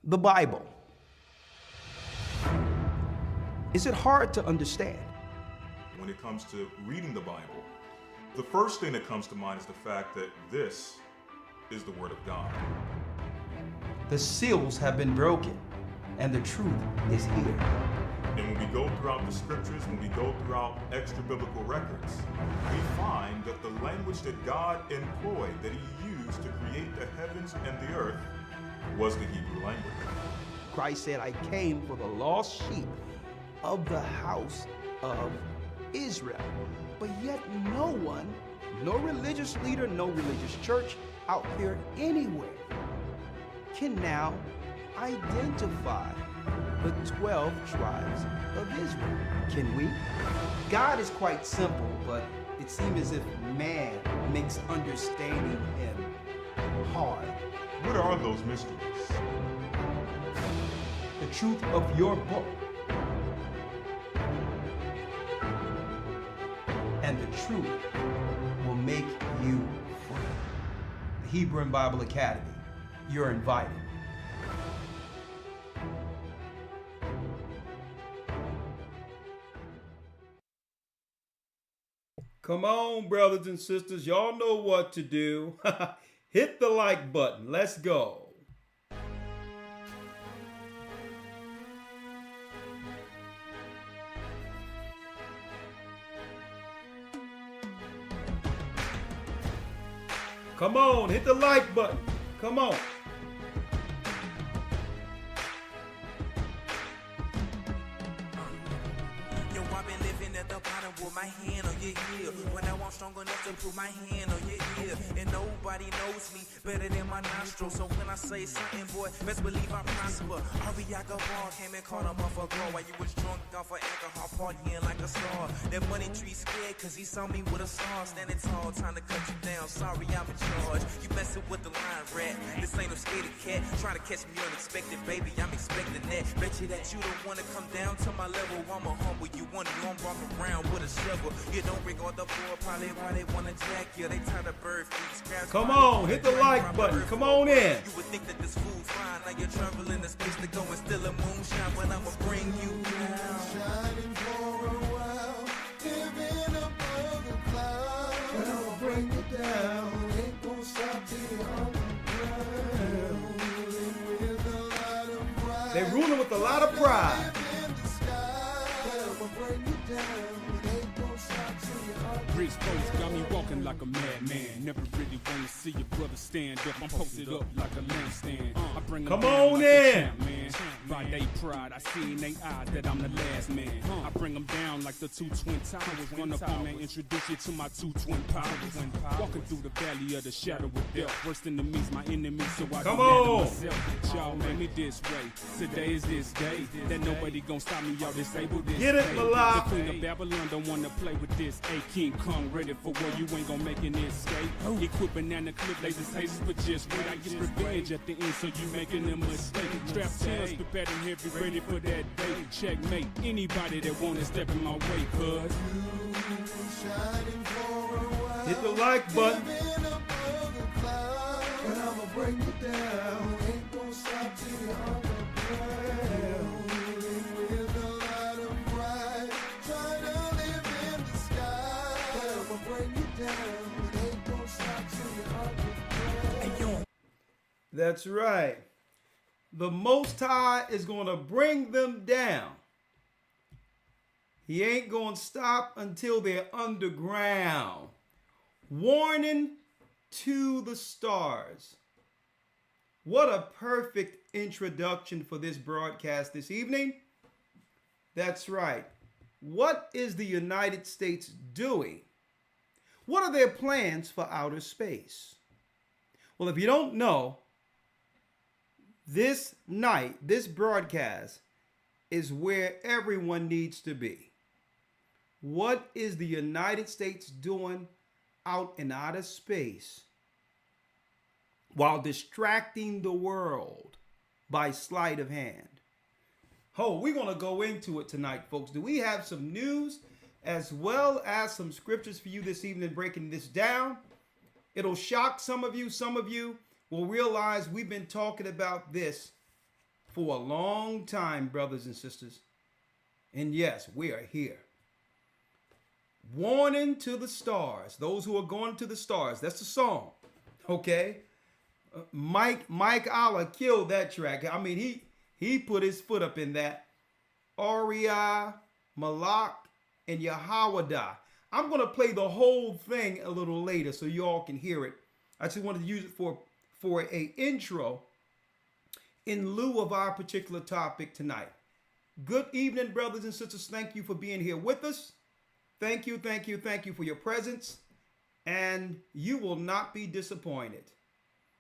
The Bible. Is it hard to understand? When it comes to reading the Bible, the first thing that comes to mind is the fact that this is the Word of God. The seals have been broken, and the truth is here. And when we go throughout the scriptures, when we go throughout extra biblical records, we find that the language that God employed, that He used to create the heavens and the earth, was the Hebrew language. Christ said, I came for the lost sheep of the house of Israel. But yet no one, no religious leader, no religious church out there anywhere can now identify the 12 tribes of Israel. Can we? God is quite simple, but it seems as if man makes understanding Him hard. What are those mysteries? The truth of your book and the truth will make you free. The Hebrew and Bible Academy, you're invited. Come on, brothers and sisters, y'all know what to do. Hit the like button. Let's go. Come on, hit the like button. Come on. Yo, I've been living at the bottom with my hand on your ear. When I want strong enough to put my hand on your ear. And nobody knows me better than my nostrils. So when I say something, boy, best believe I prosper. Ariaga Ball came and caught him off a girl while you was drunk off of alcohol, partying like a star. That money tree scared cause he saw me with a star. Standing tall, time to cut you down. Sorry, I'm in charge. You messing with the line rat. This ain't no skater cat. Trying to catch me unexpected, baby. I'm expecting that. Bet you that you don't wanna come down to my level. I'ma humble you. One you I'm walking around with a shovel. You don't regard the floor, probably why they wanna jack you. They tired of bird feet, scraps. Come on, hit the like button. Come on in. You would think that this fool's fine. Now you're traveling the space to go and still a moonshine. But I'ma bring you down. Shining for a while, living above the clouds. But I'ma bring you down. Ain't gonna stop till you're on the ground. Ruling with a lot of pride. They're ruling with a lot of pride. In the sky. But I'ma bring you down. Ain't gonna stop till you're on the Rich folks got me walking like a madman. Never really wanna see your brother stand up. I'm posted up like a lampstand. I bring 'em Come down on like a in. champ, man. By they pride, I see in they eyes that I'm the last man. I bring them down like the two twin towers. Run up on and introduce you to my two twin powers. Walking through the valley of the shadow of death. Worst enemies, my enemies, so I Come do that to on. myself. Y'all made me this way. Today is this day. That nobody gon' stop me, y'all disabled this. Get it, day. Malak. The Queen of Babylon don't wanna play with this. A King Kong ready for war, you ain't gon' make an escape. Equip banana clip lasers, tasers, but just wait. I get revenge at the end, so you making a mistake. Strap tails, prepared and heavy, ready for that day. Checkmate anybody that wanna step in my way, cuz. shining for a while. Hit the like button. Living above the clouds. But I'ma bring you down. Ain't gonna stop till you're on the ground. Ruling with a lot of pride. Trying to live in the sky. But I'ma bring you down. Ain't gonna stop till you're on the ground. That's right. The Most High is going to bring them down. He ain't going to stop until they're underground. Warning to the stars. What a perfect introduction for this broadcast this evening. That's right. What is the United States doing? What are their plans for outer space? Well, if you don't know, this night, this broadcast is where everyone needs to be. What is the United States doing out in outer space while distracting the world by sleight of hand? Oh, we're going to go into it tonight, folks. Do we have some news as well as some scriptures for you this evening breaking this down? It'll shock some of you. Some of you will realize we've been talking about this for a long time, brothers and sisters. And yes, we are here. Warning to the stars, those who are going to the stars. That's the song, okay? Mike Allah killed that track. I mean, he put his foot up in that. AHAYAH, Malak, and YASHAYA. I'm going to play the whole thing a little later so you all can hear it. I just wanted to use it for a intro in lieu of our particular topic tonight. Good evening, brothers and sisters. Thank you for being here with us. Thank you for your presence. And you will not be disappointed.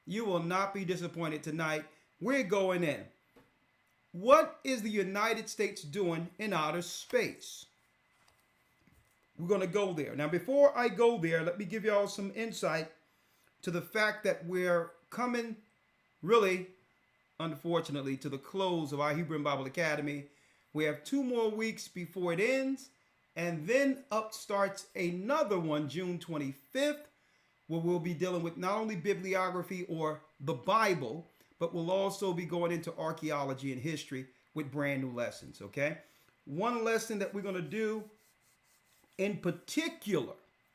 You will not be disappointed tonight. We're going in. What is the United States doing in outer space? We're going to go there. Now, before I go there, let me give y'all some insight to the fact that we're coming, really, unfortunately, to the close of our Hebrew Bible Academy. We have 2 more weeks before it ends, and then up starts another one, June 25th, where we'll be dealing with not only bibliography or the Bible, but we'll also be going into archaeology and history with brand new lessons, okay? One lesson that we're going to do in particular,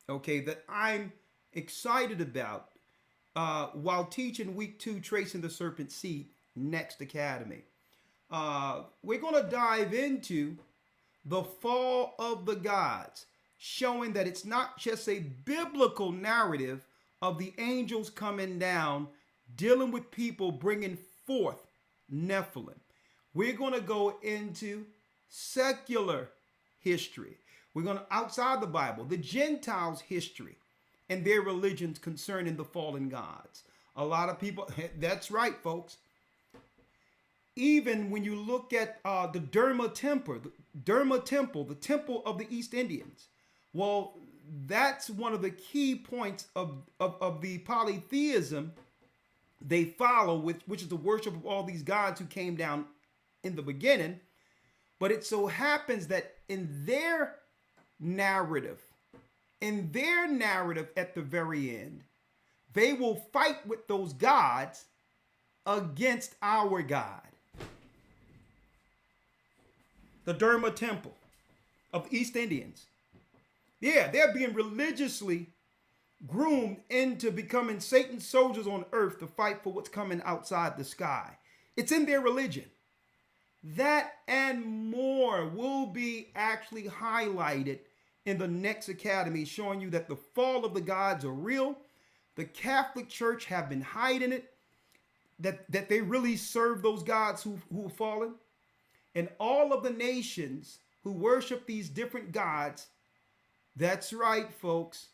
okay, that I'm excited about while teaching week 2, Tracing the Serpent Seed, next academy. We're going to dive into the fall of the gods, showing that it's not just a biblical narrative of the angels coming down, dealing with people, bringing forth Nephilim. We're going to go into secular history. We're going to, outside the Bible, the Gentiles' history and their religions concerning the fallen gods. A lot of people, that's right, folks. Even when you look at the Derma Temple, the temple of the East Indians, well, that's one of the key points of the polytheism they follow, which is the worship of all these gods who came down in the beginning. But it so happens that in their narrative at the very end, they will fight with those gods against our God. The Derma Temple of the East Indians. Yeah, they're being religiously groomed into becoming Satan's soldiers on earth to fight for what's coming outside the sky. It's in their religion. That and more will be actually highlighted in the next academy, showing you that the fall of the gods are real. The Catholic Church have been hiding it, that they really serve those gods who have fallen. And all of the nations who worship these different gods, that's right, folks,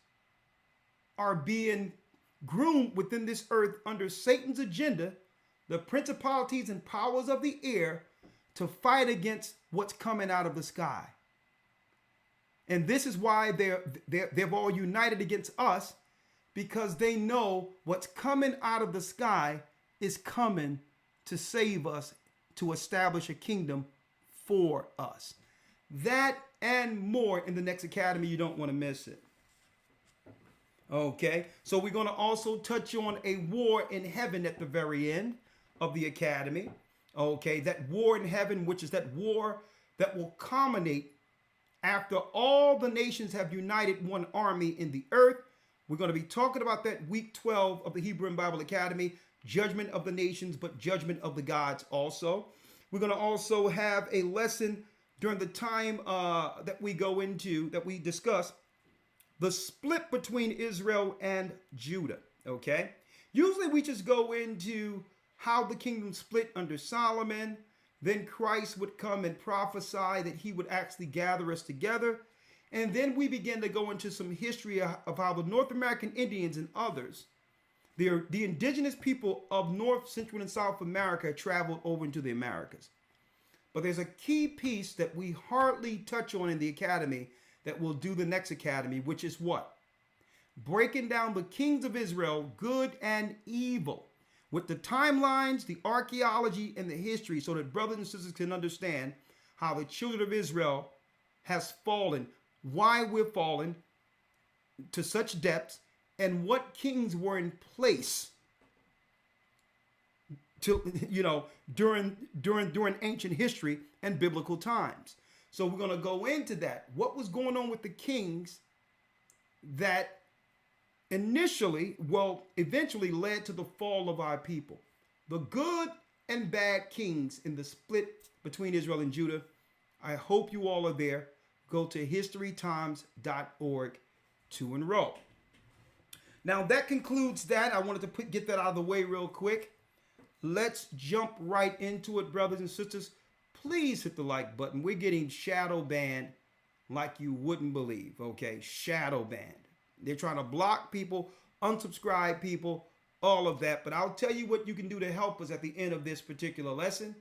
are being groomed within this earth under Satan's agenda, the principalities and powers of the air, to fight against what's coming out of the sky. And this is why they've all united against us, because they know what's coming out of the sky is coming to save us, to establish a kingdom for us. That and more in the next academy. You don't want to miss it. Okay, so we're going to also touch on a war in heaven at the very end of the academy. Okay, that war in heaven, which is that war that will culminate after all the nations have united one army in the earth. We're going to be talking about that week 12 of the Hebrew and Bible Academy, judgment of the nations, but judgment of the gods also. We're going to also have a lesson during the time that we discuss the split between Israel and Judah, okay? Usually we just go into how the kingdom split under Solomon. Then Christ would come and prophesy that he would actually gather us together. And then we begin to go into some history of how the North American Indians and others, the indigenous people of North, Central, and South America, traveled over into the Americas. But there's a key piece that we hardly touch on in the academy that we'll do the next academy, which is what? Breaking down the kings of Israel, good and evil, with the timelines, the archaeology, and the history, so that brothers and sisters can understand how the children of Israel has fallen, why we're fallen to such depths, and what kings were in place to, during ancient history and biblical times. So we're going to go into that. What was going on with the kings that eventually led to the fall of our people? The good and bad kings in the split between Israel and Judah. I hope you all are there. Go to historytimes.org to enroll. Now that concludes that. I wanted to get that out of the way real quick. Let's jump right into it, brothers and sisters. Please hit the like button. We're getting shadow banned like you wouldn't believe, okay? Shadow banned. They're trying to block people, unsubscribe people, all of that. But I'll tell you what you can do to help us at the end of this particular lesson,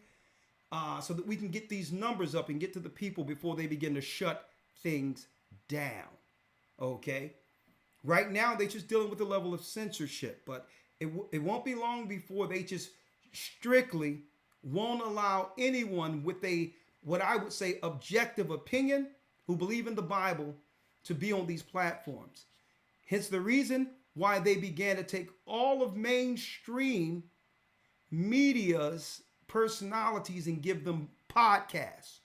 so that we can get these numbers up and get to the people before they begin to shut things down, okay? Right now, they're just dealing with the level of censorship, but it won't be long before they just strictly won't allow anyone with what I would say, objective opinion, who believe in the Bible, to be on these platforms. Hence the reason why they began to take all of mainstream media's personalities and give them podcasts.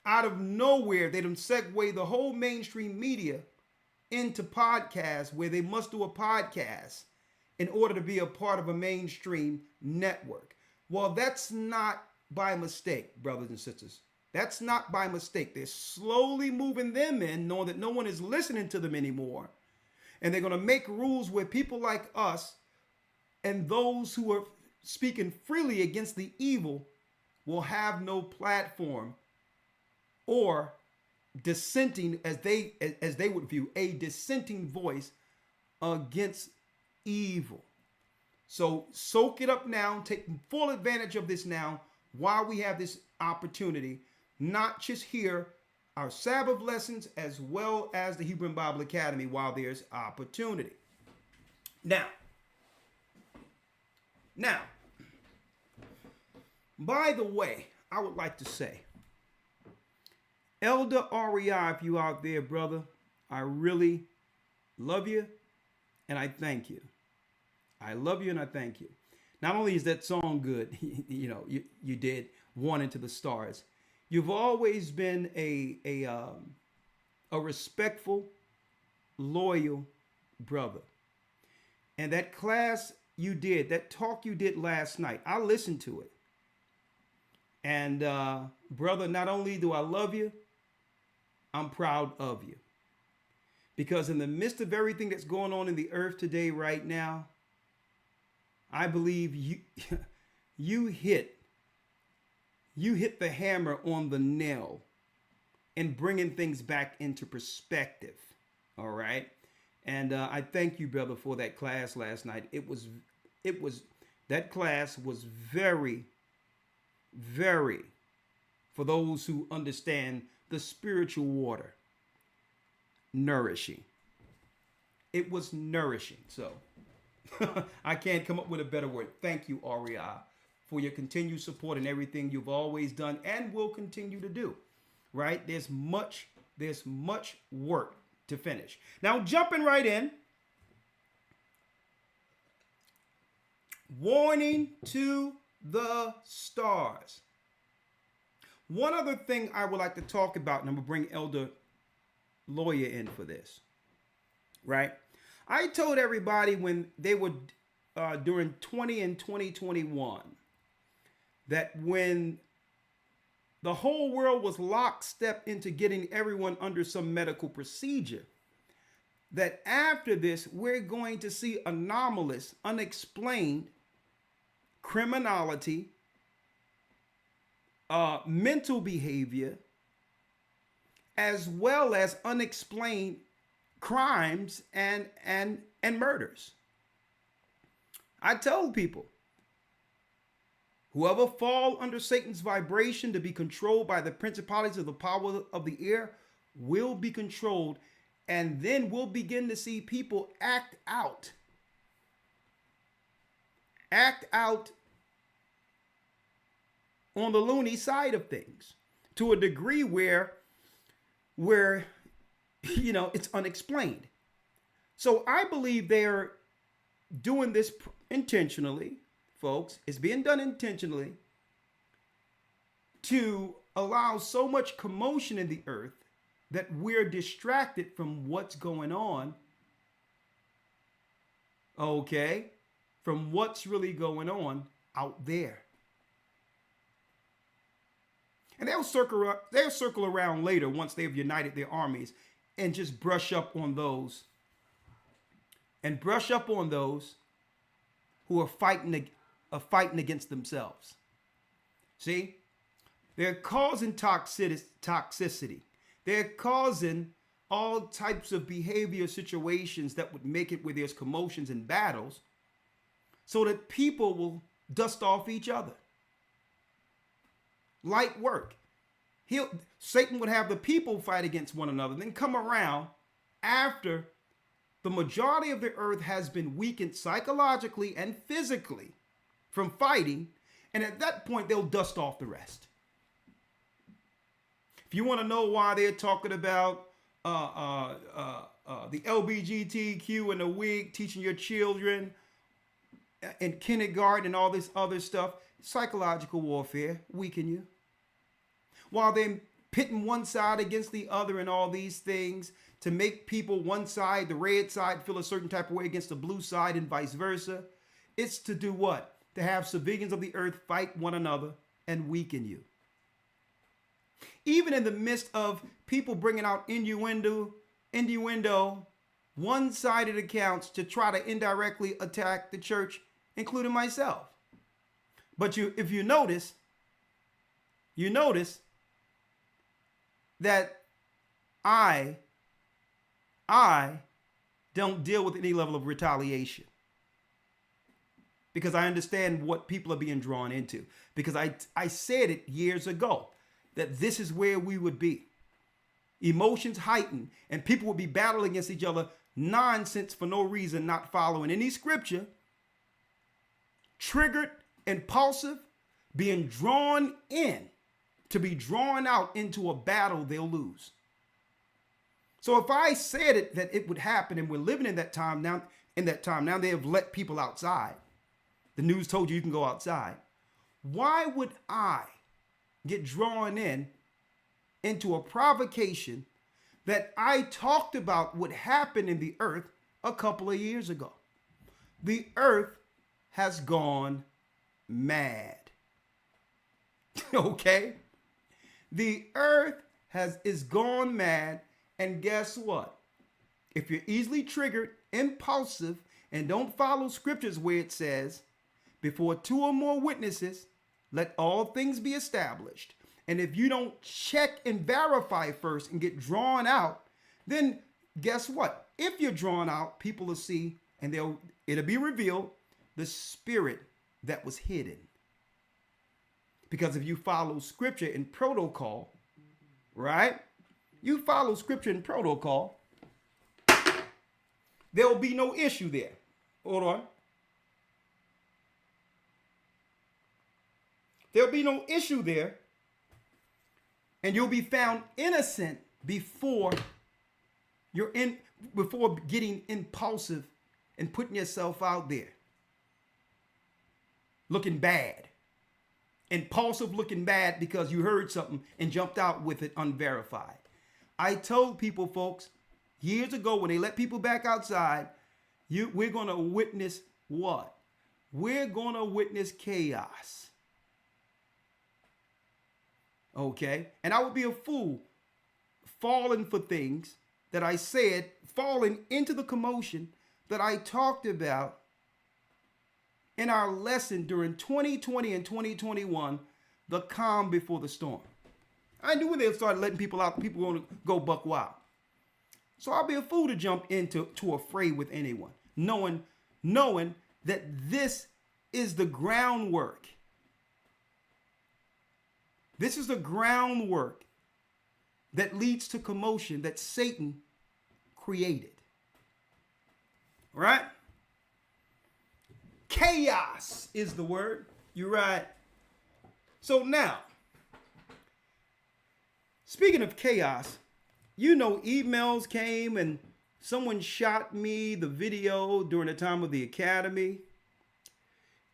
Out of nowhere, they done segue the whole mainstream media into podcasts, where they must do a podcast in order to be a part of a mainstream network. Well, that's not by mistake, brothers and sisters. That's not by mistake. They're slowly moving them in, knowing that no one is listening to them anymore. And they're going to make rules where people like us and those who are speaking freely against the evil will have no platform, or dissenting, as they would view, a dissenting voice against evil. So soak it up now, take full advantage of this now while we have this opportunity, not just hear our Sabbath lessons as well as the Hebrew Bible Academy while there's opportunity. Now, by the way, I would like to say, Elder REI, if you out there, brother, I really love you and I thank you. I love you and I thank you. Not only is that song good, you did One Into the Stars. You've always been a respectful, loyal brother. And that class you did, that talk you did last night, I listened to it. And brother, not only do I love you, I'm proud of you. Because in the midst of everything that's going on in the earth today right now, I believe you hit the hammer on the nail in bringing things back into perspective. All right. And I thank you, brother, for that class last night. That class was very, very, for those who understand the spiritual water, nourishing. It was nourishing. So I can't come up with a better word. Thank you, REI, for your continued support and everything you've always done and will continue to do. Right? There's much work to finish. Now, jumping right in. Warning to the stars. One other thing I would like to talk about, and I'm going to bring Elder Lawyer in for this. Right? I told everybody when they were during 20 and 2021 that when the whole world was lockstep into getting everyone under some medical procedure, that after this, we're going to see anomalous, unexplained criminality, mental behavior, as well as unexplained crimes and murders. I told people, whoever fall under Satan's vibration to be controlled by the principalities of the power of the air will be controlled, and then we'll begin to see people act out on the loony side of things to a degree where it's unexplained. So I believe they're doing this intentionally folks, is being done intentionally to allow so much commotion in the earth that we're distracted from what's going on, okay, from what's really going on out there. And they'll circle around later once they've united their armies and just brush up on those who are fighting against themselves. See? They're causing toxicity. They're causing all types of behavior situations that would make it where there's commotions and battles so that people will dust off each other. Light work. Satan would have the people fight against one another, then come around after the majority of the earth has been weakened psychologically and physically from fighting, and at that point they'll dust off the rest. If you want to know why they're talking about the LGBTQ and the wig, teaching your children in kindergarten and all this other stuff, psychological warfare, weaken you. While they're pitting one side against the other and all these things to make people one side, the red side, feel a certain type of way against the blue side and vice versa. It's to do what? To have civilians of the earth fight one another and weaken you. Even in the midst of people bringing out innuendo, one-sided accounts to try to indirectly attack the church, including myself. But if you notice that I don't deal with any level of retaliation because I understand what people are being drawn into, because I said it years ago that this is where we would be. Emotions heightened and people would be battling against each other, nonsense for no reason, not following any scripture, triggered, impulsive, being drawn in to be drawn out into a battle they'll lose. So if I said it that it would happen and we're living in that time now, now they have let people outside. The news told you can go outside. Why would I get drawn into a provocation that I talked about would happen in the earth a couple of years ago? The earth has gone mad. Okay? The earth is gone mad, and guess what? If you're easily triggered, impulsive, and don't follow scriptures where it says, before two or more witnesses, let all things be established. And if you don't check and verify first and get drawn out, then guess what? If you're drawn out, people will see, and it'll be revealed, the spirit that was hidden. Because if you follow scripture and protocol, right? You follow scripture and protocol, there'll be no issue there. Hold on. There'll be no issue there. And you'll be found innocent before getting impulsive and putting yourself out there. Looking bad. Impulsive looking bad because you heard something and jumped out with it unverified. I told people, folks, years ago when they let people back outside, we're going to witness what? We're going to witness chaos. Okay? And I would be a fool falling for things that I said, falling into the commotion that I talked about in our lesson during 2020 and 2021, the calm before the storm. I knew when they started letting people out, people were going to go buck wild. So I'll be a fool to jump into a fray with anyone, knowing that this is the groundwork. This is the groundwork that leads to commotion that Satan created. Right? Chaos is the word. You're right. So now, speaking of chaos, emails came and someone shot me the video during the time of the academy.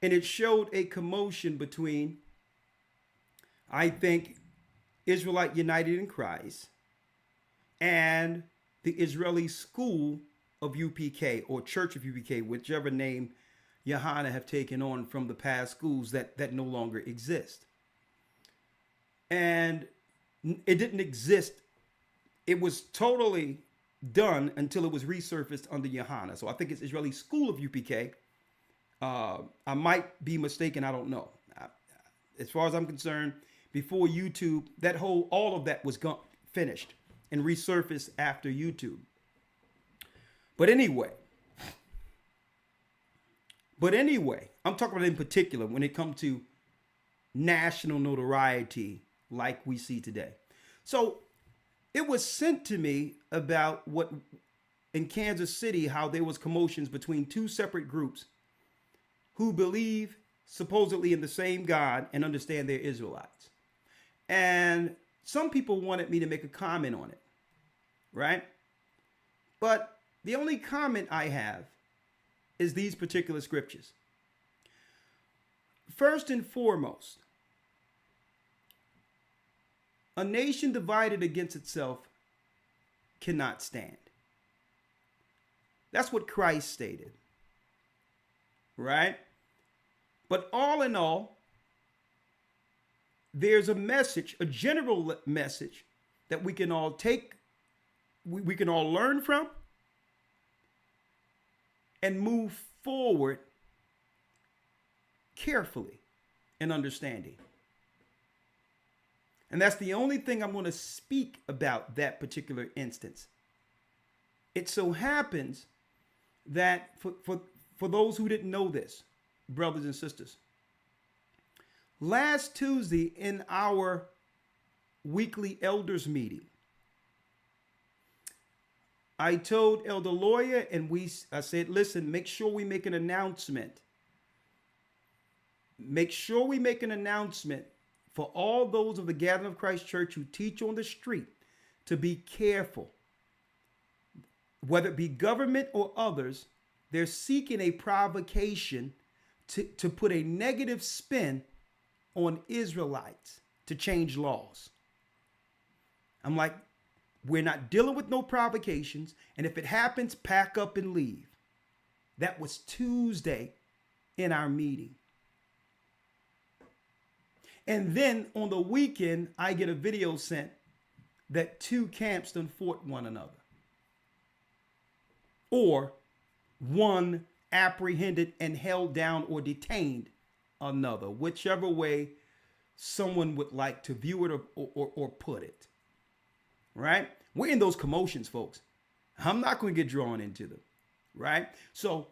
And it showed a commotion between, I think, Israelite United in Christ and the Israeli School of UPK, or Church of UPK, whichever name YAHAYAH have taken on from the past schools that no longer exist. And it didn't exist. It was totally done until it was resurfaced under YAHAYAH. So I think it's Israeli School of UPK. I might be mistaken. I don't know. As far as I'm concerned, before YouTube, all of that was finished and resurfaced after YouTube. But anyway, I'm talking about in particular when it comes to national notoriety like we see today. So it was sent to me about what in Kansas City, how there was commotions between two separate groups who believe supposedly in the same God and understand they're Israelites. And some people wanted me to make a comment on it, right? But the only comment I have is these particular scriptures. First and foremost, a nation divided against itself cannot stand. That's what Christ stated, right? But all in all, there's a message, a general message that we can all take, we can all learn from and move forward carefully in understanding. And that's the only thing I'm going to speak about that particular instance. It so happens that for those who didn't know this, brothers and sisters, last Tuesday in our weekly elders meeting, I told Elder Lawyer and I said, listen, make sure we make an announcement. Make sure we make an announcement for all those of the Gathering of Christ Church who teach on the street to be careful. Whether it be government or others, they're seeking a provocation to put a negative spin on Israelites to change laws. I'm like, we're not dealing with no provocations. And if it happens, pack up and leave. That was Tuesday in our meeting. And then on the weekend, I get a video sent that two camps done fought one another. Or one apprehended and held down or detained another, whichever way someone would like to view it or put it. Right? We're in those commotions, folks. I'm not going to get drawn into them. Right? So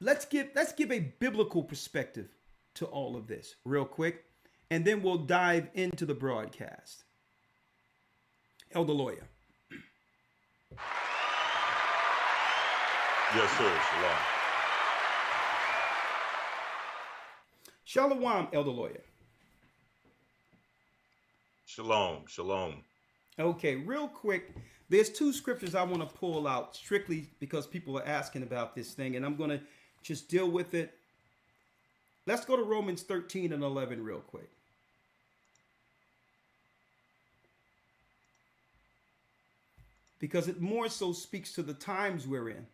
let's give a biblical perspective to all of this real quick, and then we'll dive into the broadcast. Elder Lawyer. Yes, sir. Shalom. Shalom, Elder Lawyer. Shalom. Okay, real quick, there's two scriptures I want to pull out strictly because people are asking about this thing, and I'm going to just deal with it. Let's go to Romans 13 and 11 real quick. Because it more so speaks to the times we're in.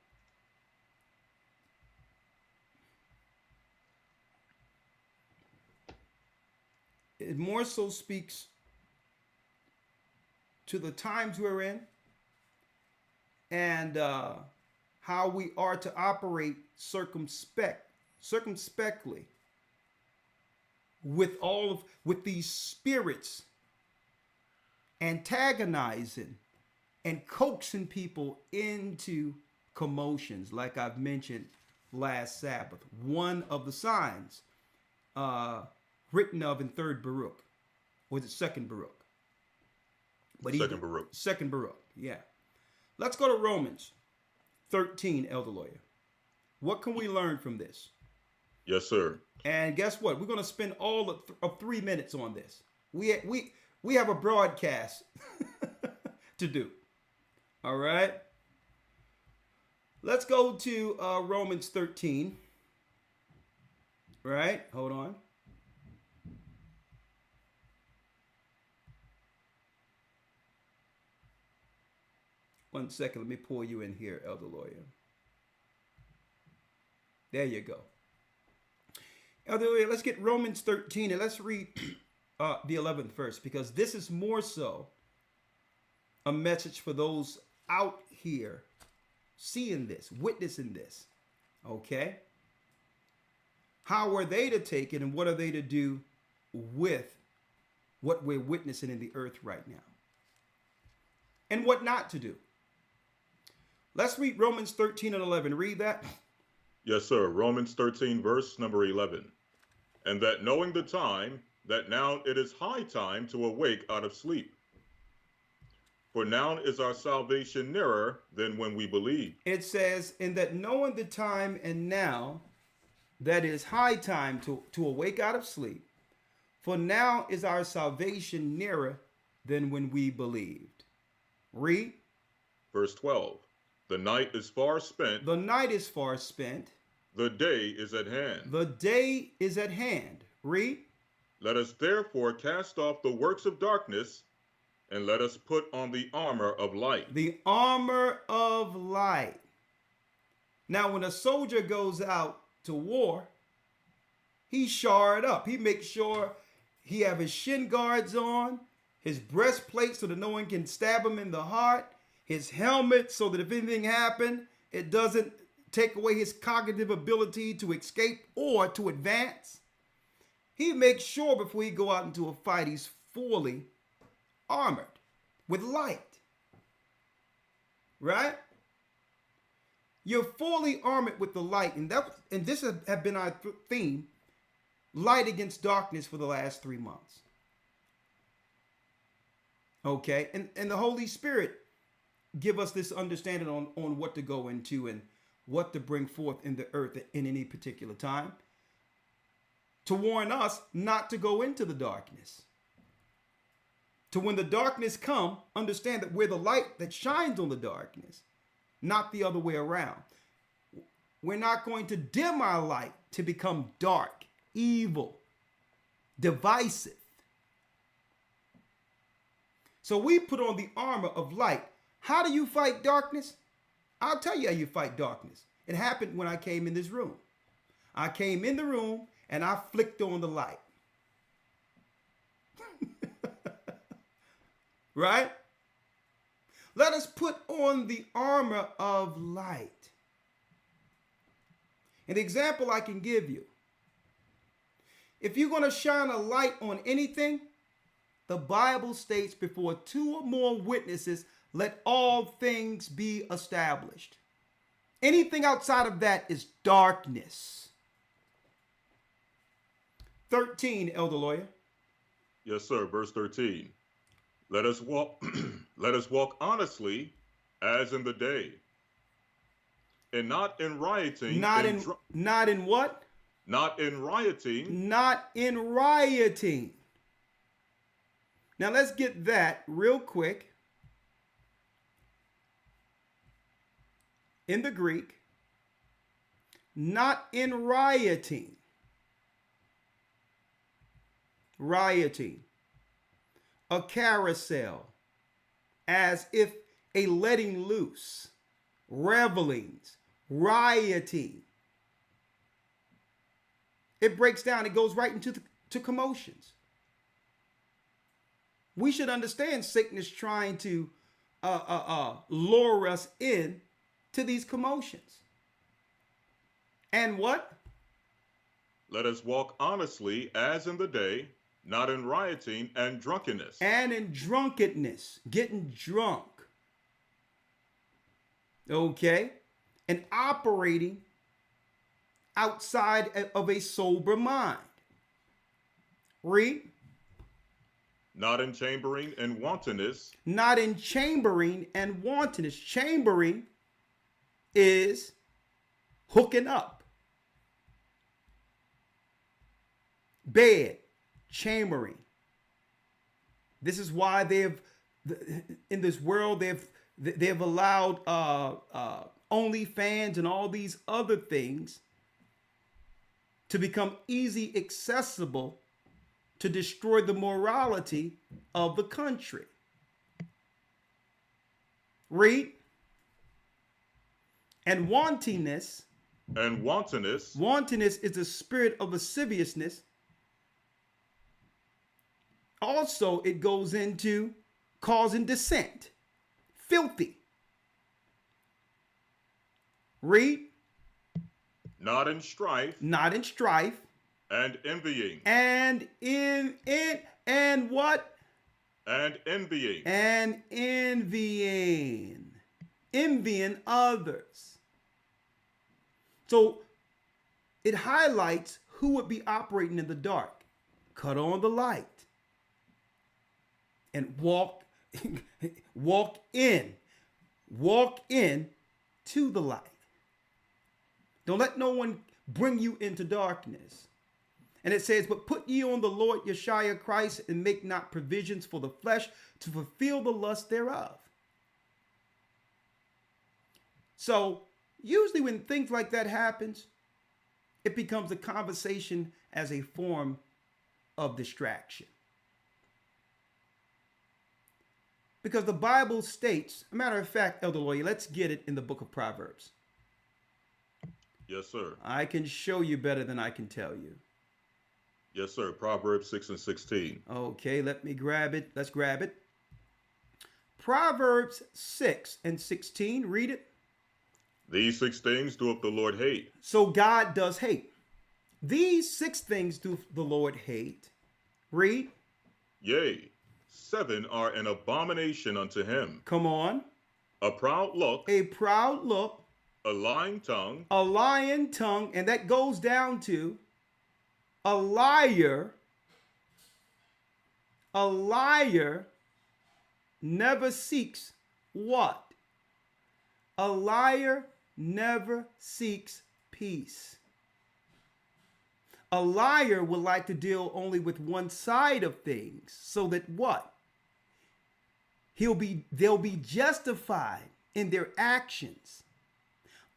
It more so speaks to the times we're in and how we are to operate circumspectly with these spirits antagonizing and coaxing people into commotions, like I've mentioned last Sabbath. One of the signs written of in 3rd Baruch, or is it 2nd Baruch? But Baruch. 2nd Baruch, yeah. Let's go to Romans 13, Elder Lawyer. What can we learn from this? Yes, sir. And guess what? We're going to spend all of 3 minutes on this. We have a broadcast to do. All right. Let's go to Romans 13. Right? Hold on. One second. Let me pull you in here, Elder Lawyer. There you go. Elder Lawyer, let's get Romans 13 and let's read the 11th verse, because this is more so a message for those out here seeing this, witnessing this. Okay? How are they to take it, and what are they to do with what we're witnessing in the earth right now? And what not to do. Let's read Romans 13 and 11. Read that. Yes, sir. Romans 13, verse number 11. And that knowing the time, that now it is high time to awake out of sleep. For now is our salvation nearer than when we believed. It says, in that knowing the time and now, that is high time to awake out of sleep. For now is our salvation nearer than when we believed. Read. Verse 12. The night is far spent. The night is far spent. The day is at hand. The day is at hand. Read. Let us therefore cast off the works of darkness, and let us put on the armor of light. The armor of light. Now, when a soldier goes out to war, he's shored up. He makes sure he have his shin guards on, his breastplate so that no one can stab him in the heart, his helmet so that if anything happened, it doesn't take away his cognitive ability to escape or to advance. He makes sure before he go out into a fight, he's fully armored with light. Right? You're fully armored with the light. And this has been our theme, light against darkness, for the last 3 months. Okay? And the Holy Spirit give us this understanding on what to go into and what to bring forth in the earth in any particular time, to warn us not to go into the darkness. To when the darkness come, understand that we're the light that shines on the darkness, not the other way around. We're not going to dim our light to become dark, evil, divisive. So we put on the armor of light. How do you fight darkness? I'll tell you how you fight darkness. It happened when I came in this room. I came in the room and I flicked on the light. Right? Let us put on the armor of light. An example I can give you. If you're going to shine a light on anything, the Bible states, before 2 or more witnesses, let all things be established. Anything outside of that is darkness. 13, Elder Lawyer. Yes, sir. Verse 13. Let us walk honestly as in the day, and not in rioting. Not in what? Not in rioting. Not in rioting. Now let's get that real quick. In the Greek, not in rioting. Rioting. A carousel, as if a letting loose, revelings, rioting. It breaks down, it goes right into to commotions. We should understand Satan is trying to lure us in to these commotions. And what? Let us walk honestly as in the day, not in rioting and drunkenness. And in drunkenness, getting drunk. Okay? And operating outside of a sober mind. Read. Not in chambering and wantonness. Not in chambering and wantonness. Chambering is hooking up. Bed, chambering. This is why in this world they've allowed OnlyFans and all these other things to become easy accessible to destroy the morality of the country. Read. And wantingness. And wantonness. Wantonness is a spirit of lasciviousness. Also, it goes into causing dissent. Filthy. Read. Not in strife. Not in strife. And envying. And and what? And envying. And envying. Envying others. So it highlights who would be operating in the dark. Cut on the light and walk in to the light. Don't let no one bring you into darkness. And it says, but put ye on the Lord YASHAYA Christ, and make not provisions for the flesh to fulfill the lust thereof. So usually when things like that happens, it becomes a conversation as a form of distraction. Because the Bible states, a matter of fact, Elder Lawyer, let's get it in the book of Proverbs. Yes, sir. I can show you better than I can tell you. Yes, sir. Proverbs 6 and 16. Okay, let me grab it. Let's grab it. Proverbs 6 and 16. Read it. These 6 things doeth the Lord hate. So God does hate. These 6 things do the Lord hate. Read. Yea, 7 are an abomination unto him. Come on. A proud look. A proud look. A lying tongue. A lying tongue. And that goes down to a liar. A liar never seeks what? A liar never seeks peace. A liar would like to deal only with one side of things, so that what? They'll be justified in their actions,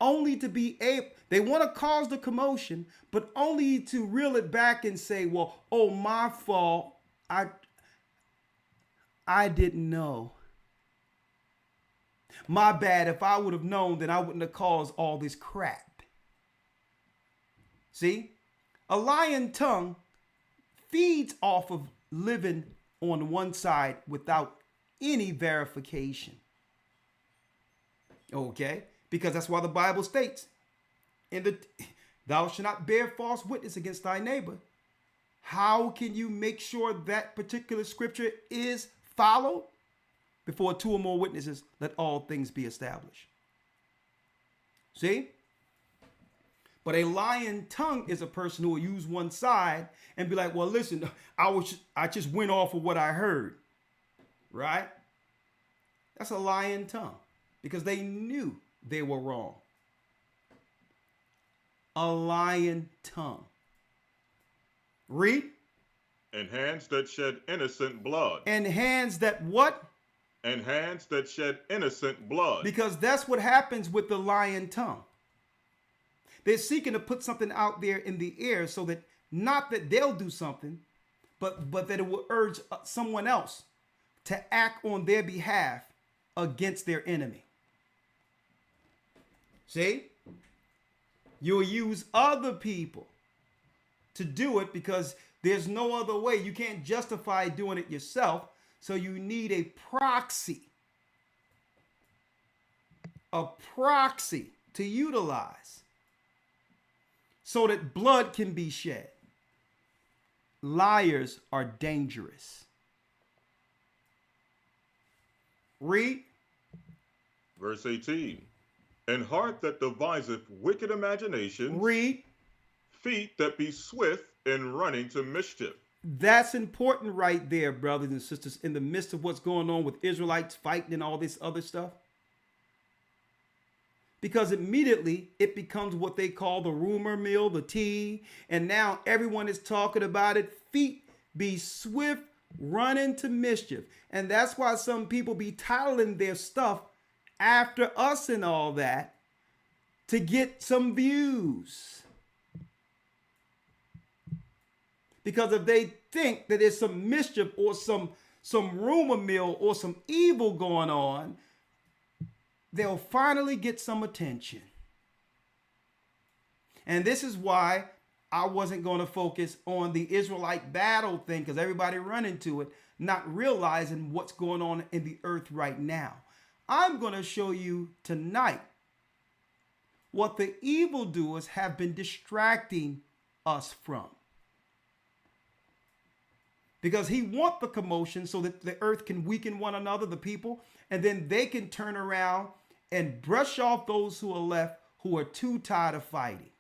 only to be able, they want to cause the commotion, but only to reel it back and say, well, oh, my fault. I didn't know. My bad. If I would have known, then I wouldn't have caused all this crap. See? A lying tongue feeds off of living on one side without any verification. Okay? Because that's why the Bible states, thou shalt not bear false witness against thy neighbor. How can you make sure that particular scripture is followed? Before 2 or more witnesses, let all things be established. See? But a lying tongue is a person who will use one side and be like, well, listen, I just went off of what I heard. Right? That's a lying tongue, because they knew they were wrong. A lying tongue. Read. And hands that shed innocent blood. And hands that what? And hands that shed innocent blood. Because that's what happens with the lying tongue. They're seeking to put something out there in the air so that not that they'll do something, but that it will urge someone else to act on their behalf against their enemy. See? You'll use other people to do it because there's no other way. You can't justify doing it yourself. So you need a proxy to utilize so that blood can be shed. Liars are dangerous. Read. Verse 18. And heart that deviseth wicked imaginations. Read. Feet that be swift in running to mischief. That's important right there, brothers and sisters, in the midst of what's going on with Israelites fighting and all this other stuff. Because immediately it becomes what they call the rumor mill, the tea, and now everyone is talking about it. Feet be swift, running to mischief. And that's why some people be titling their stuff after us and all that to get some views. Because if they think that there's some mischief or some rumor mill or some evil going on, they'll finally get some attention. And this is why I wasn't going to focus on the Israelite battle thing, because everybody run into it, not realizing what's going on in the earth right now. I'm going to show you tonight what the evildoers have been distracting us from. Because he wants the commotion so that the earth can weaken one another, the people, and then they can turn around and brush off those who are left who are too tired of fighting.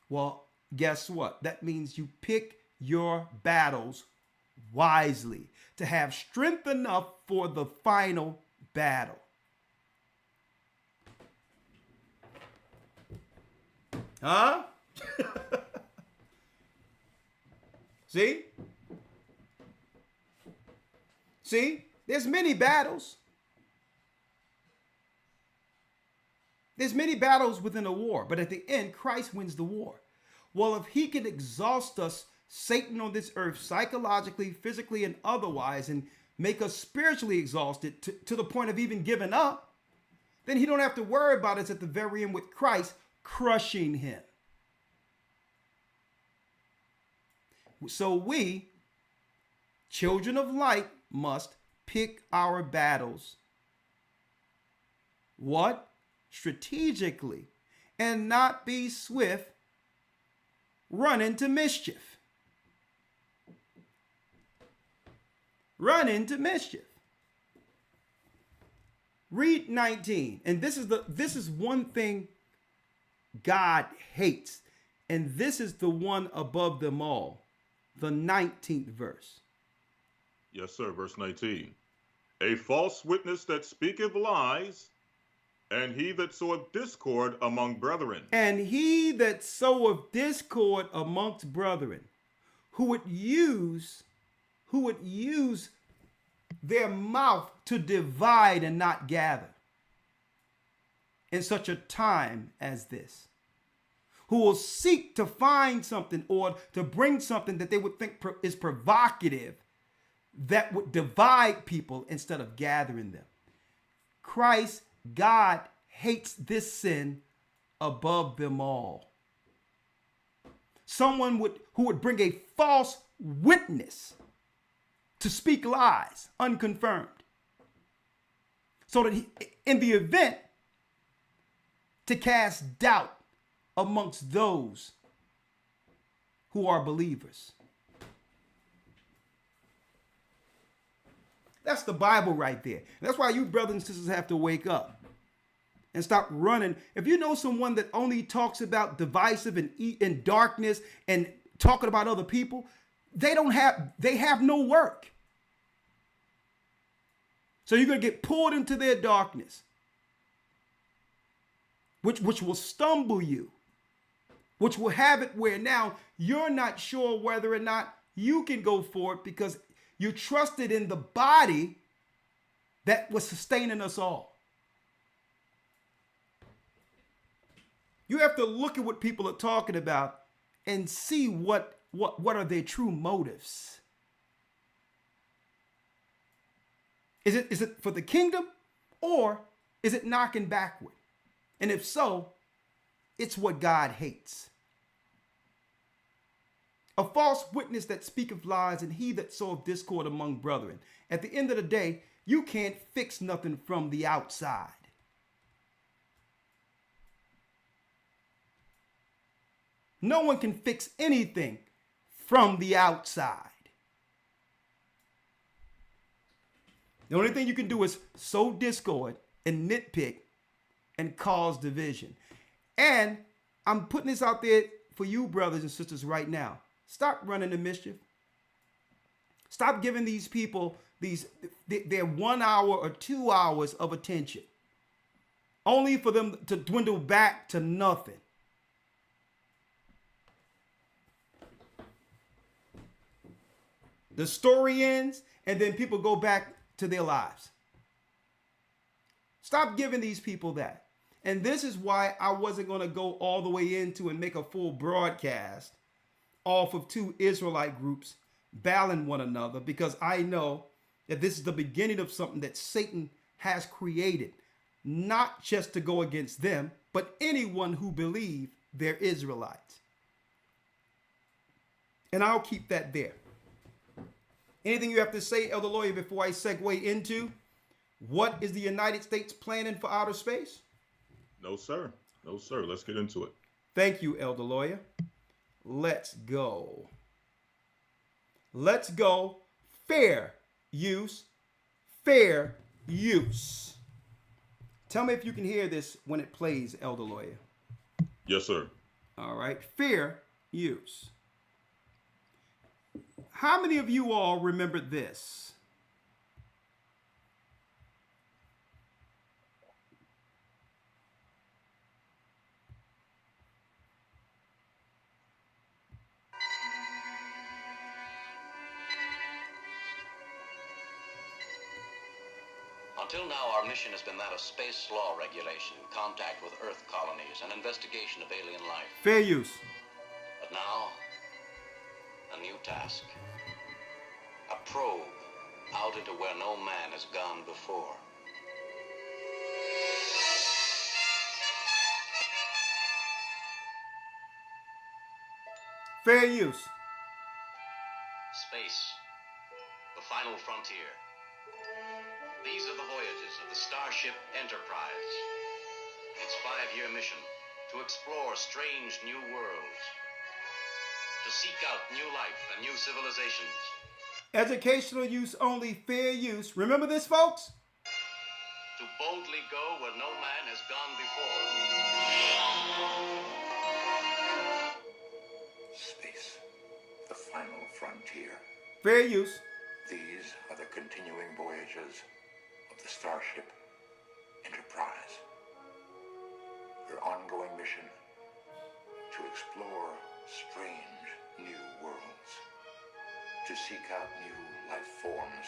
Well, guess what? That means you pick your battles wisely to have strength enough for the final battle. Huh? See? See? There's many battles. There's many battles within a war, but at the end, Christ wins the war. Well, if he can exhaust us, Satan on this earth, psychologically, physically, and otherwise, and make us spiritually exhausted to the point of even giving up, then he don't have to worry about us at the very end with Christ crushing him. So we, children of light, must pick our battles. What? Strategically, and not be swift run into mischief. Run into mischief. Read 19. And this is one thing God hates. And this is the one above them all. The 19th verse. Yes, sir. Verse 19. A false witness that speaketh lies, and he that soweth discord among brethren. And he that soweth discord amongst brethren, who would use their mouth to divide and not gather in such a time as this, who will seek to find something or to bring something that they would think is provocative that would divide people instead of gathering them. Christ, God, hates this sin above them all. Someone who would bring a false witness to speak lies, unconfirmed. So that in the event, to cast doubt amongst those who are believers. That's the Bible right there. And that's why you brothers and sisters have to wake up and stop running. If you know someone that only talks about divisive and darkness and talking about other people, they have no work. So you're going to get pulled into their darkness, which will stumble you, which will have it where now you're not sure whether or not you can go for it because you trusted in the body that was sustaining us all. You have to look at what people are talking about and see what are their true motives. Is it for the kingdom, or is it knocking backward? And if so, it's what God hates. A false witness that speaketh lies, and he that soweth discord among brethren. At the end of the day, you can't fix nothing from the outside. No one can fix anything from the outside. The only thing you can do is sow discord and nitpick and cause division. And I'm putting this out there for you brothers and sisters right now. Stop running the mischief. Stop giving these people their 1 hour or 2 hours of attention, only for them to dwindle back to nothing. The story ends, and then people go back to their lives. Stop giving these people that. And this is why I wasn't going to go all the way into and make a full broadcast off of two Israelite groups battling one another, because I know that this is the beginning of something that Satan has created, not just to go against them, but anyone who believe they're Israelites. And I'll keep that there. Anything you have to say, Elder Lawyer, before I segue into what is the United States planning for outer space? No, sir. No, sir. Let's get into it. Thank you, Elder Lawyer. Let's go. Let's go. Fair use. Fair use. Tell me if you can hear this when it plays, Elder Lawyer. Yes, sir. All right. Fair use. How many of you all remember this? Until now, our mission has been that of space law regulation, contact with Earth colonies, and investigation of alien life. Fair use. But now, a new task. A probe out into where no man has gone before. Fair use. Space. The final frontier. These are the voyages of the Starship Enterprise. Its 5-year mission to explore strange new worlds, to seek out new life and new civilizations. Educational use only, fair use. Remember this, folks? To boldly go where no man has gone before. Space, the final frontier. Fair use. These are the continuing voyages of the Starship Enterprise. Her ongoing mission to explore strange new worlds, to seek out new life forms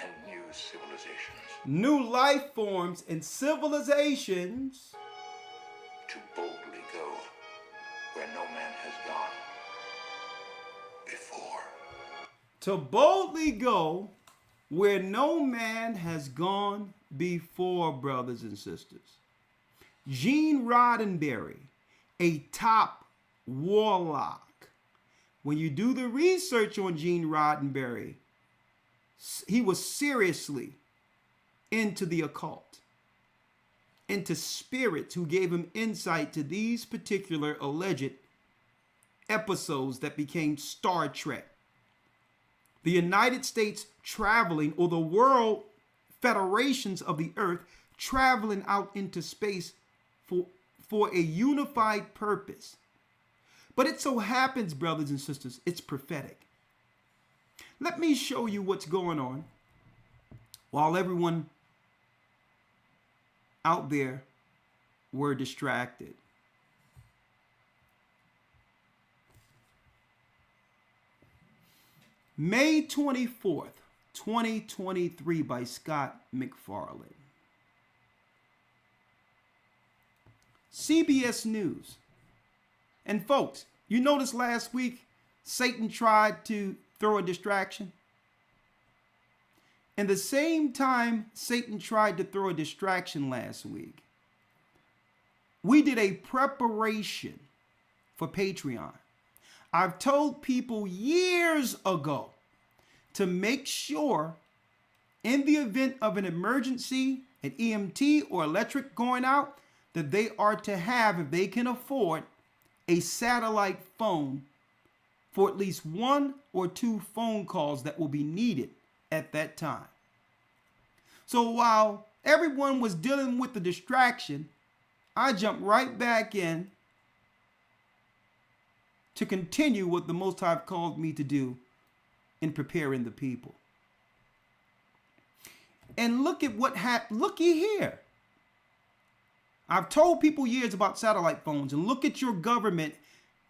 and new civilizations. New life forms and civilizations. To boldly go where no man has gone before. To boldly go where no man has gone before, brothers and sisters. Gene Roddenberry, a top warlock. When you do the research on Gene Roddenberry, he was seriously into the occult, into spirits who gave him insight to these particular alleged episodes that became Star Trek. The United States traveling, or the world federations of the earth traveling out into space for a unified purpose. But it so happens, brothers and sisters, it's prophetic. Let me show you what's going on while everyone out there were distracted. May 24th, 2023 by Scott McFarlane. CBS News. And folks, you noticed last week Satan tried to throw a distraction? And the same time Satan tried to throw a distraction last week, we did a preparation for Patreon. I've told people years ago to make sure in the event of an emergency, an EMT or electric going out, that they are to have, if they can afford, a satellite phone for at least 1 or 2 phone calls that will be needed at that time. So while everyone was dealing with the distraction, I jumped right back in to continue what the Most High called me to do in preparing the people. And look at what happened. Looky here. I've told people years about satellite phones, and look at your government.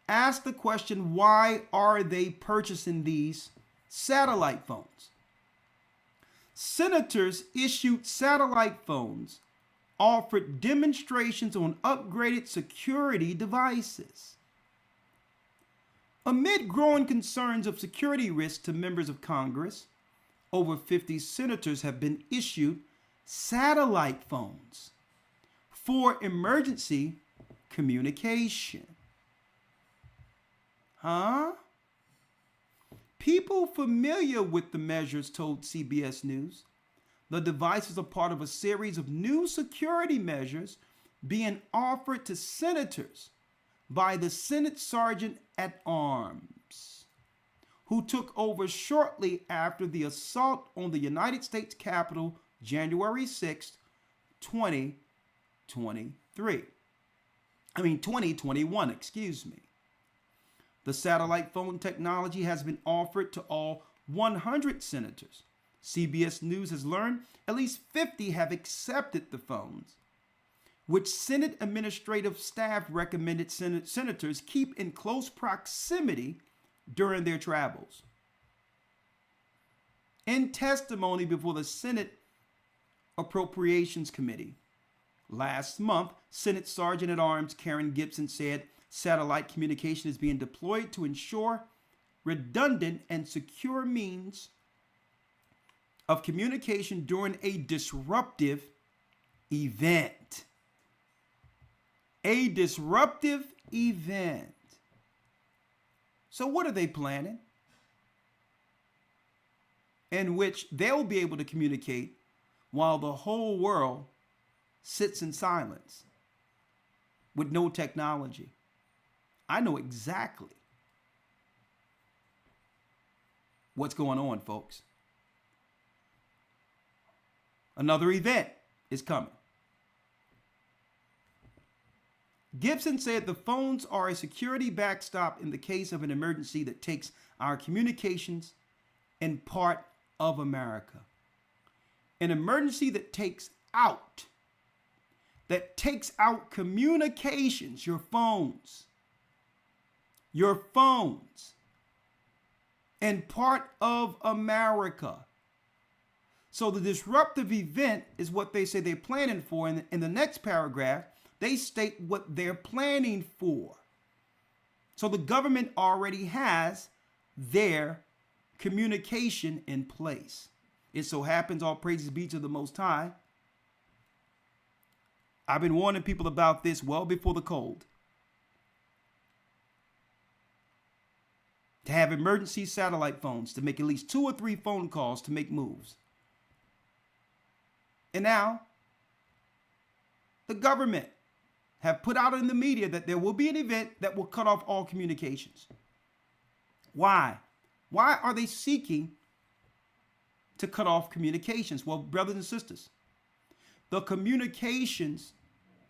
Ask the question, why are they purchasing these satellite phones? Senators issued satellite phones, offered demonstrations on upgraded security devices. Amid growing concerns of security risks to members of Congress, over 50 senators have been issued satellite phones for emergency communication. Huh? People familiar with the measures told CBS News the devices are part of a series of new security measures being offered to senators by the Senate Sergeant at Arms, who took over shortly after the assault on the United States Capitol January 6th, 2021, excuse me. The satellite phone technology has been offered to all 100 senators. CBS News has learned at least 50 have accepted the phones, which Senate administrative staff recommended senators keep in close proximity during their travels. In testimony before the Senate Appropriations Committee last month, Senate Sergeant at Arms Karen Gibson said satellite communication is being deployed to ensure redundant and secure means of communication during a disruptive event. A disruptive event. So what are they planning? In which they'll be able to communicate while the whole world sits in silence with no technology. I know exactly what's going on, folks. Another event is coming. Gibson said the phones are a security backstop in the case of an emergency that takes our communications in part of America. An emergency that takes out communications, your phones, and part of America. So the disruptive event is what they say they're planning for. In the next paragraph, they state what they're planning for. So the government already has their communication in place. It so happens, all praises be to the Most High, I've been warning people about this well before the cold. To have emergency satellite phones, to make at least 2 or 3 phone calls to make moves. And now, the government have put out in the media that there will be an event that will cut off all communications. Why? Why are they seeking to cut off communications? Well, brothers and sisters, the communications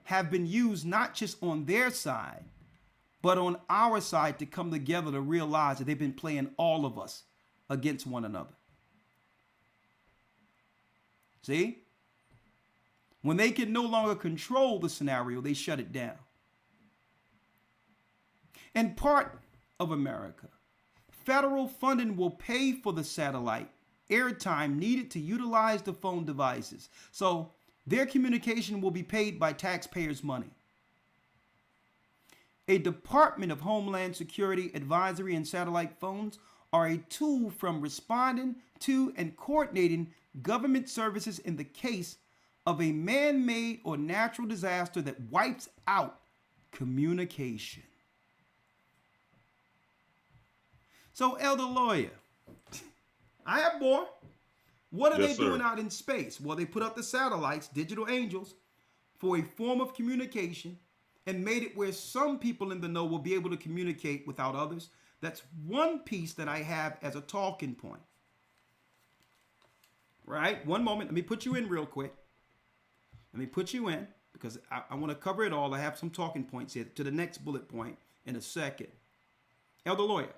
have been used not just on their side, but on our side to come together to realize that they've been playing all of us against one another. See? When they can no longer control the scenario, they shut it down. In part of America, federal funding will pay for the satellite airtime needed to utilize the phone devices. So their communication will be paid by taxpayers' money. A Department of Homeland Security advisory and satellite phones are a tool from responding to and coordinating government services in the case of a man-made or natural disaster that wipes out communication. So, Elder Lawyer, I have more. What are they doing out in space? Well, they put up the satellites, digital angels, for a form of communication and made it where some people in the know will be able to communicate without others. That's one piece that I have as a talking point. Right? One moment. Let me put you in real quick. Let me put you in because I want to cover it all. I have some talking points here to the next bullet point in a second. Elder Lawyer.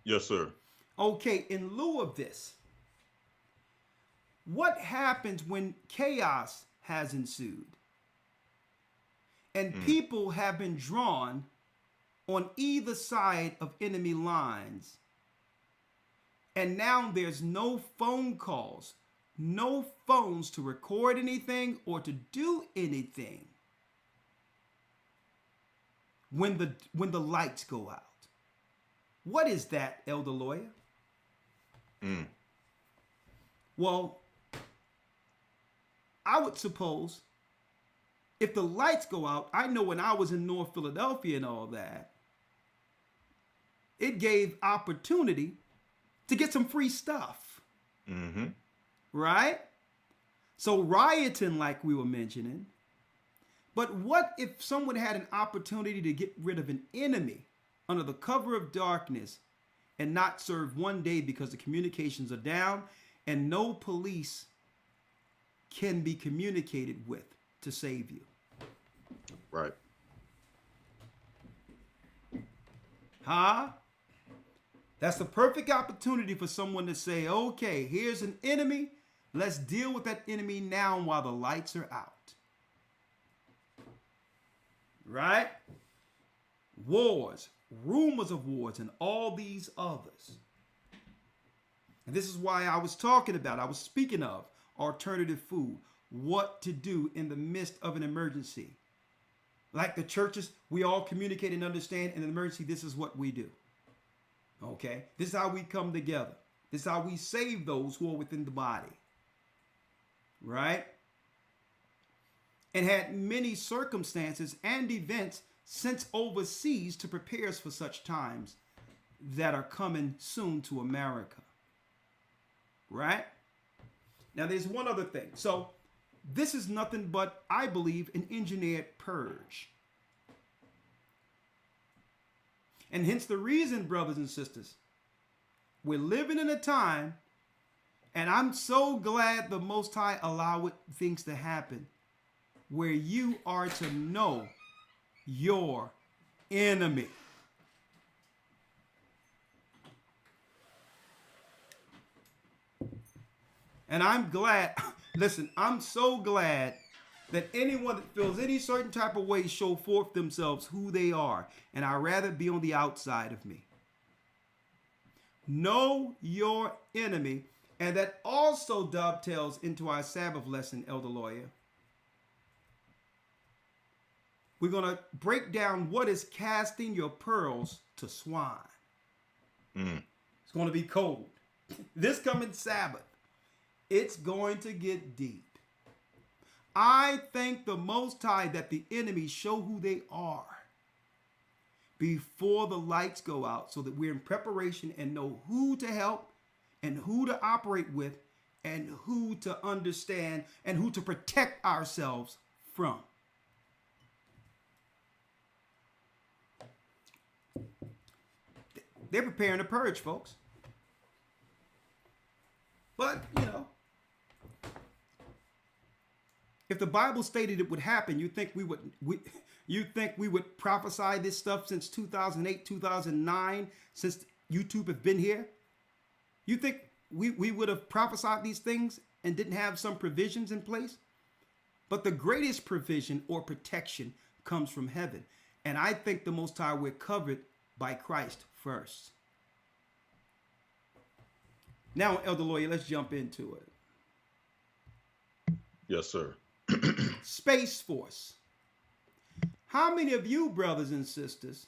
Yes, sir. Okay, in lieu of this, what happens when chaos has ensued and people have been drawn on either side of enemy lines, and now there's no phone calls, no phones to record anything or to do anything? when the lights go out. What is that, Elder Lawyer? Well, I would suppose if the lights go out, I know when I was in North Philadelphia and all that, it gave opportunity to get some free stuff. Right? So rioting, like we were mentioning. But what if someone had an opportunity to get rid of an enemy under the cover of darkness and not serve one day because the communications are down and no police can be communicated with to save you? Right. Huh? That's the perfect opportunity for someone to say, okay, here's an enemy. Let's deal with that enemy now while the lights are out. Right? Wars, rumors of wars, and all these others. And this is why I was speaking of alternative food, what to do in the midst of an emergency. Like the churches, we all communicate and understand in an emergency, this is what we do. Okay? This is how we come together. This is how we save those who are within the body. Right? And had many circumstances and events sent overseas to prepare us for such times that are coming soon to America. Right? Now, there's one other thing. So, this is nothing but, I believe, an engineered purge. And hence the reason, brothers and sisters, we're living in a time, and I'm so glad the Most High allowed things to happen, where you are to know your enemy. And I'm glad, listen, I'm so glad that anyone that feels any certain type of way show forth themselves who they are. And I'd rather be on the outside of me. Know your enemy. And that also dovetails into our Sabbath lesson, Elder Lawyer. We're going to break down what is casting your pearls to swine. It's going to be cold. This coming Sabbath, it's going to get deep. I thank the Most High that the enemy show who they are before the lights go out, so that we're in preparation and know who to help and who to operate with and who to understand and who to protect ourselves from. They're preparing to purge, folks. But, if the Bible stated it would happen, you think we would prophesy this stuff since 2008, 2009, since YouTube have been here? You think we would have prophesied these things and didn't have some provisions in place? But the greatest provision or protection comes from heaven. And I think the Most High, we're covered by Christ first. Now, Elder Lawyer, let's jump into it. Yes, sir. Space Force. How many of you, brothers and sisters,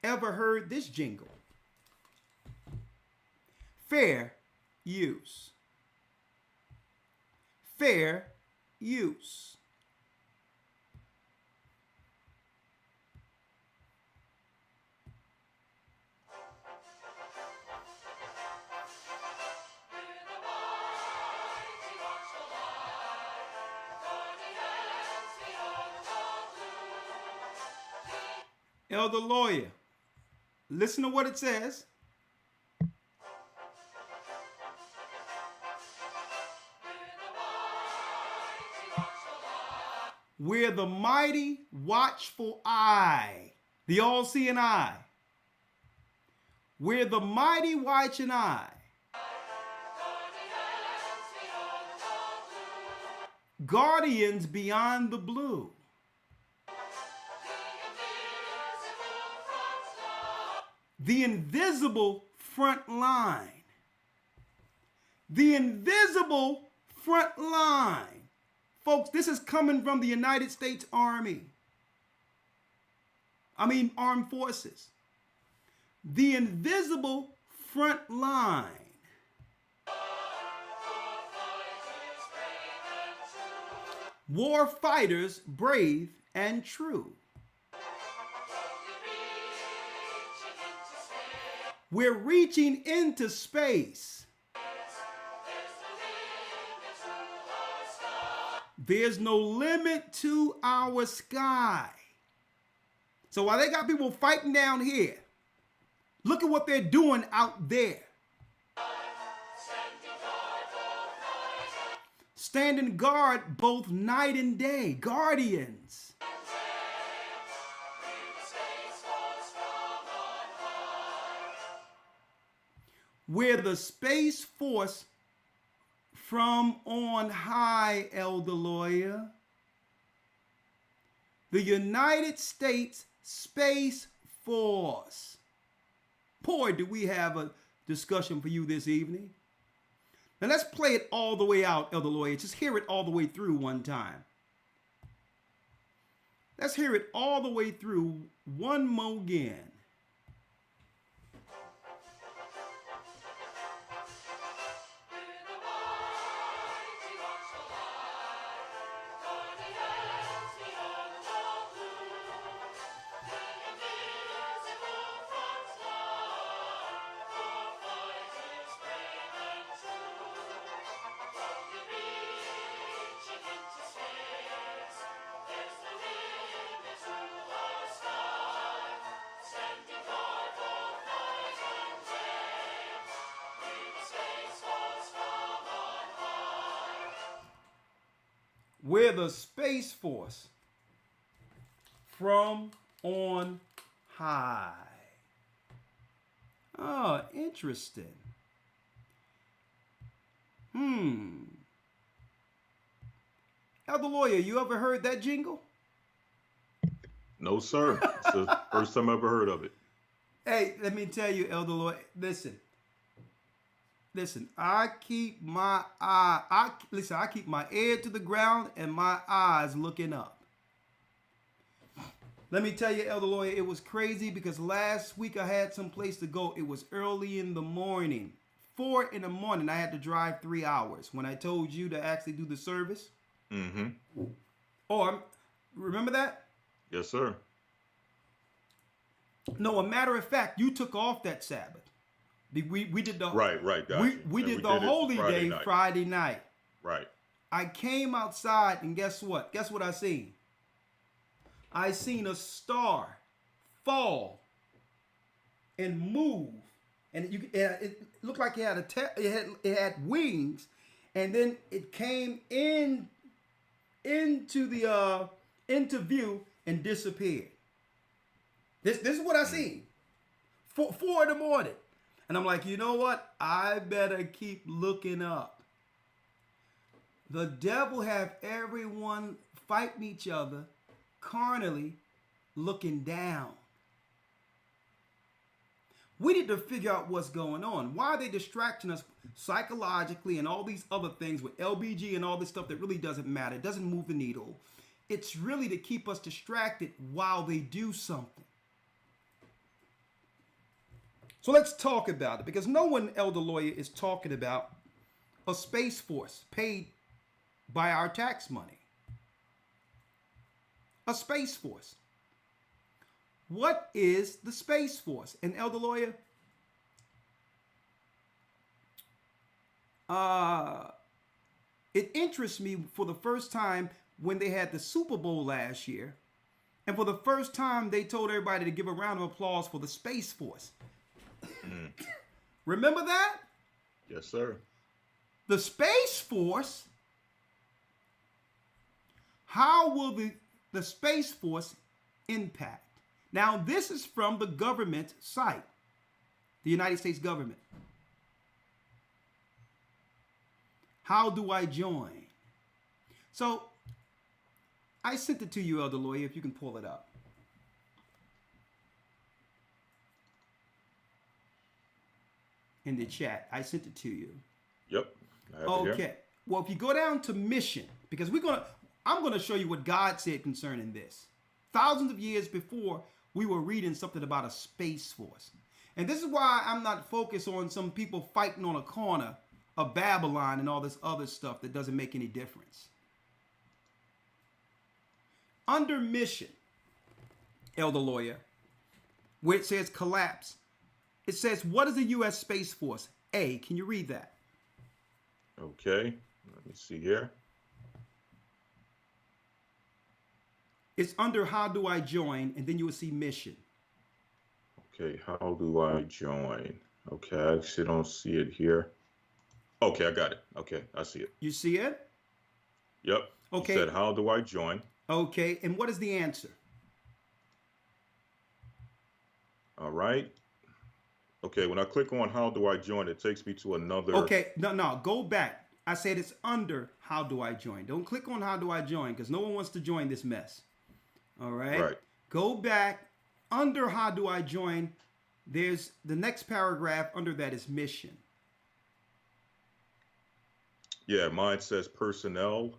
ever heard this jingle? Fair use. Fair use. Elder Lawyer, listen to what it says. We're the mighty watchful eye, the all-seeing eye. We're the mighty watching eye. Guardians beyond the blue. The invisible front line. The invisible front line. Folks, this is coming from the United States Army. armed forces. The invisible front line. War fighters, brave and true. We're reaching into space. There's no limit to our sky. So while they got people fighting down here, look at what they're doing out there. Standing guard both night and day. Guardians. We're the Space Force from on high, Elder Lawyer. The United States Space Force. Boy, do we have a discussion for you this evening. Now let's play it all the way out, Elder Lawyer. Just hear it all the way through one time. Let's hear it all the way through one more again. We're the Space Force from on high. Oh, interesting. Elder Lawyer, you ever heard that jingle? No, sir. It's the first time I ever heard of it. Hey, let me tell you, Elder Lawyer, listen, I keep my I keep my ear to the ground and my eyes looking up. Let me tell you, Elder Lawyer, it was crazy because last week I had some place to go. It was early in the morning. 4 in the morning, I had to drive 3 hours when I told you to actually do the service. Mm-hmm. Oh, remember that? Yes, sir. No, a matter of fact, you took off that Sabbath. We did the right. Gotcha. We did the holy day night. Friday night. Right. I came outside and guess what? Guess what I seen? I seen a star fall and move, and it looked like it had wings, and then it came into view and disappeared. This is what I seen. 4 in the morning. And I'm like, you know what? I better keep looking up. The devil have everyone fighting each other carnally, looking down. We need to figure out what's going on. Why are they distracting us psychologically and all these other things with LBG and all this stuff that really doesn't matter? It doesn't move the needle. It's really to keep us distracted while they do something. So let's talk about it, because no one, Elder Lawyer, is talking about a space force paid by our tax money. A space force. What is the Space Force? And Elder Lawyer, it interests me for the first time when they had the Super Bowl last year, and for the first time they told everybody to give a round of applause for the Space Force. Remember that? Yes, sir. The Space Force. How will the Space Force impact? Now, this is from the government site, the United States government. How do I join? So, I sent it to you, Elder Lawyer, if you can pull it up. In the chat. I sent it to you. Yep. Okay. Well, if you go down to mission, because I'm going to show you what God said concerning this. Thousands of years before we were reading something about a space force. And this is why I'm not focused on some people fighting on a corner of Babylon and all this other stuff that doesn't make any difference. Under mission, Elder Lawyer, where it says collapse, it says, what is the U.S. Space Force? A, can you read that? Okay, let me see here. It's under how do I join, and then you will see mission. Okay, how do I join? Okay, I actually don't see it here. Okay, I got it. Okay, I see it. You see it? Yep. Okay. You said, how do I join? Okay, and what is the answer? All right. Okay, when I click on how do I join, it takes me to another. Okay, no, go back. I said it's under how do I join. Don't click on how do I join because no one wants to join this mess. All right? Right. Go back. Under how do I join, there's the next paragraph under that is mission. Yeah, mine says personnel.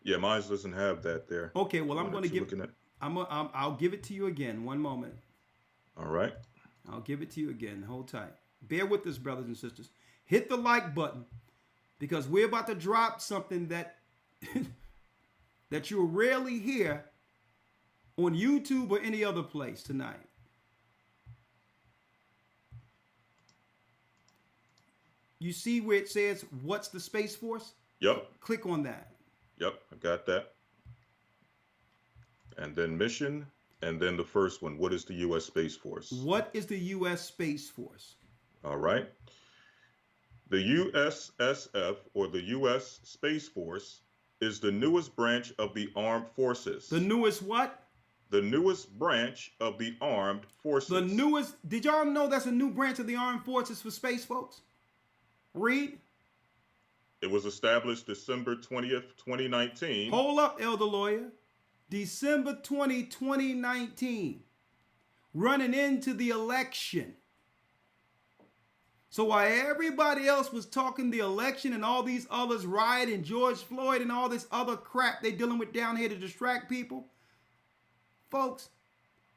Yeah, mine doesn't have that there. Okay, well, I'm going to give Looking at... I'll give it to you again. One moment. All right. I'll give it to you again. Hold tight. Bear with us, brothers and sisters. Hit the like button because we're about to drop something that that you'll rarely hear on YouTube or any other place tonight. You see where it says, what's the Space Force? Yep. Click on that. Yep, I got that. And then mission, and then the first one, what is the U.S. Space Force? What is the U.S. Space Force? All right. The USSF, or the U.S. Space Force, is the newest branch of the armed forces. The newest what? The newest branch of the armed forces. The newest, did y'all know that's a new branch of the armed forces for space folks? Read. It was established December 20th, 2019. Hold up, Elder Lawyer. December 20, 2019. Running into the election. So while everybody else was talking the election and all these others rioting, George Floyd and all this other crap they dealing with down here to distract people, folks,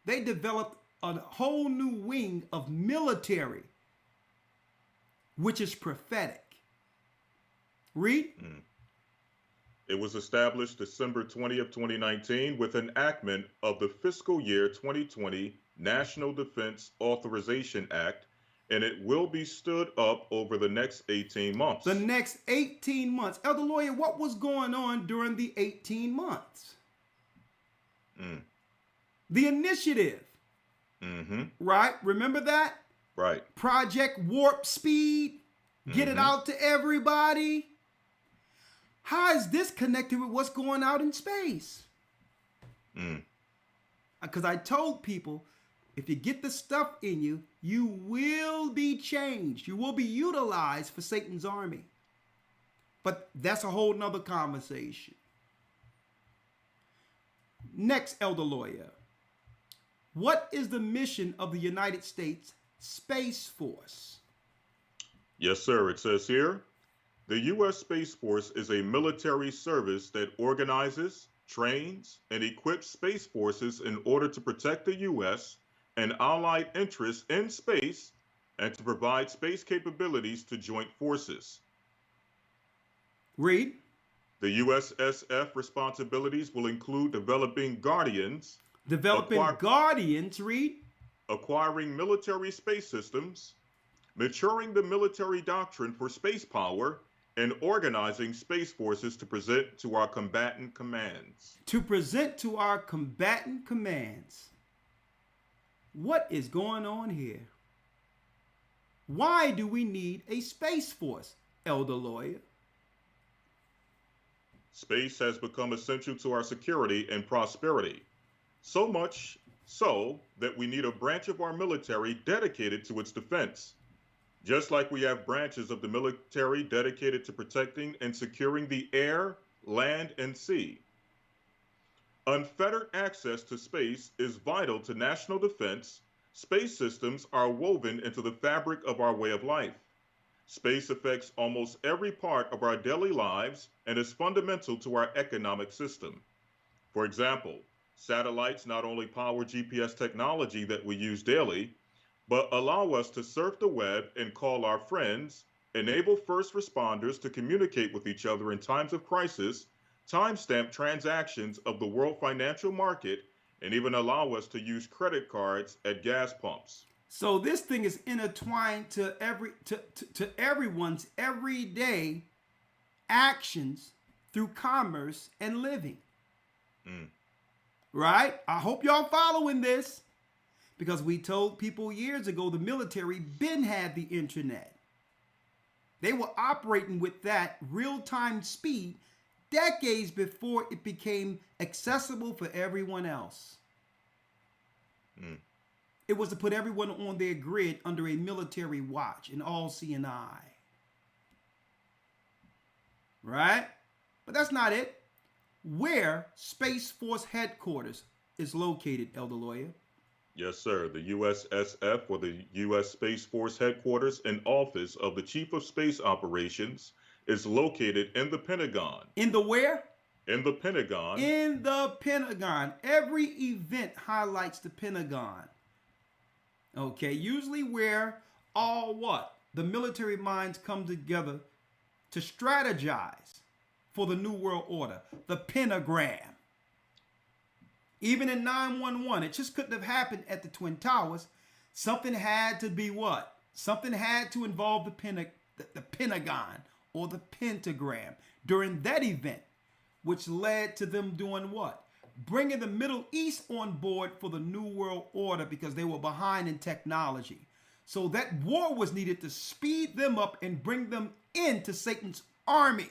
they developed a whole new wing of military, which is prophetic. Read. It was established December 20th, 2019 with enactment of the fiscal year 2020 National Defense Authorization Act, and it will be stood up over the next 18 months. The next 18 months. Elder Lawyer, what was going on during the 18 months? The initiative. Right? Remember that? Right. Project Warp Speed. Get it out to everybody. How is this connected with what's going out in space? Because I told people, if you get the stuff in you, you will be changed. You will be utilized for Satan's army. But that's a whole nother conversation. Next, Elder Lawyer. What is the mission of the United States Space Force? Yes, sir. It says here, the U.S. Space Force is a military service that organizes, trains, and equips space forces in order to protect the U.S. and allied interests in space and to provide space capabilities to joint forces. Read. The USSF responsibilities will include developing Guardians. Guardians, read. Acquiring military space systems, maturing the military doctrine for space power, and organizing space forces to present to our combatant commands. To present to our combatant commands. What is going on here? Why do we need a space force, Elder Lawyer? Space has become essential to our security and prosperity. So much so that we need a branch of our military dedicated to its defense. Just like we have branches of the military dedicated to protecting and securing the air, land, and sea. Unfettered access to space is vital to national defense. Space systems are woven into the fabric of our way of life. Space affects almost every part of our daily lives and is fundamental to our economic system. For example, Satellites not only power GPS technology that we use daily, but allow us to surf the web and call our friends, enable first responders to communicate with each other in times of crisis, timestamp transactions of the world financial market, and even allow us to use credit cards at gas pumps. So this thing is intertwined to everyone's everyday actions through commerce and living. Right? I hope y'all following this, because we told people years ago the military been had the internet. They were operating with that real-time speed decades before it became accessible for everyone else. It was to put everyone on their grid under a military watch, an all-seeing eye. Right? But that's not it. Where Space Force headquarters is located, Elder Lawyer? Yes, sir. The USSF, or the U.S. Space Force headquarters and office of the Chief of Space Operations, is located in the Pentagon. In the where? In the Pentagon. In the Pentagon. Every event highlights the Pentagon. Okay, usually where all what? The military minds come together to strategize for the New World Order. The pentagram. Even in 9/11, it just couldn't have happened at the Twin Towers. Something had to be what? Something had to involve the Pentagon or the pentagram during that event, which led to them doing what? Bringing the Middle East on board for the New World Order because they were behind in technology. So that war was needed to speed them up and bring them into Satan's army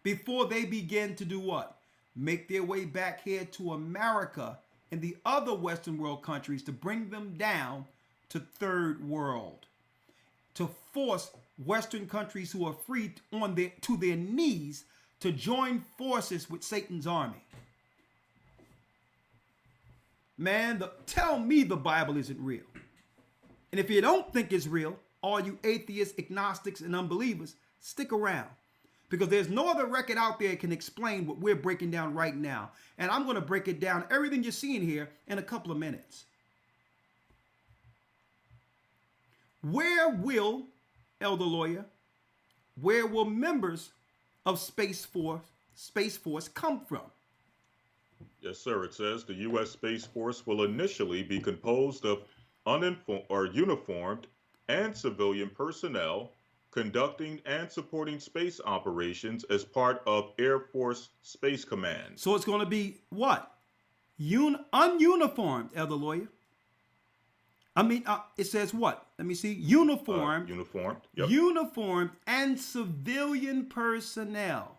before they begin to do what? Make their way back here to America and the other Western world countries to bring them down to third world, to force Western countries who are free to their knees to join forces with Satan's army. Man, tell me the Bible isn't real. And if you don't think it's real, all you atheists, agnostics, and unbelievers, stick around. Because there's no other record out there that can explain what we're breaking down right now. And I'm going to break it down, everything you're seeing here, in a couple of minutes. Where will, Elder Lawyer, where will members of Space Force come from? Yes, sir. It says the U.S. Space Force will initially be composed of uniformed and civilian personnel conducting and supporting space operations as part of Air Force Space Command. So it's going to be what? Ununiformed, Elder Lawyer. I mean, it says what? Let me see. Uniformed. Yep. Uniformed and civilian personnel.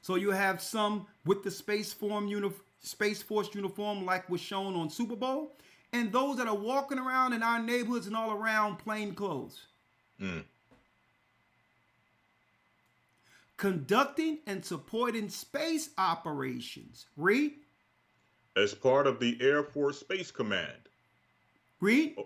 So you have some with the Space Force uniform like was shown on Super Bowl, and those that are walking around in our neighborhoods and all around plain clothes. Conducting and supporting space operations. Read. As part of the Air Force Space Command. Read.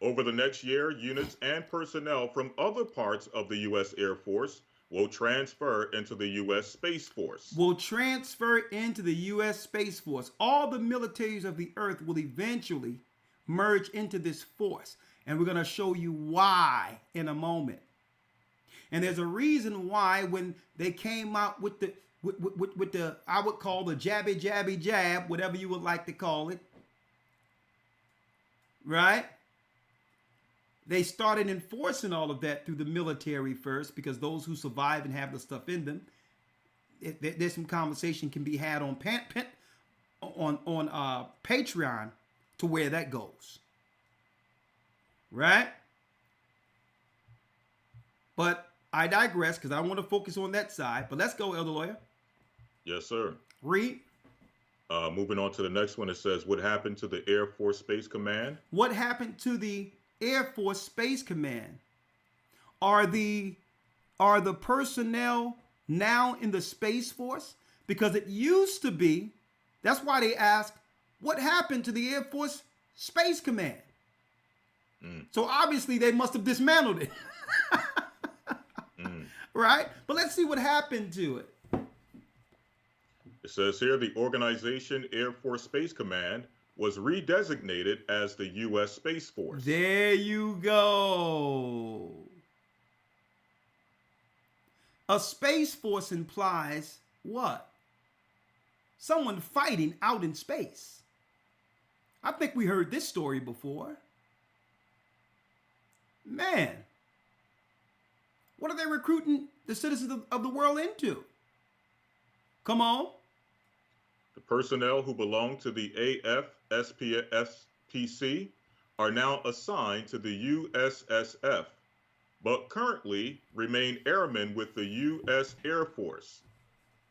Over the next year, units and personnel from other parts of the U.S. Air Force will transfer into the U.S. Space Force. Will transfer into the U.S. Space Force. All the militaries of the earth will eventually merge into this force. And we're going to show you why in a moment. And there's a reason why when they came out with the I would call the jabby jab, whatever you would like to call it, right? They started enforcing all of that through the military first, because those who survive and have the stuff in them, there's some conversation can be had on Patreon to where that goes, right? But I digress because I want to focus on that side. But let's go, Elder Lawyer. Yes, sir. Read. Moving on to the next one, it says, what happened to the Air Force Space Command? What happened to the Air Force Space Command? Are the personnel now in the Space Force? Because it used to be, that's why they ask, what happened to the Air Force Space Command? So obviously they must have dismantled it. Right? But let's see what happened to it. It says here the organization Air Force Space Command was redesignated as the U.S. Space Force. There you go. A Space Force implies what? Someone fighting out in space. I think we heard this story before. Man, what are they recruiting the citizens of the world into? Come on. The personnel who belong to the AFSPC are now assigned to the USSF, but currently remain airmen with the U.S. Air Force.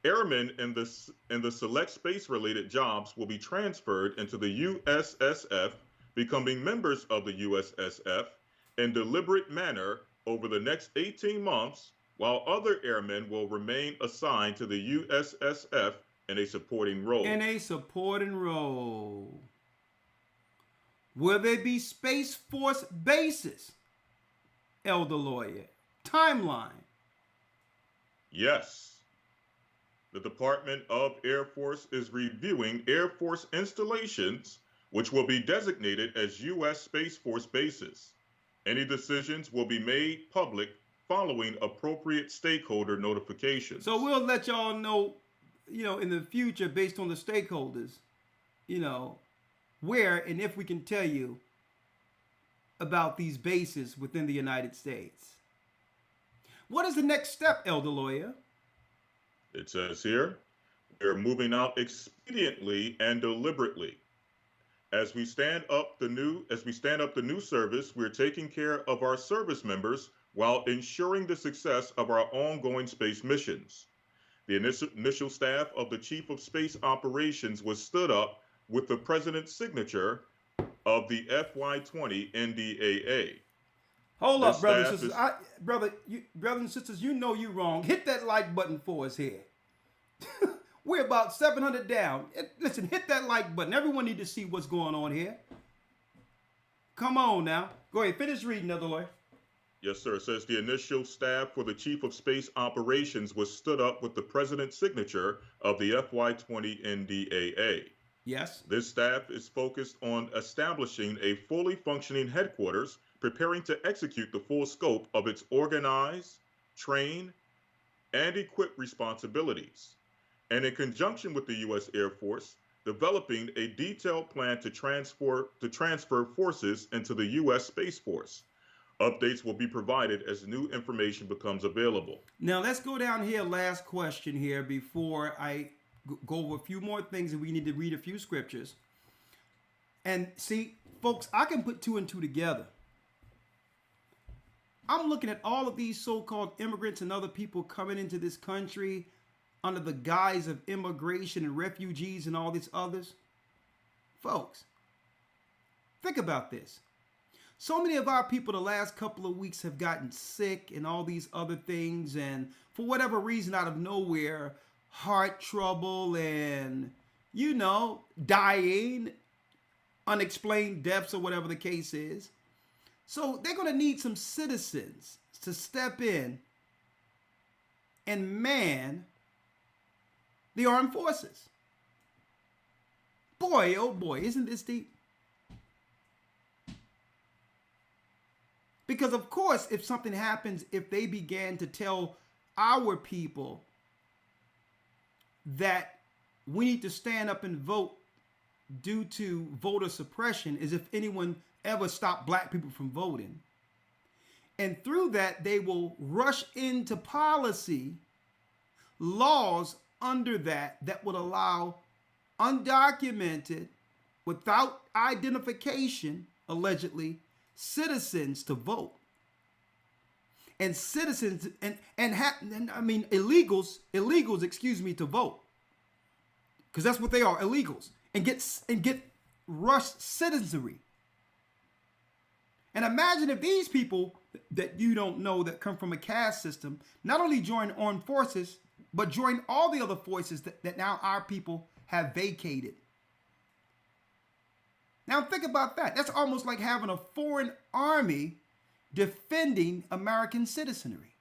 Airmen in the select space-related jobs will be transferred into the USSF, becoming members of the USSF in deliberate manner over the next 18 months, while other airmen will remain assigned to the USSF in a supporting role. In a supporting role. Will there be Space Force bases? Elder Lawyer. Timeline. Yes. The Department of Air Force is reviewing Air Force installations, which will be designated as U.S. Space Force bases. Any decisions will be made public following appropriate stakeholder notifications. So we'll let y'all know, in the future, based on the stakeholders, where and if we can tell you about these bases within the United States. What is the next step, Elder Lawyer? It says here, we're moving out expediently and deliberately. As we stand up the new service, we're taking care of our service members while ensuring the success of our ongoing space missions. The initial staff of the Chief of Space Operations was stood up with the President's signature of the FY20 NDAA. Hold up, brothers and sisters. Brothers and sisters, you're wrong. Hit that like button for us here. We're about 700 down. Listen, hit that like button. Everyone need to see what's going on here. Come on now. Go ahead, finish reading, Elder Lawyer. Yes, sir. It says the initial staff for the Chief of Space Operations was stood up with the President's signature of the FY20 NDAA. Yes. This staff is focused on establishing a fully functioning headquarters, preparing to execute the full scope of its organize, train, and equip responsibilities, and in conjunction with the U.S. Air Force, developing a detailed plan to transfer forces into the U.S. Space Force. Updates will be provided as new information becomes available. Now let's go down here, last question here before I go over a few more things, and we need to read a few scriptures. And see, folks, I can put two and two together. I'm looking at all of these so-called immigrants and other people coming into this country under the guise of immigration and refugees and all these others. Folks, think about this. So many of our people the last couple of weeks have gotten sick and all these other things, and for whatever reason out of nowhere, heart trouble and, dying, unexplained deaths or whatever the case is. So they're going to need some citizens to step in and man the armed forces. Boy, oh boy, isn't this deep? Because of course, if something happens, if they began to tell our people that we need to stand up and vote due to voter suppression, as if anyone ever stopped black people from voting. And through that, they will rush into policy, laws under that would allow undocumented, without identification, allegedly, citizens to vote. And citizens illegals, to vote. Because that's what they are, illegals. And get rushed citizenry. And imagine if these people that you don't know that come from a caste system not only join armed forces, but join all the other forces that now our people have vacated. Now think about that. That's almost like having a foreign army defending American citizenry.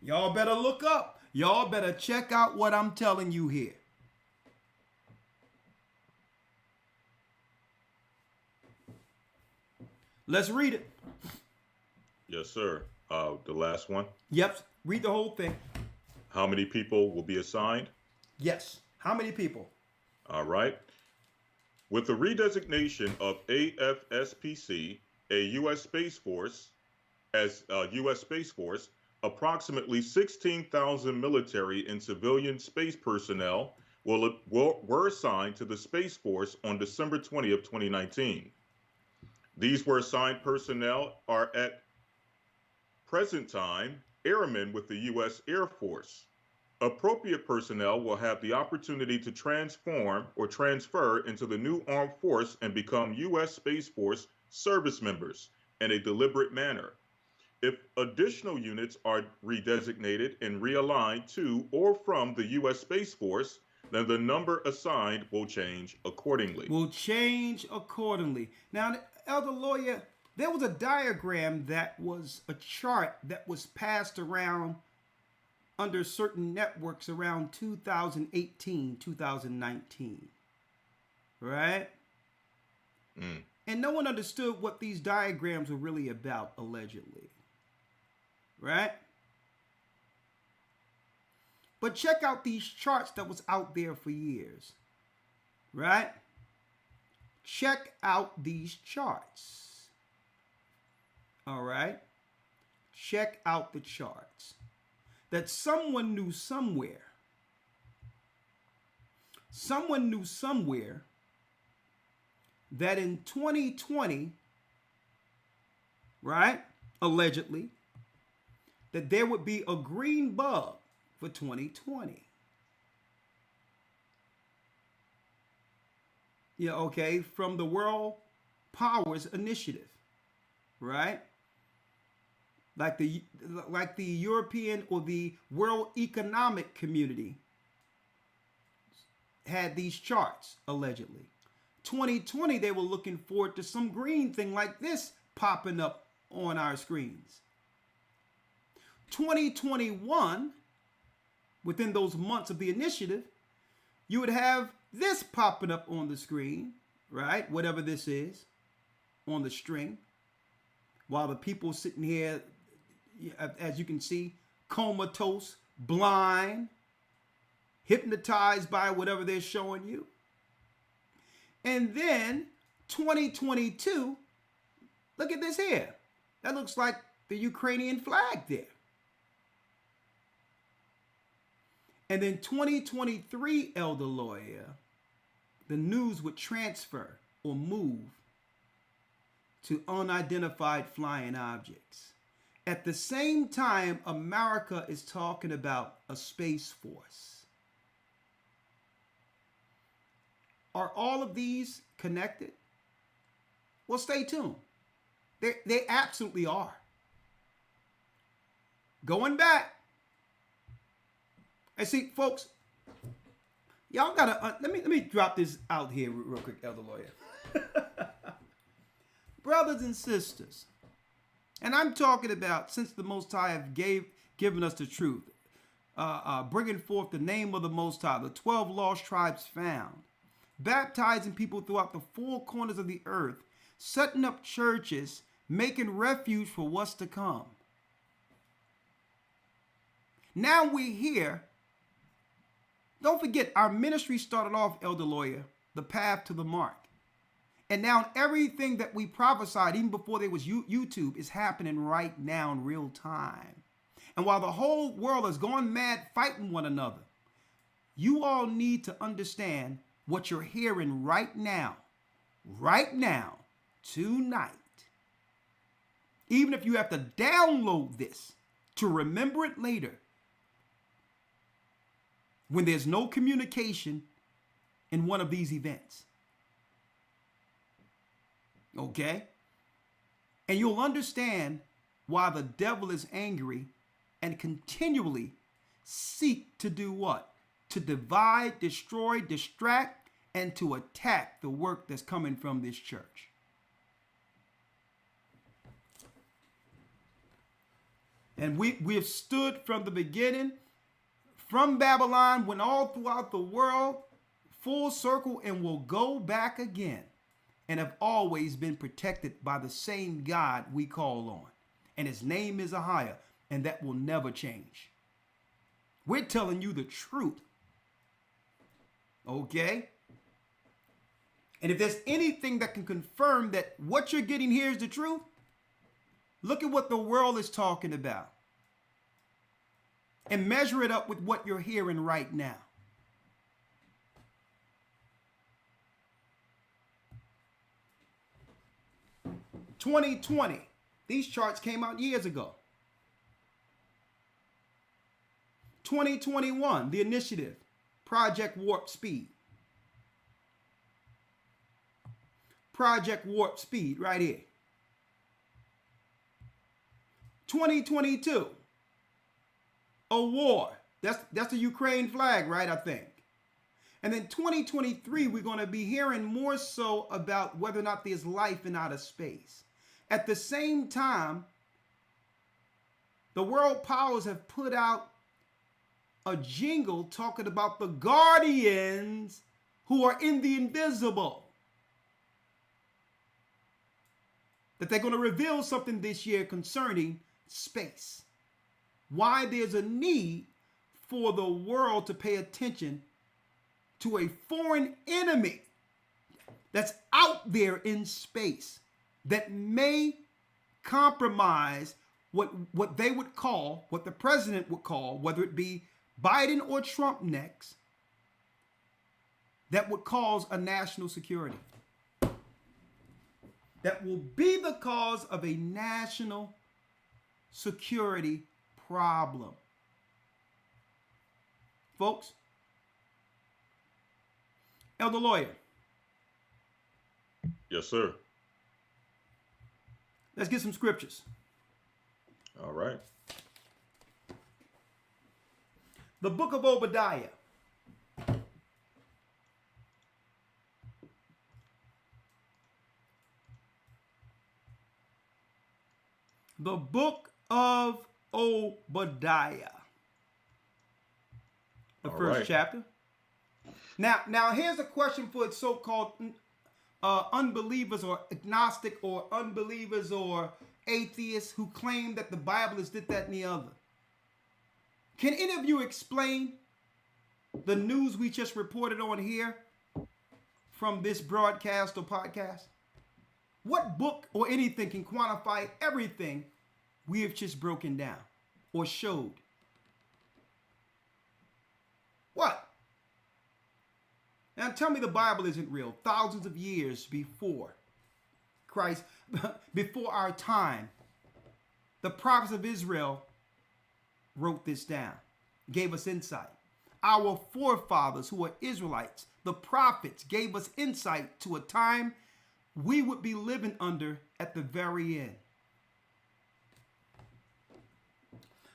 Y'all better look up. Y'all better check out what I'm telling you here. Let's read it. Yes, sir. The last one. Yep. Read the whole thing. How many people will be assigned? Yes. How many people? All right. With the redesignation of AFSPC, a U.S. Space Force, as U.S. Space Force, approximately 16,000 military and civilian space personnel were assigned to the Space Force on December 20th, 2019. These were assigned personnel are at present time airmen with the U.S. Air Force. Appropriate personnel will have the opportunity to transform or transfer into the new armed force and become U.S. Space Force service members in a deliberate manner. If additional units are redesignated and realigned to or from the U.S. Space Force, then the number assigned will change accordingly. Now, Elder Lawyer, there was a diagram that was a chart that was passed around under certain networks around 2018, 2019, right? And no one understood what these diagrams were really about, allegedly, right? But check out these charts that was out there for years, right? Check out these charts, all right? Check out the charts. That someone knew somewhere that in 2020, right, allegedly, that there would be a green bug for 2020. Yeah, okay, from the World Powers Initiative, right? Like the European or the World Economic Community had these charts, allegedly. 2020, they were looking forward to some green thing like this popping up on our screens. 2021, within those months of the initiative, you would have this popping up on the screen, right? Whatever this is on the string, while the people sitting here, as you can see, comatose, blind, hypnotized by whatever they're showing you. And then 2022, look at this here. That looks like the Ukrainian flag there. And then 2023, Elder Lawyer, the news would transfer or move to unidentified flying objects. At the same time, America is talking about a space force. Are all of these connected? Well, stay tuned. They absolutely are. Going back. And see, folks, y'all gotta let me drop this out here real quick, Elder Lawyer. Brothers and sisters, and I'm talking about since the Most High have given us the truth, bringing forth the name of the Most High, the 12 lost tribes found, baptizing people throughout the four corners of the earth, setting up churches, making refuge for what's to come. Now we're here. Don't forget, our ministry started off, Elder Lawyer, the path to the mark. And now everything that we prophesied, even before there was YouTube, is happening right now in real time. And while the whole world is going mad fighting one another, you all need to understand what you're hearing right now, tonight. Even if you have to download this to remember it later, when there's no communication in one of these events. Okay? And you'll understand why the devil is angry and continually seek to do what? To divide, destroy, distract, and to attack the work that's coming from this church. And we have stood from the beginning, from Babylon, went all throughout the world, full circle, and will go back again, and have always been protected by the same God we call on. And his name is AHAYAH, and that will never change. We're telling you the truth. Okay? And if there's anything that can confirm that what you're getting here is the truth, look at what the world is talking about. And measure it up with what you're hearing right now. (2020). These charts came out years ago. 2021, the initiative, Project Warp Speed. Project Warp Speed right here. 2022, a war. That's the Ukraine flag, right? I think. And then 2023, we're going to be hearing more so about whether or not there's life in outer space. At the same time, the world powers have put out a jingle talking about the guardians who are in the invisible. That they're going to reveal something this year concerning space. Why there's a need for the world to pay attention to a foreign enemy that's out there in space that may compromise what they would call, what the president would call, whether it be Biden or Trump next, that would cause a national security. That will be the cause of a national security problem. Folks, Elder Lawyer. Yes, sir. Let's get some scriptures. All right. The book of Obadiah. The book of Obadiah. The first chapter. Now here's a question for its so-called unbelievers or agnostic or unbelievers or atheists who claim that the Bible is this, that, and the other. Can any of you explain the news we just reported on here from this broadcast or podcast? What book or anything can quantify everything we have just broken down or showed? What? Now tell me the Bible isn't real. Thousands of years before Christ, before our time, the prophets of Israel wrote this down, gave us insight. Our forefathers who are Israelites, the prophets, gave us insight to a time we would be living under at the very end.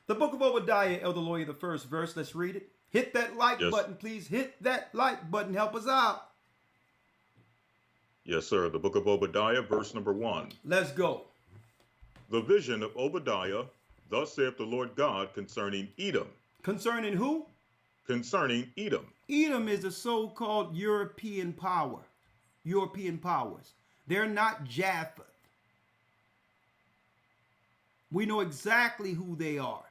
The book of Obadiah, Elder Lawyer, the first verse. Let's read it. Hit that like button, please. Hit that like button. Help us out. Yes, sir. The book of Obadiah, verse number 1. Let's go. The vision of Obadiah, thus saith the Lord God concerning Edom. Concerning who? Concerning Edom. Edom is a so-called European power. European powers. They're not Japheth. We know exactly who they are.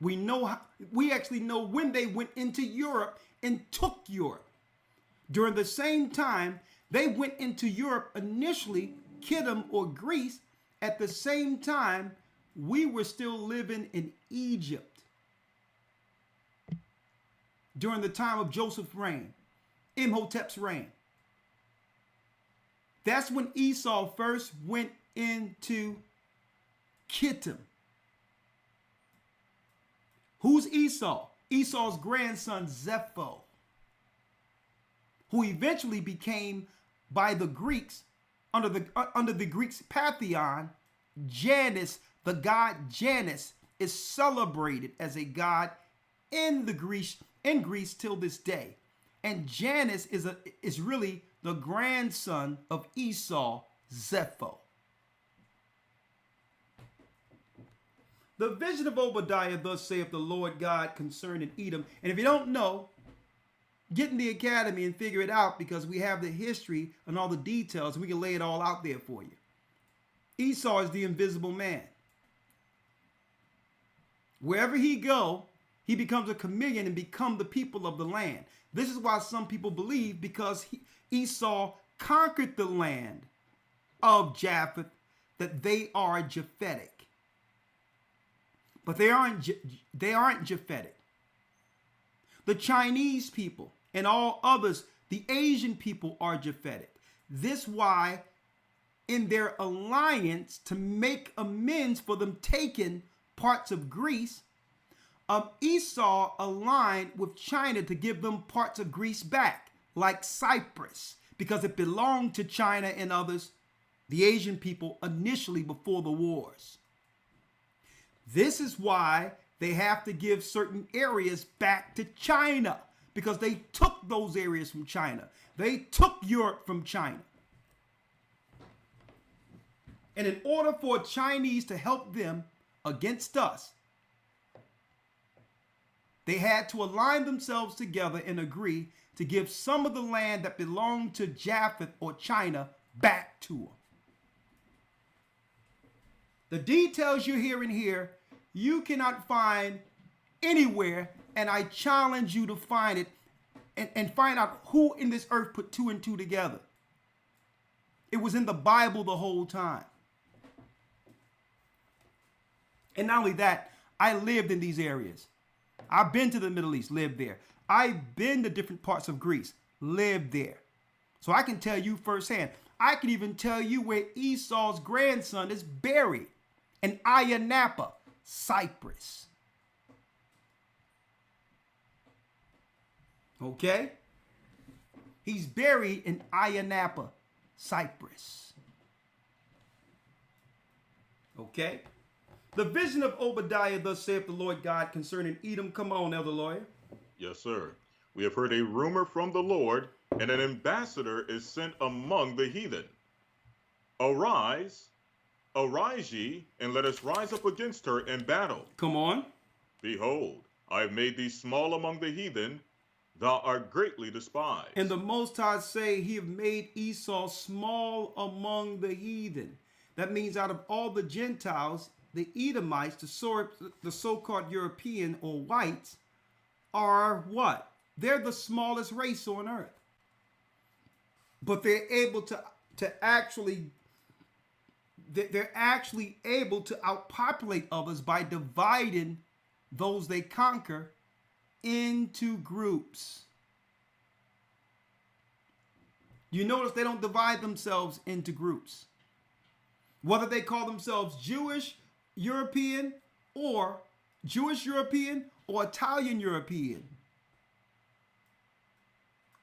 We actually know when they went into Europe and took Europe. During the same time, they went into Europe initially, Kittim or Greece. At the same time, we were still living in Egypt. During the time of Joseph's reign, Imhotep's reign. That's when Esau first went into Kittim. Who's Esau? Esau's grandson, Zepho, who eventually became, by the Greeks, under the Greeks' pantheon, Janus. The god Janus is celebrated as a god in Greece till this day. And Janus is really the grandson of Esau, Zepho. The vision of Obadiah, thus saith the Lord God concerning Edom. And if you don't know, get in the academy and figure it out, because we have the history and all the details. We can lay it all out there for you. Esau is the invisible man. Wherever he go, he becomes a chameleon and become the people of the land. This is why some people believe, because Esau conquered the land of Japheth, that they are Japhetic. But they aren't Japhetic. The Chinese people and all others, the Asian people, are Japhetic. This why, in their alliance to make amends for them taking parts of Greece, Esau aligned with China to give them parts of Greece back, like Cyprus, because it belonged to China and others, the Asian people, initially before the wars. This is why they have to give certain areas back to China, because they took those areas from China. They took Europe from China. And in order for Chinese to help them against us, they had to align themselves together and agree to give some of the land that belonged to Japheth or China back to them. The details you're hearing here, you cannot find anywhere, and I challenge you to find it and find out who in this earth put two and two together. It was in the Bible the whole time. And not only that, I lived in these areas. I've been to the Middle East, lived there. I've been to different parts of Greece, lived there. So I can tell you firsthand. I can even tell you where Esau's grandson is buried, in AHAYAH, Cyprus. Okay? He's buried in AHAYAH, Cyprus. Okay? The vision of Obadiah, thus saith the Lord God concerning Edom. Come on, Elder Lawyer. Yes, sir. We have heard a rumor from the Lord, and an ambassador is sent among the heathen. Arise, arise ye, and let us rise up against her in battle. Come on. Behold, I have made thee small among the heathen, thou art greatly despised. And the Most High say he have made Esau small among the heathen. That means out of all the Gentiles, the Edomites, the so-called European or whites, are what? They're the smallest race on earth. But they're able to actually able to outpopulate others by dividing those they conquer into groups. You notice they don't divide themselves into groups. Whether they call themselves Jewish European or Italian European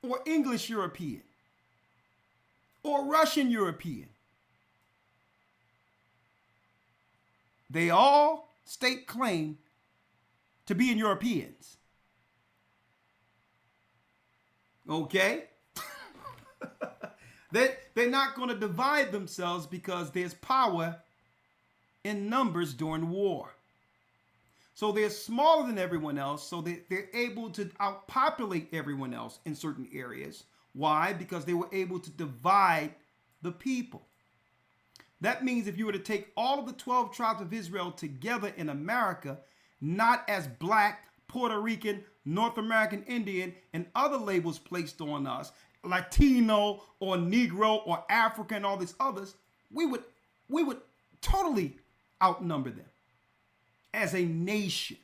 or English European or Russian European. They all stake claim to being Europeans. Okay? They're not going to divide themselves because there's power in numbers during war. So they're smaller than everyone else, so they're able to outpopulate everyone else in certain areas. Why? Because they were able to divide the people. That means if you were to take all of the 12 tribes of Israel together in America, not as black, Puerto Rican, North American Indian, and other labels placed on us, Latino or Negro or African and all these others, we would totally outnumber them as a nation.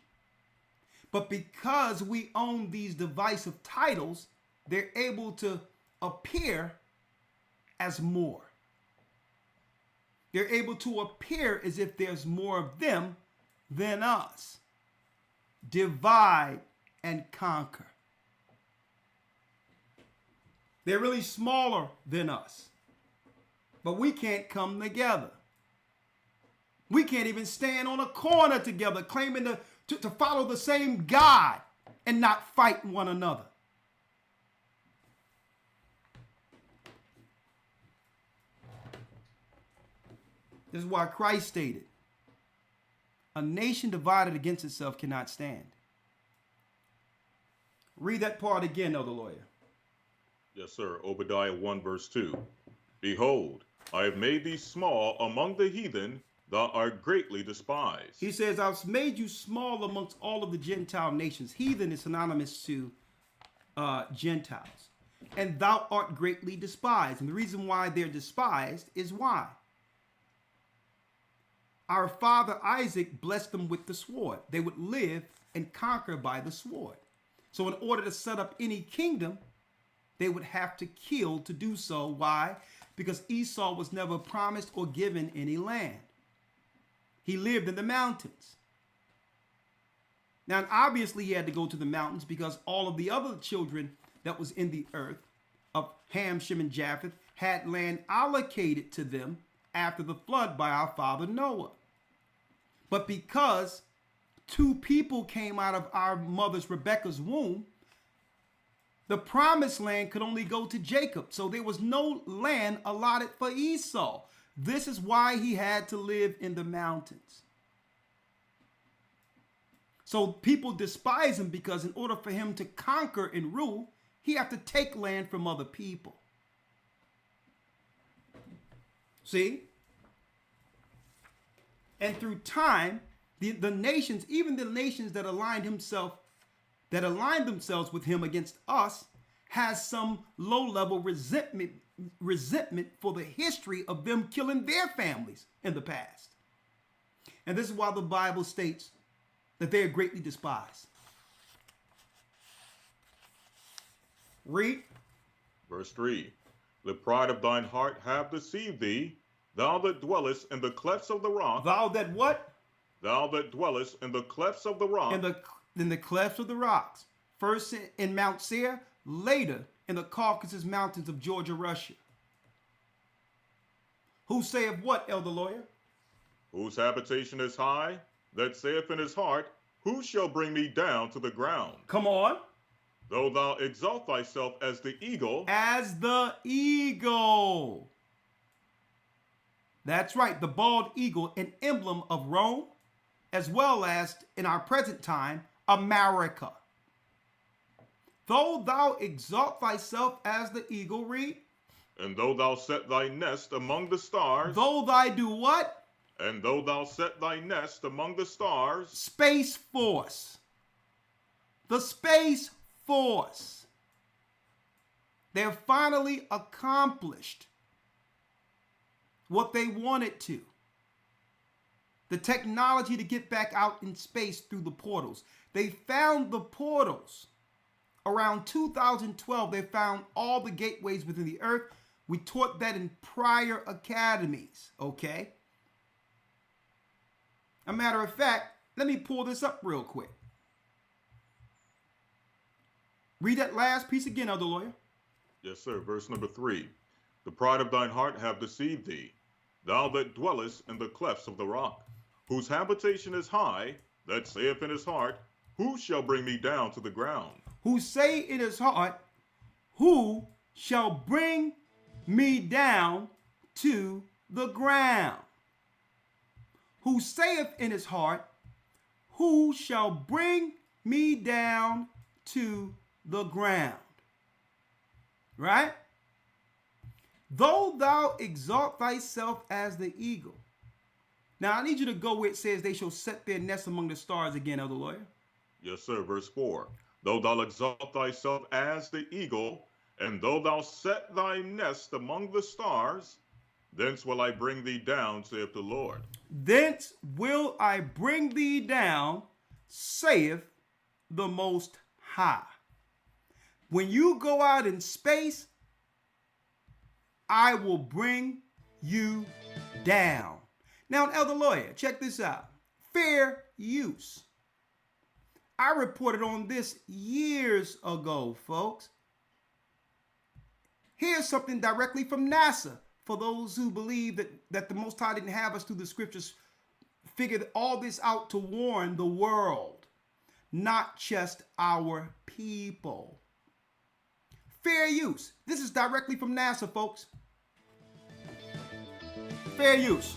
But because we own these divisive titles, they're able to appear as more. They're able to appear as if there's more of them than us. Divide and conquer. They're really smaller than us. But we can't come together. We can't even stand on a corner together claiming to follow the same God and not fight one another. This is why Christ stated, A nation divided against itself cannot stand. Read that part again, Elder Lawyer. Yes, sir. Obadiah 1 verse 2. Behold, I have made thee small among the heathen, thou art greatly despised. He says, I've made you small amongst all of the Gentile nations. Heathen is synonymous to Gentiles. And thou art greatly despised. And the reason why they're despised is why? Our father Isaac blessed them with the sword. They would live and conquer by the sword. So in order to set up any kingdom, they would have to kill to do so. Why? Because Esau was never promised or given any land. He lived in the mountains. Now, obviously, he had to go to the mountains because all of the other children that was in the earth of Ham, Shem, and Japheth had land allocated to them after the flood by our father Noah. But because two people came out of our mother's Rebekah's womb, the promised land could only go to Jacob. So there was no land allotted for Esau. This is why he had to live in the mountains. So people despise him because in order for him to conquer and rule, he had to take land from other people. See? And through time, the nations, even the nations that aligned themselves with him against us, has some low-level resentment for the history of them killing their families in the past. And this is why the Bible states that they are greatly despised. Read. Verse 3. The pride of thine heart have deceived thee, thou that dwellest in the clefts of the rock. Thou that what? Thou that dwellest in the clefts of the rock. In the clefts of the rocks. First in Mount Seir, later in the Caucasus Mountains of Georgia, Russia. Who saith what, Elder Lawyer? Whose habitation is high, that saith in his heart, who shall bring me down to the ground? Come on. Though thou exalt thyself as the eagle. As the eagle. That's right, the bald eagle, an emblem of Rome, as well as, in our present time, America. Though thou exalt thyself as the eagle, read. And though thou set thy nest among the stars. Though thou do what? And though thou set thy nest among the stars. Space Force. The Space Force. They've finally accomplished what they wanted to. The technology to get back out in space through the portals. They found the portals. Around 2012, they found all the gateways within the earth. We taught that in prior academies, okay? A matter of fact, let me pull this up real quick. Read that last piece again, Elder Lawyer. Yes, sir. Verse number 3. The pride of thine heart have deceived thee, thou that dwellest in the clefts of the rock, whose habitation is high, that saith in his heart, who shall bring me down to the ground? Who say in his heart, who shall bring me down to the ground? Who saith in his heart, who shall bring me down to the ground? Right? Though thou exalt thyself as the eagle. Now I need you to go where it says they shall set their nest among the stars again, Elder Lawyer. Yes, sir. Verse 4. Though thou exalt thyself as the eagle, and though thou set thy nest among the stars, thence will I bring thee down, saith the Lord. Thence will I bring thee down, saith the Most High. When you go out in space, I will bring you down. Now, Elder Lawyer, check this out. Fair use. I reported on this years ago, folks. Here's something directly from NASA. For those who believe that the Most High didn't have us through the scriptures, figured all this out to warn the world, not just our people. Fair use. This is directly from NASA, folks. Fair use.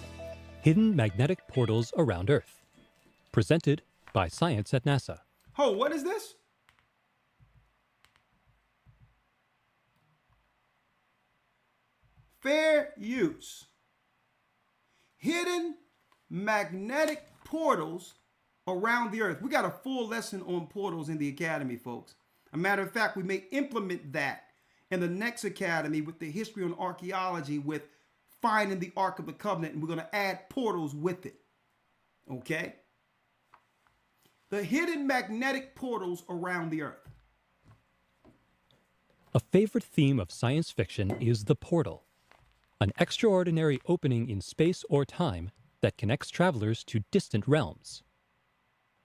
Hidden magnetic portals around Earth. Presented by Science at NASA. Oh, what is this? Fair use. Hidden magnetic portals around the earth. We got a full lesson on portals in the academy, folks. A matter of fact, we may implement that in the next academy with the history on archaeology with finding the Ark of the Covenant, and we're going to add portals with it. Okay? The hidden magnetic portals around the earth. A favorite theme of science fiction is the portal, an extraordinary opening in space or time that connects travelers to distant realms.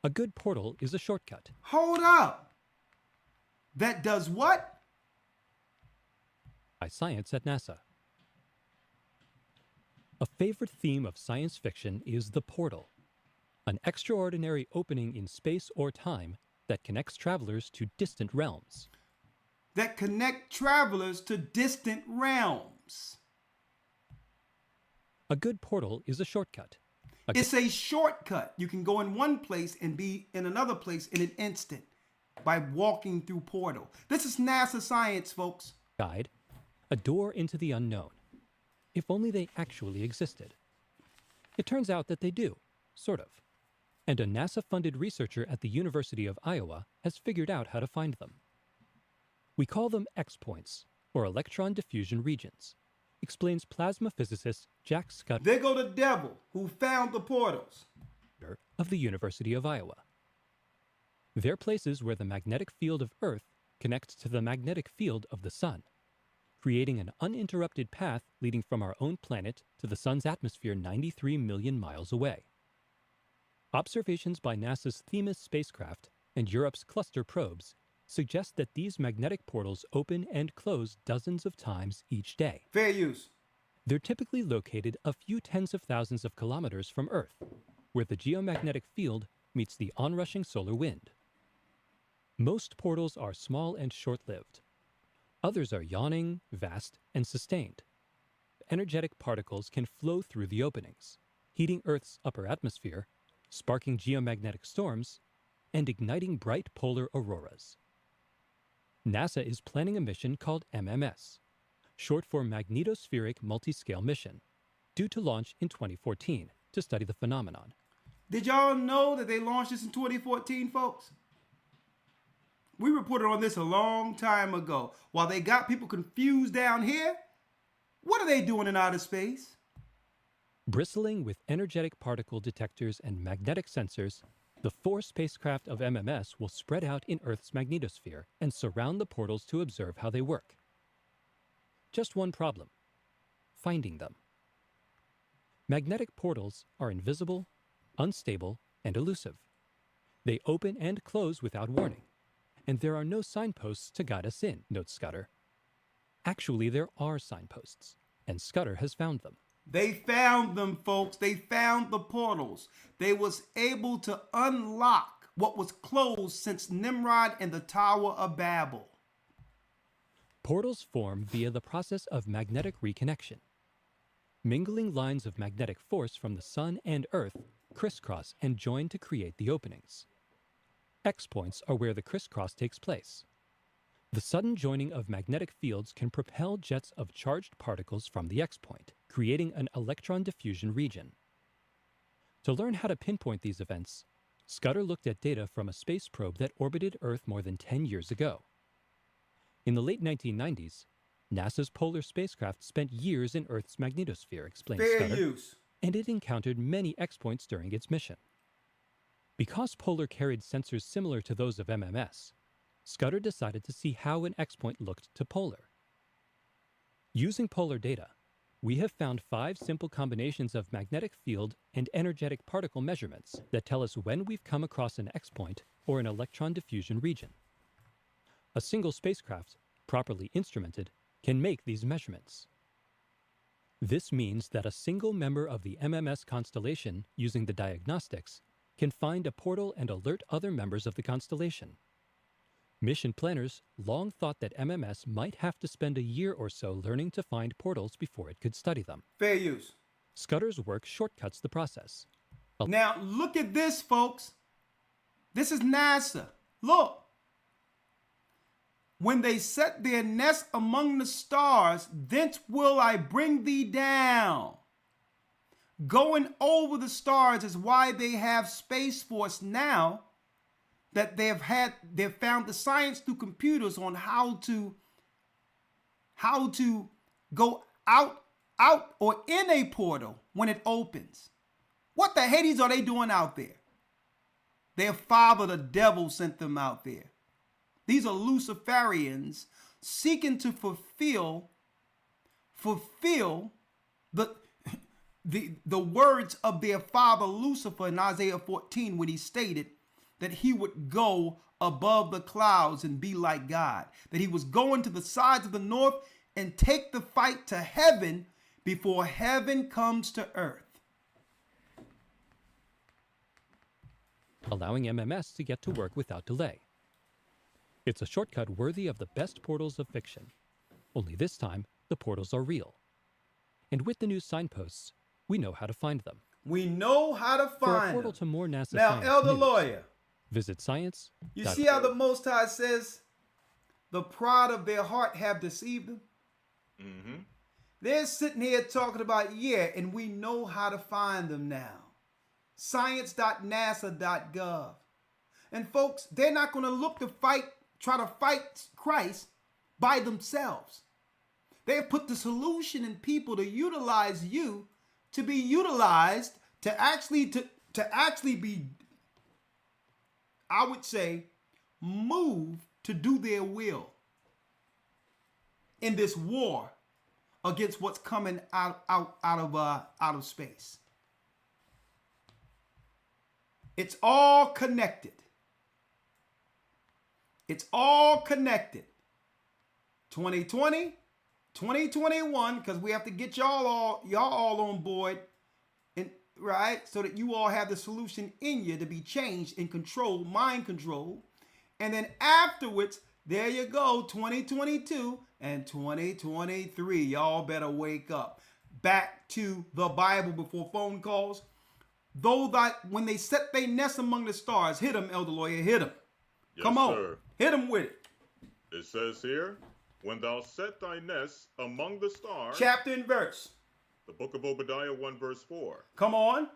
A good portal is a shortcut. Hold up. That does what? By Science at NASA. A favorite theme of science fiction is the portal, an extraordinary opening in space or time that connects travelers to distant realms. That connect travelers to distant realms. A good portal is a shortcut. It's a shortcut. You can go in one place and be in another place in an instant by walking through portal. This is NASA science, folks. Guide, a door into the unknown. If only they actually existed. It turns out that they do, sort of. And a NASA-funded researcher at the University of Iowa has figured out how to find them. We call them X-points, or electron diffusion regions, explains plasma physicist Jack Scudder. There go the devil who found the portals. Of the University of Iowa. They're places where the magnetic field of Earth connects to the magnetic field of the Sun, creating an uninterrupted path leading from our own planet to the Sun's atmosphere 93 million miles away. Observations by NASA's Themis spacecraft and Europe's cluster probes suggest that these magnetic portals open and close dozens of times each day. Fair use. They're typically located a few tens of thousands of kilometers from Earth, where the geomagnetic field meets the onrushing solar wind. Most portals are small and short-lived. Others are yawning, vast, and sustained. Energetic particles can flow through the openings, heating Earth's upper atmosphere, sparking geomagnetic storms, and igniting bright polar auroras. NASA is planning a mission called MMS, short for Magnetospheric Multiscale Mission, due to launch in 2014 to study the phenomenon. Did y'all know that they launched this in 2014, folks? We reported on this a long time ago. While they got people confused down here, what are they doing in outer space? Bristling with energetic particle detectors and magnetic sensors, the 4 spacecraft of MMS will spread out in Earth's magnetosphere and surround the portals to observe how they work. Just one problem: finding them. Magnetic portals are invisible, unstable, and elusive. They open and close without warning, and there are no signposts to guide us in, notes Scudder. Actually, there are signposts, and Scudder has found them. They found them, folks. They found the portals. They was able to unlock what was closed since Nimrod and the Tower of Babel. Portals form via the process of magnetic reconnection. Mingling lines of magnetic force from the Sun and Earth crisscross and join to create the openings. X-points are where the crisscross takes place. The sudden joining of magnetic fields can propel jets of charged particles from the X-point, creating an electron diffusion region. To learn how to pinpoint these events, Scudder looked at data from a space probe that orbited Earth more than 10 years ago. In the late 1990s, NASA's polar spacecraft spent years in Earth's magnetosphere, explains Fair Scudder, use. and it encountered many X-points during its mission. Because Polar carried sensors similar to those of MMS, Scudder decided to see how an X-point looked to Polar. Using Polar data, we have found 5 simple combinations of magnetic field and energetic particle measurements that tell us when we've come across an X-point or an electron diffusion region. A single spacecraft, properly instrumented, can make these measurements. This means that a single member of the MMS constellation, using the diagnostics, can find a portal and alert other members of the constellation. Mission planners long thought that MMS might have to spend a year or so learning to find portals before it could study them. Fair use. Scudder's work shortcuts the process. Now, look at this, folks. This is NASA. Look. When they set their nest among the stars, thence will I bring thee down. Going over the stars is why they have Space Force now, that they've found the science through computers on how to go out or in a portal when it opens. What the Hades are they doing out there? Their father, the devil, sent them out there. These are Luciferians seeking to fulfill the words of their father Lucifer in Isaiah 14, when he stated that he would go above the clouds and be like God, that he was going to the sides of the north and take the fight to heaven before heaven comes to earth. Allowing MMS to get to work without delay. It's a shortcut worthy of the best portals of fiction. Only this time, the portals are real. And with the new signposts, we know how to find them. We know how to For a find portal them. to more NASA Now, science Elder news, Lawyer, visit science. you see how the Most High says, the pride of their heart have deceived them? Mm-hmm. They're sitting here talking about, yeah, and we know how to find them now. Science.nasa.gov. And folks, they're not going to look to try to fight Christ by themselves. They have put the solution in people to utilize you, to be utilized, to actually be, I would say, moved to do their will in this war against what's coming out of space. It's all connected. It's all connected. 2020, 2021, because we have to get y'all all on board, and right, so that you all have the solution in you to be changed and controlled, mind control. And then afterwards, there you go, 2022 and 2023. Y'all better wake up. Back to the Bible before phone calls. Though that when they set their nest among the stars, hit them, Elder Lawyer, hit them. Yes, Come on, sir. hit them with it. It says here, when thou set thy nest among the stars. Chapter and verse. The book of Obadiah 1 verse 4. Come on.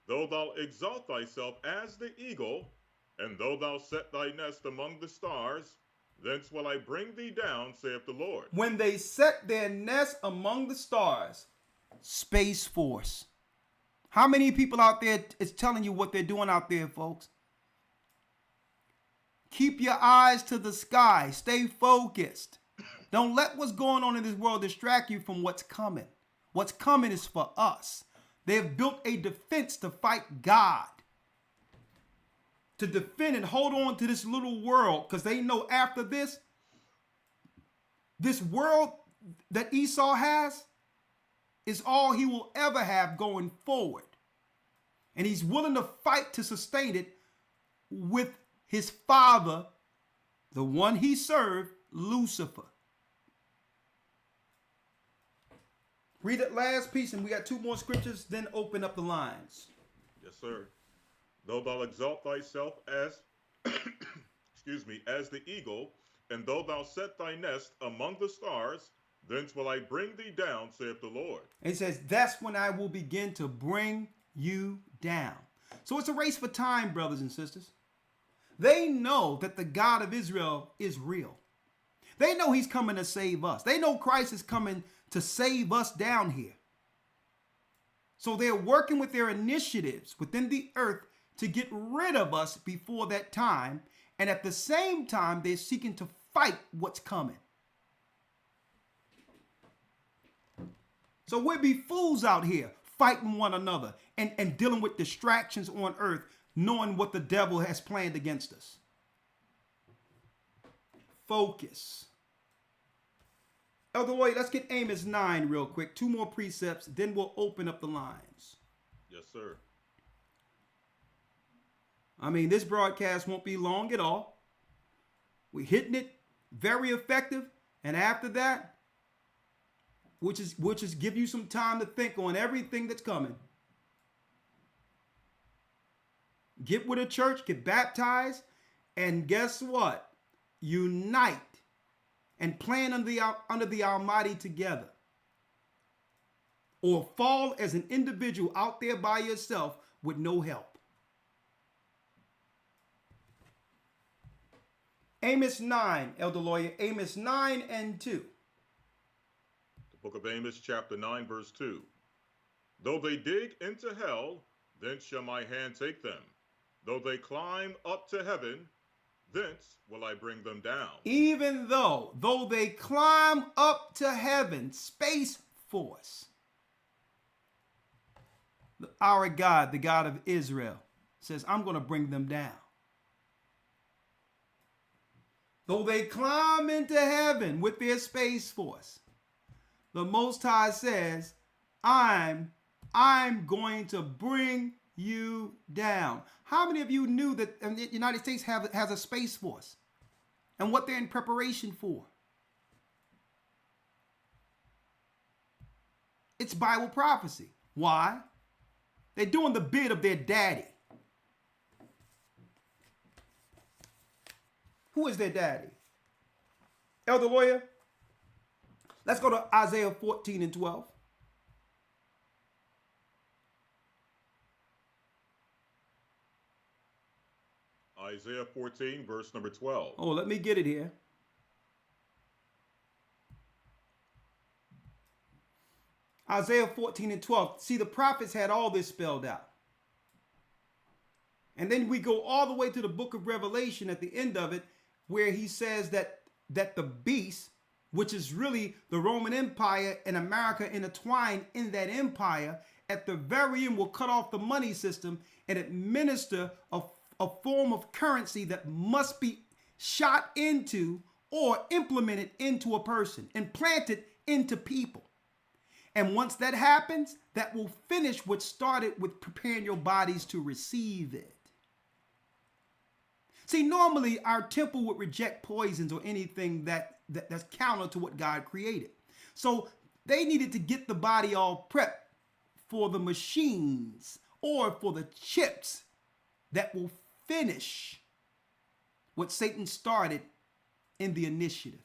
Though thou exalt thyself as the eagle, and though thou set thy nest among the stars, thence will I bring thee down, saith the Lord. When they set their nest among the stars, Space Force. How many people out there is telling you what they're doing out there, folks? Keep your eyes to the sky. Stay focused. Don't let what's going on in this world distract you from what's coming. What's coming is for us. They have built a defense to fight God, to defend and hold on to this little world, because they know after this world that Esau has is all he will ever have going forward. And he's willing to fight to sustain it with his father, the one he served, Lucifer. Read that last piece, and we got two more scriptures, then open up the lines. Yes, sir. Though thou exalt thyself as, as the eagle, and though thou set thy nest among the stars, thence will I bring thee down, saith the Lord. And he says, that's when I will begin to bring you down. So it's a race for time, brothers and sisters. They know that the God of Israel is real. They know he's coming to save us. They know Christ is coming to save us down here. So they're working with their initiatives within the earth to get rid of us before that time. And at the same time, they're seeking to fight what's coming. So we'll be fools out here fighting one another and dealing with distractions on earth, knowing what the devil has planned against us. Focus. Elder Lloyd, let's get Amos 9 real quick. Two more precepts, then we'll open up the lines. Yes, sir. I mean, this broadcast won't be long at all. We're hitting it very effective. And after that, which is give you some time to think on everything that's coming. get with a church, get baptized, and guess what? Unite and plan under the Almighty together. Or fall as an individual out there by yourself with no help. Amos 9, Elder Lawyer, Amos 9 and 2. The book of Amos, chapter 9, verse 2. Though they dig into hell, thence shall my hand take them. Though they climb up to heaven, thence will I bring them down. Even though they climb up to heaven, Space Force, our God, the God of Israel, says, I'm going to bring them down. Though they climb into heaven with their Space Force, the Most High says, I'm going to bring you down. How many of you knew that the United States has a Space Force and what they're in preparation for? It's Bible prophecy. Why? They're doing the bid of their daddy. Who is their daddy? Elder Lawyer, let's go to Isaiah 14 and 12. Isaiah 14, verse number 12. Oh, let me get it here. Isaiah 14 and 12. See, the prophets had all this spelled out. And then we go all the way to the book of Revelation at the end of it, where he says that the beast, which is really the Roman Empire and America intertwined in that empire, at the very end will cut off the money system and administer a form of currency that must be shot into or implemented into a person and planted into people. And once that happens, that will finish what started with preparing your bodies to receive it. See, normally our temple would reject poisons or anything that's counter to what God created. So they needed to get the body all prepped for the machines or for the chips that will finish what Satan started in the initiative.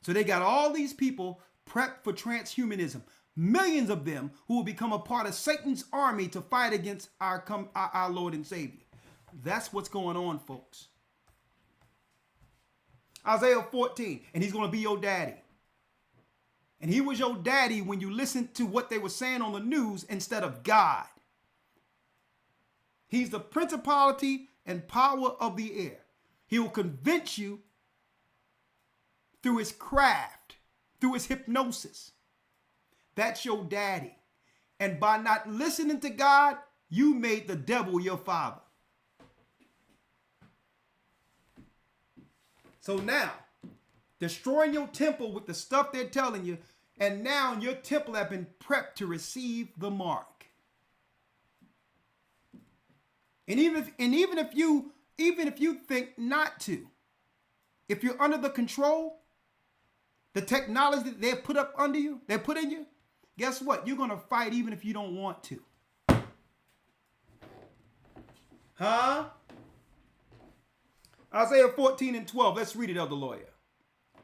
So they got all these people prepped for transhumanism, millions of them who will become a part of Satan's army to fight against our Lord and Savior. That's what's going on, folks. Isaiah 14, and he's going to be your daddy. And he was your daddy when you listened to what they were saying on the news instead of God. He's the principality and power of the air. He will convince you through his craft, through his hypnosis. That's your daddy. And by not listening to God, you made the devil your father. So now, destroying your temple with the stuff they're telling you, and now your temple have been prepped to receive the mark. And even if you think not to, if you're under the control, the technology that they put up under you, they put in you, guess what? You're going to fight even if you don't want to. Huh? Isaiah 14 and 12. Let's read it, Elder Lawyer.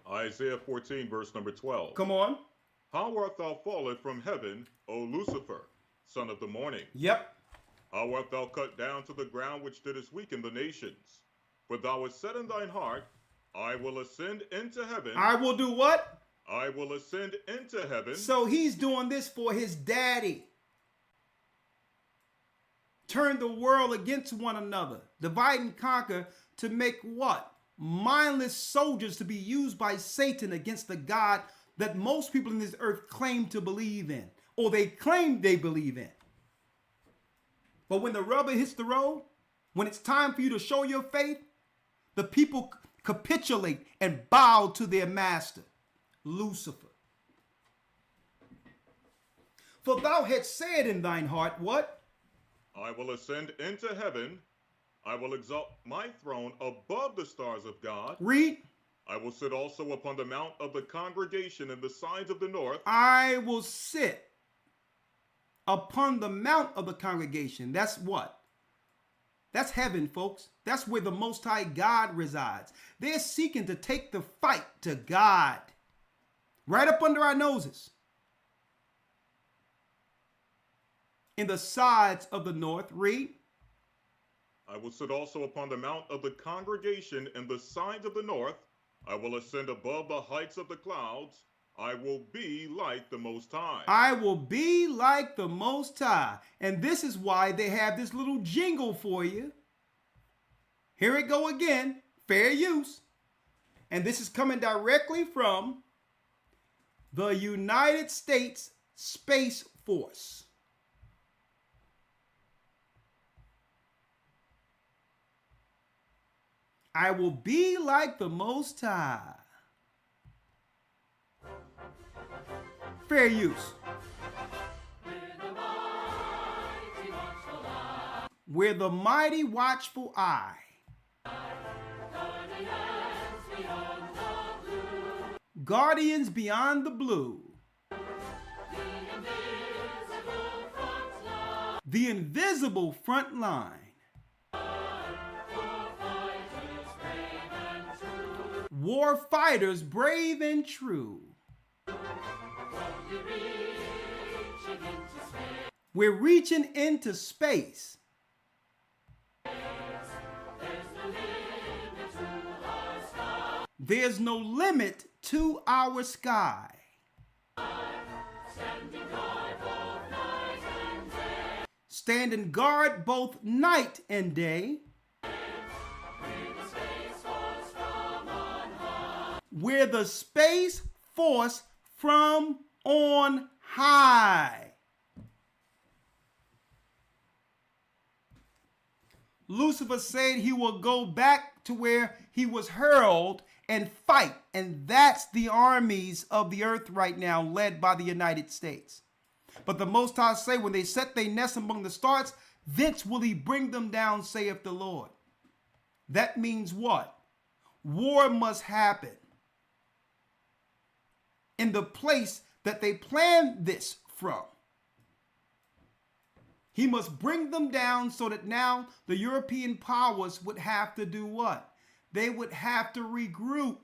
Isaiah 14, verse number 12. Come on. How art thou fallen from heaven, O Lucifer, son of the morning? Yep. How art thou cut down to the ground, which didst weaken the nations? For thou hast said in thine heart, I will ascend into heaven. I will do what? I will ascend into heaven. So he's doing this for his daddy. Turn the world against one another. Divide and conquer to make what? Mindless soldiers to be used by Satan against the God that most people in this earth claim to believe in. Or they claim they believe in. But when the rubber hits the road, when it's time for you to show your faith, the people capitulate and bow to their master, Lucifer. For thou hadst said in thine heart, what? I will ascend into heaven. I will exalt my throne above the stars of God. Read. I will sit also upon the mount of the congregation in the sides of the north. I will sit upon the mount of the congregation. That's what? That's heaven, folks. That's where the Most High God resides. They're seeking to take the fight to God right up under our noses. In the sides of the north, read. I will sit also upon the mount of the congregation in the sides of the north. I will ascend above the heights of the clouds. I will be like the Most High. I will be like the Most High. And this is why they have this little jingle for you. Here it go again. Fair use. And this is coming directly from the United States Space Force. I will be like the Most High. Fair use. We're the mighty watchful eye. Guardians beyond the blue. The invisible front line. War fighters brave and true. We're reaching into space. There's no limit to our sky. Standing guard both night and day. We're the Space Force from on high. Lucifer said he will go back to where he was hurled and fight. And that's the armies of the earth right now, led by the United States. But the Most High say, when they set their nest among the stars, thence will he bring them down, saith the Lord. That means what? War must happen in the place that they planned this from. He must bring them down so that now the European powers would have to do what? They would have to regroup.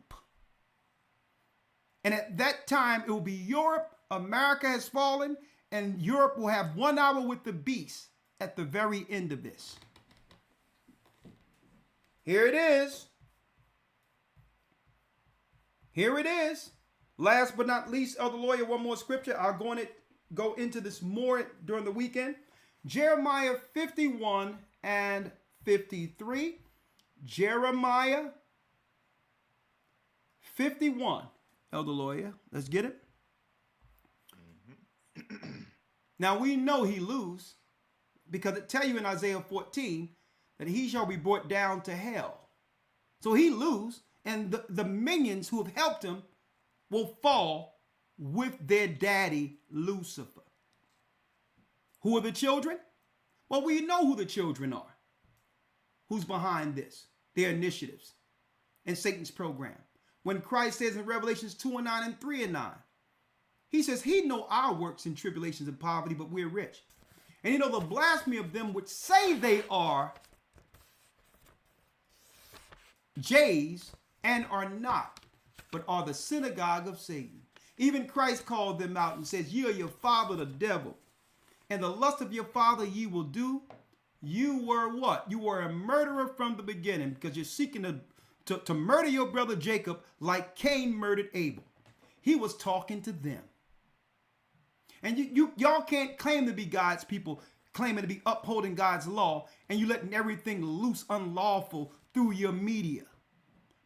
And at that time, it will be Europe, America has fallen, and Europe will have 1 hour with the beast at the very end of this. Here it is. Here it is. Last but not least, Elder Lawyer, one more scripture. I'll go into this more during the weekend. Jeremiah 51 and 53. Jeremiah 51. Elder Lawyer, let's get it. Now we know he lose, because it tell you in Isaiah 14 that he shall be brought down to hell. So he lose, and the minions who have helped him will fall with their daddy Lucifer. Who are the children? Well, we know who the children are. Who's behind this? Their initiatives and Satan's program. When Christ says in Revelations 2:9 and 3:9, he says he know our works and tribulations and poverty, but we're rich. And you know the blasphemy of them which say they are Jays and are not, but are the synagogue of Satan. Even Christ called them out and says, ye are your father the devil, and the lust of your father ye will do. You were what? You were a murderer from the beginning, because you're seeking to murder your brother Jacob like Cain murdered Abel. He was talking to them. And y'all can't claim to be God's people, claiming to be upholding God's law, and you letting everything loose unlawful through your media,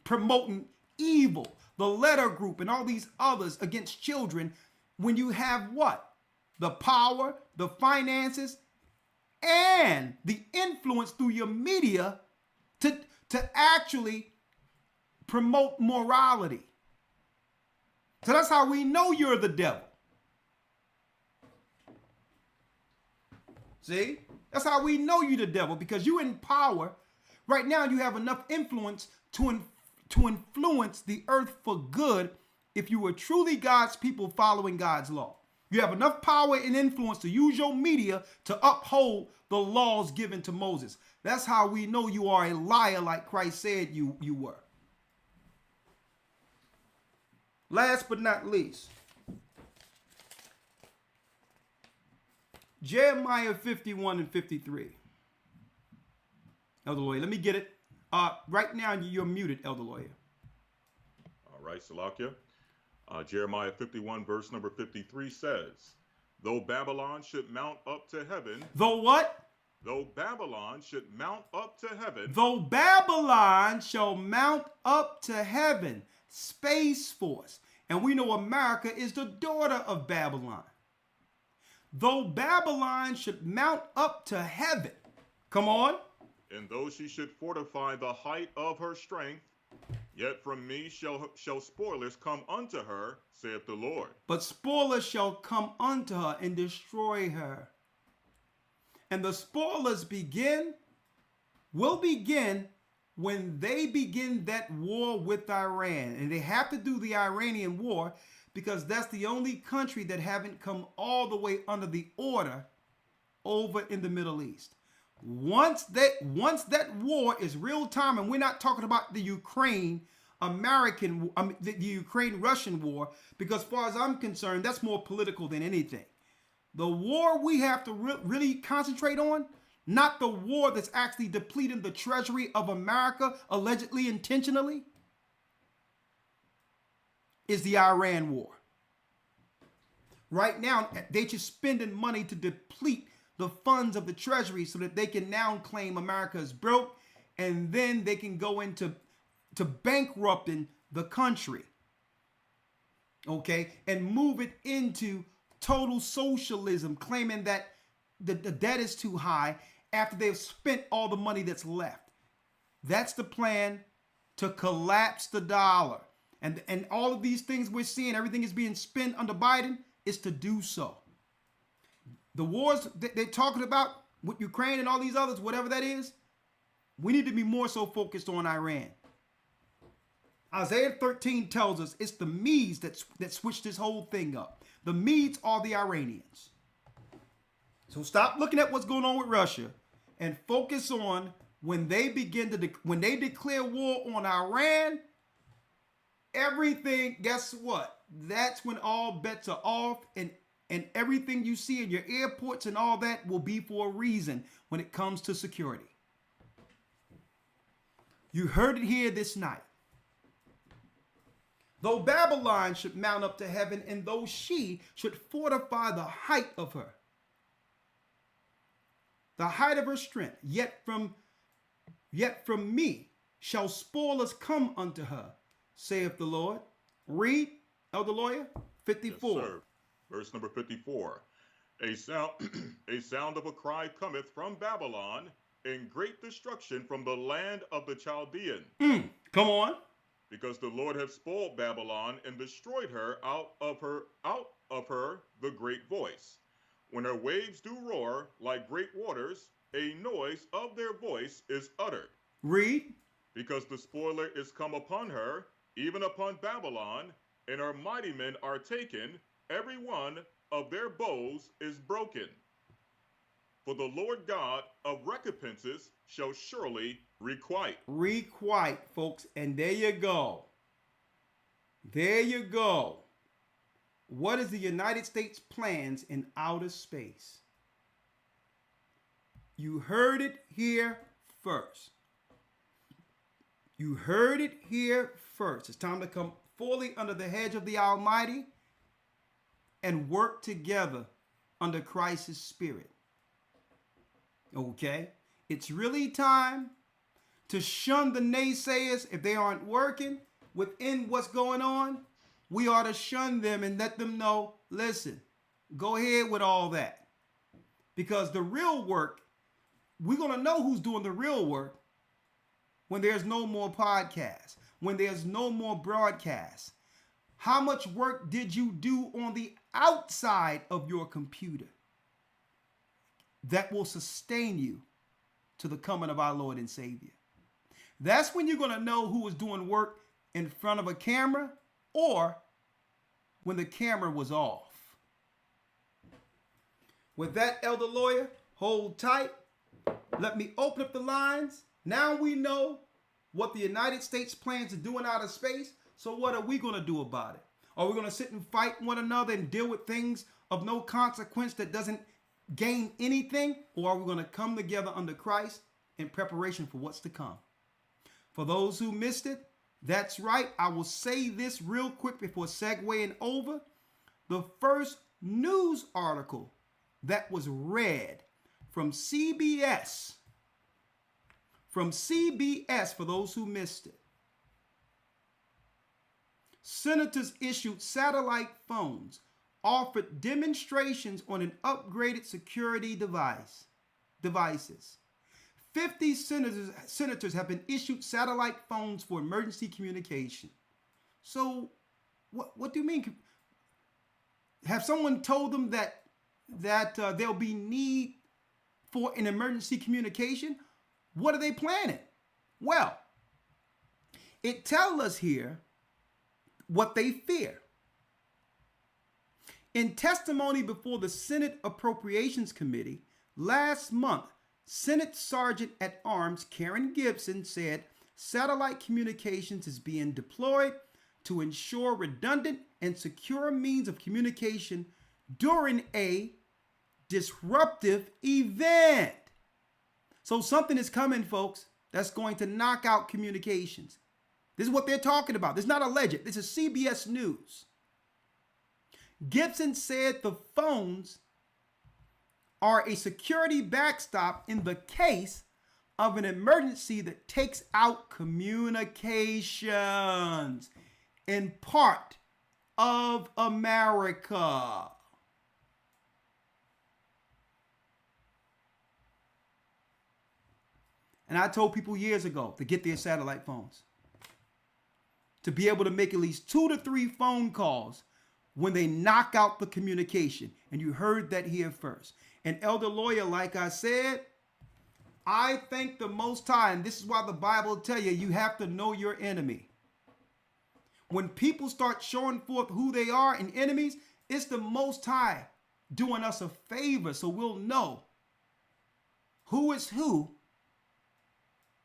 promoting evil, the letter group and all these others against children, when you have what? The power, the finances, and the influence through your media to actually promote morality. So that's how we know you're the devil. See? That's how we know you're the devil, because you're in power. Right now you have enough influence to influence the earth for good if you were truly God's people following God's law. You have enough power and influence to use your media to uphold the laws given to Moses. That's how we know you are a liar like Christ said you were. Last but not least, Jeremiah 51 and 53. Elder Lawyer, let me get it. Right now, you're muted, Elder Lawyer. All right, Salakia. Jeremiah 51, verse number 53 says, though Babylon should mount up to heaven. Though what? Though Babylon should mount up to heaven. Though Babylon shall mount up to heaven. Space Force. And we know America is the daughter of Babylon. Though Babylon should mount up to heaven. Come on. And though she should fortify the height of her strength, yet from me shall spoilers come unto her, saith the Lord. But spoilers shall come unto her and destroy her. And the spoilers will begin when they begin that war with Iran. And they have to do the Iranian war because that's the only country that haven't come all the way under the order over in the Middle East. Once that war is real time, and we're not talking about the Ukraine Russian war, because as far as I'm concerned, that's more political than anything. The war we have to really concentrate on, not the war that's actually depleting the treasury of America, allegedly intentionally, is the Iran war. Right now, they're just spending money to deplete the funds of the treasury so that they can now claim America is broke, and then they can go into bankrupting the country, okay, and move it into total socialism, claiming that the debt is too high after they've spent all the money that's left. That's the plan to collapse the dollar. And all of these things we're seeing, everything is being spent under Biden, is to do so. The wars that they're talking about with Ukraine and all these others, whatever that is, we need to be more so focused on Iran. Isaiah 13 tells us it's the Medes that switched this whole thing up. The Medes are the Iranians. So stop looking at what's going on with Russia and focus on when they declare war on Iran, everything, guess what? That's when all bets are off, and everything you see in your airports and all that will be for a reason when it comes to security. You heard it here this night. Though Babylon should mount up to heaven, and though she should fortify the height of her, the height of her strength, yet from me shall spoilers come unto her, saith the Lord. Read, Elder Lawyer, 54. Yes, sir. Verse number 54. A sound of a cry cometh from Babylon, and great destruction from the land of the Chaldean. Come on. Because the Lord hath spoiled Babylon and destroyed her out of her the great voice. When her waves do roar like great waters, a noise of their voice is uttered. Read. Because the spoiler is come upon her, even upon Babylon, and her mighty men are taken, every one of their bows is broken. For the Lord God of recompenses shall surely requite. Requite, folks. And there you go. There you go. What is the United States plans in outer space? You heard it here first. You heard it here first. It's time to come fully under the hedge of the Almighty and work together under Christ's Spirit. Okay? It's really time to shun the naysayers if they aren't working within what's going on. We ought to shun them and let them know, listen, go ahead with all that. Because the real work, we're going to know who's doing the real work when there's no more podcasts, when there's no more broadcasts. How much work did you do on the outside of your computer that will sustain you to the coming of our Lord and Savior? That's when you're going to know who was doing work in front of a camera or when the camera was off. With that, elder lawyer, hold tight. Let me open up the lines. Now we know what the United States plans to do in outer space. So what are we going to do about it? Are we going to sit and fight one another and deal with things of no consequence that doesn't gain anything? Or are we going to come together under Christ in preparation for what's to come? For those who missed it, that's right. I will say this real quick before segueing over. The first news article that was read from CBS, for those who missed it. Senators issued satellite phones, offered demonstrations on an upgraded security devices. 50 senators have been issued satellite phones for emergency communication. So what do you mean? Have someone told them that there'll be need for an emergency communication? What are they planning? Well, it tells us here what they fear. In testimony before the Senate Appropriations Committee last month, Senate Sergeant at Arms Karen Gibson said satellite communications is being deployed to ensure redundant and secure means of communication during a disruptive event. So something is coming, folks, that's going to knock out communications. This is what they're talking about. This is not alleged. This is CBS News. Gibson said the phones are a security backstop in the case of an emergency that takes out communications in part of America. And I told people years ago to get their satellite phones, to be able to make at least 2 to 3 phone calls when they knock out the communication. And you heard that here first. And elder lawyer, like I said, I thank the Most High, and this is why the Bible tell you, you have to know your enemy. When people start showing forth who they are and enemies, it's the Most High doing us a favor so we'll know who is who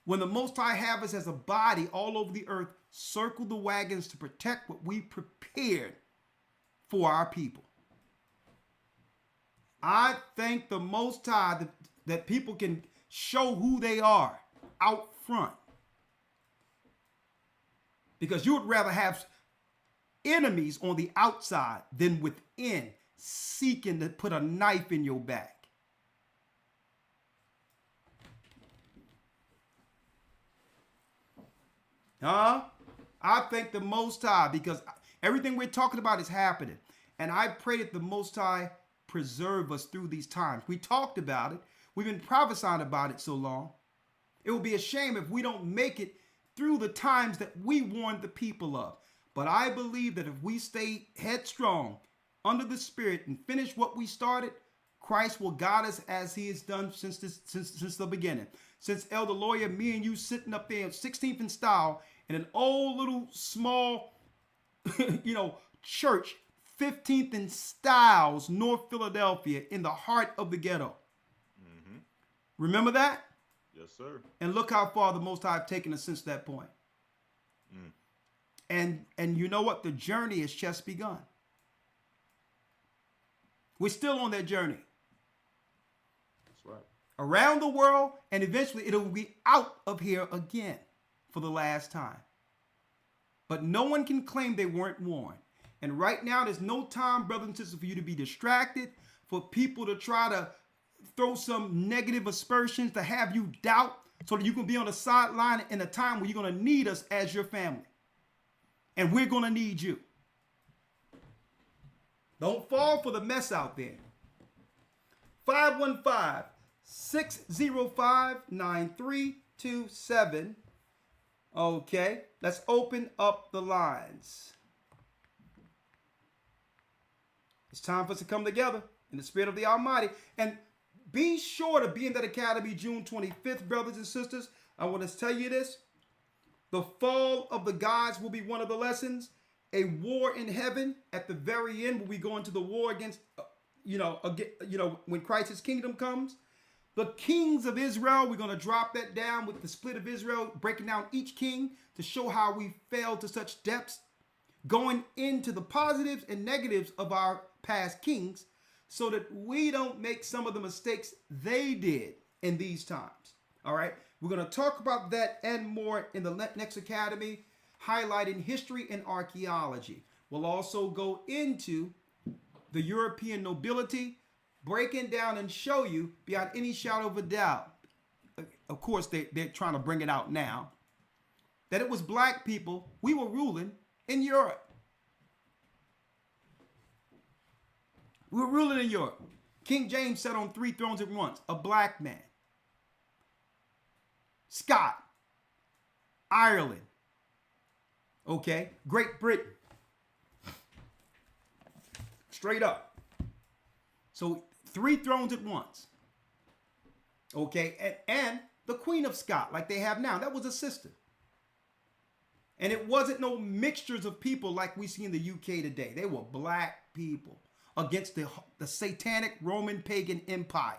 when the Most High have us as a body all over the earth, circle the wagons to protect what we prepared for our people. I thank the Most High that people can show who they are out front. Because you would rather have enemies on the outside than within, seeking to put a knife in your back. I thank the Most High because everything we're talking about is happening. And I pray that the Most High preserve us through these times. We talked about it. We've been prophesying about it so long. It will be a shame if we don't make it through the times that we warned the people of. But I believe that if we stay headstrong under the Spirit and finish what we started, Christ will guide us as he has done since the beginning. Since Elder Lawyer, me and you sitting up there 16th and Style in an old little small, church, 15th and Styles, North Philadelphia, in the heart of the ghetto. Mm-hmm. Remember that? Yes, sir. And look how far the Most High have taken us since that point. And you know what? The journey has just begun. We're still on that journey. That's right. Around the world, and eventually it'll be out of here again for the last time. But no one can claim they weren't warned. And right now, there's no time, brothers and sisters, for you to be distracted, for people to try to throw some negative aspersions, to have you doubt, so that you can be on the sideline in a time where you're going to need us as your family. And we're going to need you. Don't fall for the mess out there. 515-605-9327. Okay, let's open up the lines. It's time for us to come together in the Spirit of the Almighty. And be sure to be in that academy June 25th, brothers and sisters. I want to tell you this. The fall of the gods will be one of the lessons. A war in heaven at the very end, when we go into the war against when Christ's kingdom comes, the kings of Israel, we're going to drop that down with the split of Israel, breaking down each king to show how we fell to such depths, going into the positives and negatives of our past kings so that we don't make some of the mistakes they did in these times. All right. We're going to talk about that and more in the next academy, highlighting history and archaeology. We'll also go into the European nobility, breaking down and show you beyond any shadow of a doubt. Of course, they're trying to bring it out now, that it was black people we were ruling in Europe. We were ruling in Europe. King James sat on 3 thrones at once, a black man. Scott, Ireland, okay, Great Britain, straight up. So 3 thrones at once, okay, and the Queen of Scott, like they have now, that was a sister. And it wasn't no mixtures of people like we see in the UK today. They were black people against the satanic Roman pagan empire.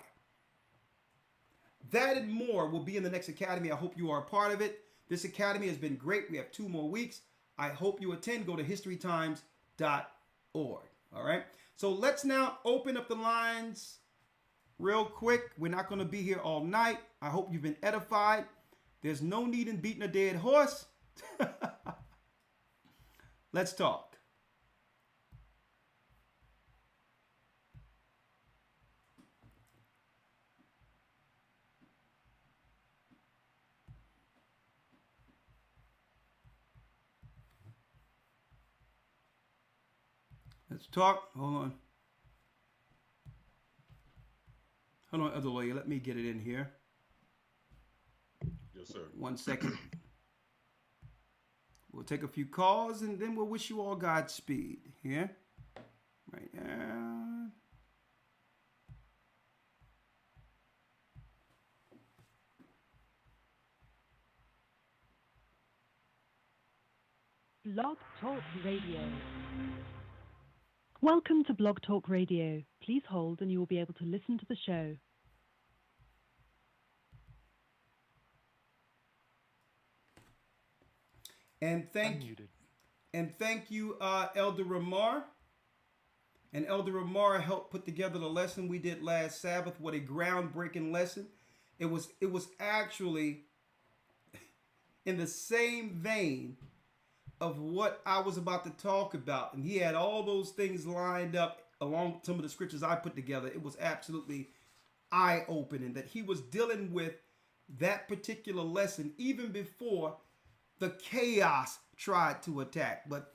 That and more will be in the next academy. I hope you are a part of it. This academy has been great. We have 2 more weeks. I hope you attend. Go to historytimes.org. All right. So let's now open up the lines real quick. We're not going to be here all night. I hope you've been edified. There's no need in beating a dead horse. Let's talk. Let's talk. Hold on. Hold on, other lawyer. Let me get it in here. Yes, sir. 1 second. We'll take a few calls and then we'll wish you all Godspeed. Here. Right now. Blog Talk Radio. Welcome to Blog Talk Radio. Please hold and you will be able to listen to the show. And thank you, Elder Ramar. And Elder Ramar helped put together the lesson we did last Sabbath. What a groundbreaking lesson. It was actually in the same vein of what I was about to talk about. And he had all those things lined up along some of the scriptures I put together. It was absolutely eye-opening that he was dealing with that particular lesson even before the chaos tried to attack. But,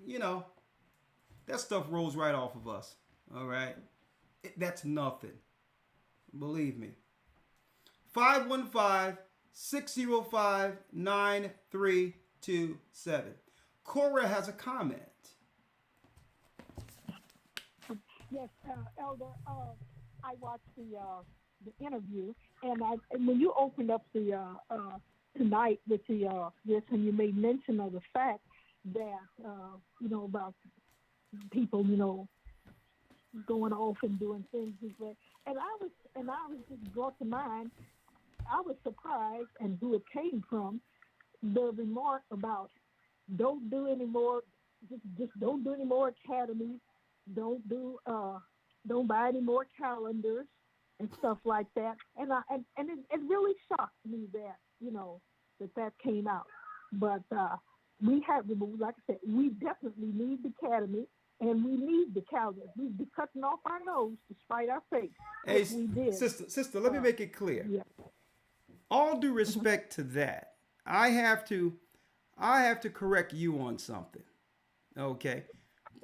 that stuff rolls right off of us. All right? That's nothing. Believe me. 515-605-9327. Cora has a comment. Yes, Elder. I watched the interview, and when you opened up the tonight with the this, and you made mention of the fact that about people going off and doing things this way, and I was just brought to mind. I was surprised, and who it came from, the remark about don't do any more, just don't do any more academies, don't buy any more calendars and stuff like that. And it really shocked me that that came out. But we have, like I said, we definitely need the academy. And we need the calendars. We'd be cutting off our nose to spite our face. Hey, we did. Sister, let me make it clear. Yeah. All due respect to that, I have to correct you on something. Okay?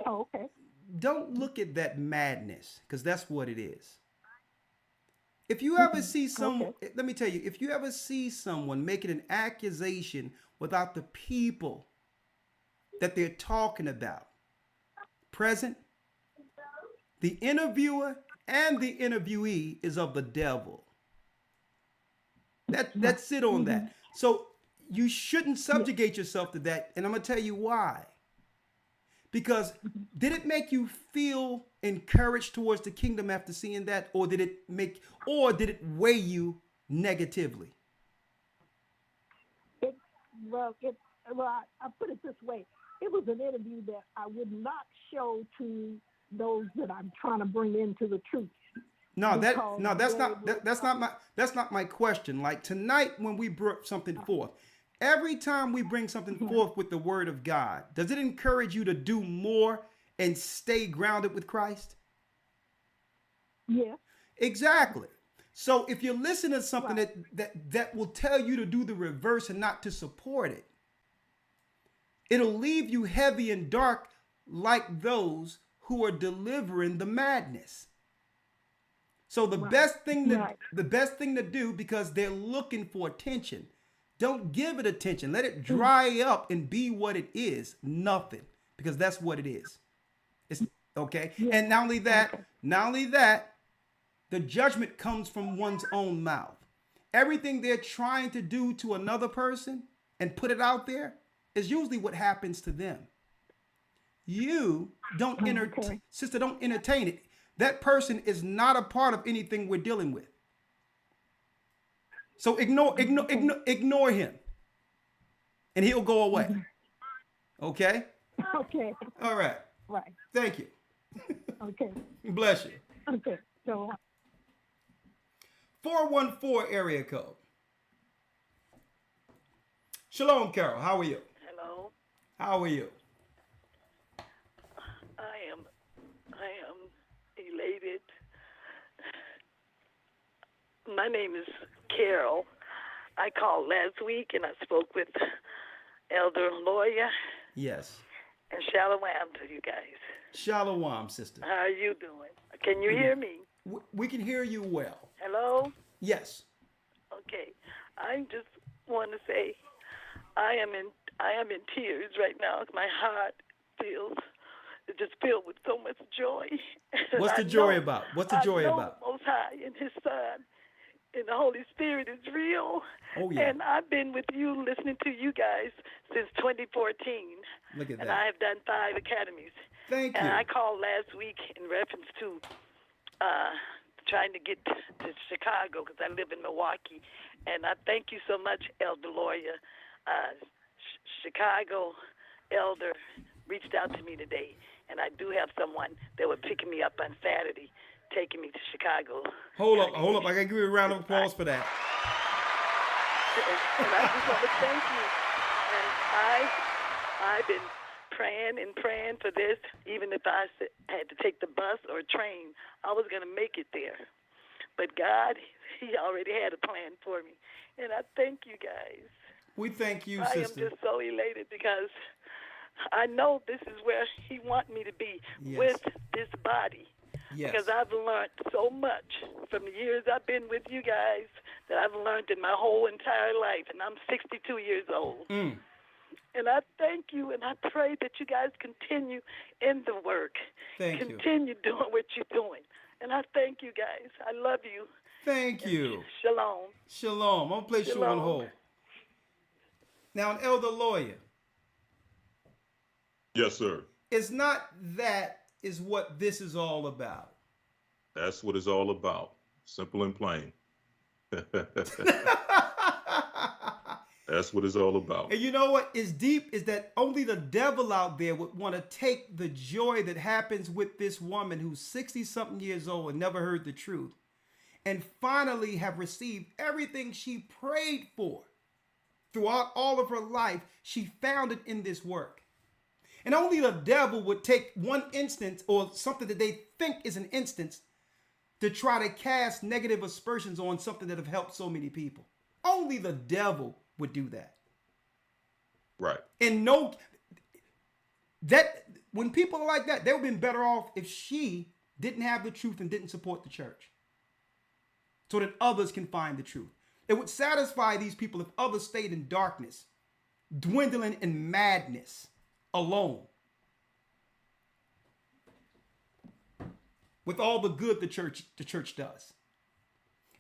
Oh, okay. Don't look at that madness, because that's what it is. If you ever see someone, let me tell you, if you ever see someone making an accusation without the people that they're talking about present, the interviewer and the interviewee is of the devil. That's it on that. So you shouldn't subjugate yourself to that, and I'm going to tell you why. Because did it make you feel encouraged towards the kingdom after seeing that, or did it weigh you negatively? Well, I put it this way. It was an interview that I would not show to those that I'm trying to bring into the truth. That's not my question. Like tonight when we brought something forth, every time we bring something forth with the word of God, does it encourage you to do more and stay grounded with Christ? Yeah. Exactly. So if you're listening to something that will tell you to do the reverse and not to support it, it'll leave you heavy and dark like those who are delivering the madness. So the best thing to do, because they're looking for attention, don't give it attention. Let it dry up and be what it is, nothing, because that's what it is. It's okay. Yeah. And not only that, the judgment comes from one's own mouth. Everything they're trying to do to another person and put it out there is usually what happens to them. You don't sister, don't entertain it. That person is not a part of anything we're dealing with. So ignore him, and he'll go away. Okay? Okay. All right. Right. Thank you. Okay. Bless you. Okay. So 414 area code. Shalom, Carol. How are you? Hello. How are you? I am elated. My name is Carol. I called last week and I spoke with Elder Lawyer. Yes. And shalom to you guys. Shalom, sister. How are you doing? Can you hear me? We can hear you well. Hello? Yes. Okay. I just want to say I am in tears right now. My heart it's just filled with so much joy. What's the joy about? What's the joy about? Most High and His Son and the Holy Spirit is real. Oh, yeah. And I've been with you, listening to you guys since 2014. Look at that. And I have done 5 academies. Thank you. And I called last week in reference to trying to get to Chicago because I live in Milwaukee. And I thank you so much, Elder Lawyer. Chicago Elder reached out to me today, and I do have someone that would pick me up on Saturday, taking me to Chicago. Hold up. I gotta give you a round of applause for that. And I just want to thank you. And I've been praying for this. Even if I had to take the bus or train, I was going to make it there. But God, He already had a plan for me. And I thank you guys. We thank you, sister. I am just so elated because I know this is where He wants me to be, with this body. Yes. Because I've learned so much from the years I've been with you guys that I've learned in my whole entire life. And I'm 62 years old. And I thank you, and I pray that you guys continue in the work. Continue doing what you're doing. And I thank you guys. I love you. Thank you. Shalom. Shalom. I'm going to place you on hold. Now, an elder lawyer. Yes, sir. It's not that is what this is all about. That's what it's all about. Simple and plain. That's what it's all about. And you know what is deep is that only the devil out there would want to take the joy that happens with this woman who's 60-something years old and never heard the truth and finally have received everything she prayed for. Throughout all of her life, she found it in this work. And only the devil would take one instance or something that they think is an instance to try to cast negative aspersions on something that have helped so many people. Only the devil would do that. Right. And when people are like that, they would have been better off if she didn't have the truth and didn't support the church so that others can find the truth. It would satisfy these people if others stayed in darkness, dwindling in madness alone, with all the good the church does.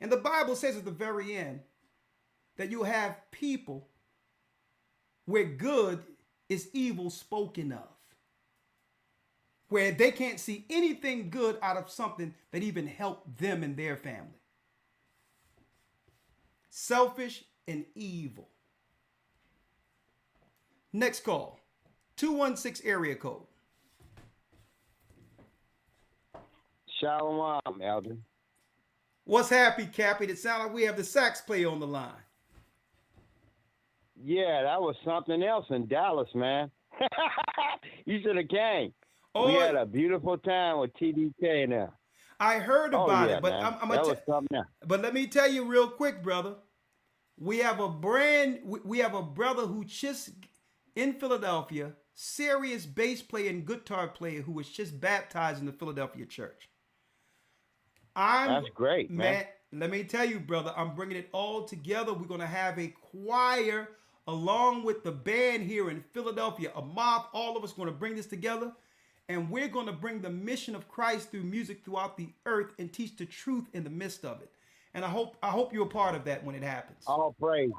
And the Bible says at the very end that you have people where good is evil spoken of. where they can't see anything good out of something that even helped them and their family. Selfish and evil. Next call. 216 area code. Shalom, Elder. What's happy, Cappy? It sounds like we have the sax player on the line. Yeah, that was something else in Dallas, man. You should have came. Oh, we had a beautiful time with TDK now. I heard about it, but man. I'm that was something else. But let me tell you real quick, brother. We have a brother who just in Philadelphia, serious bass player and guitar player who was just baptized in the Philadelphia church. That's great, man. Let me tell you, brother, I'm bringing it all together. We're going to have a choir along with the band here in Philadelphia, a mob. All of us going to bring this together, and we're going to bring the mission of Christ through music throughout the earth and teach the truth in the midst of it. And I hope you're a part of that when it happens. All praises.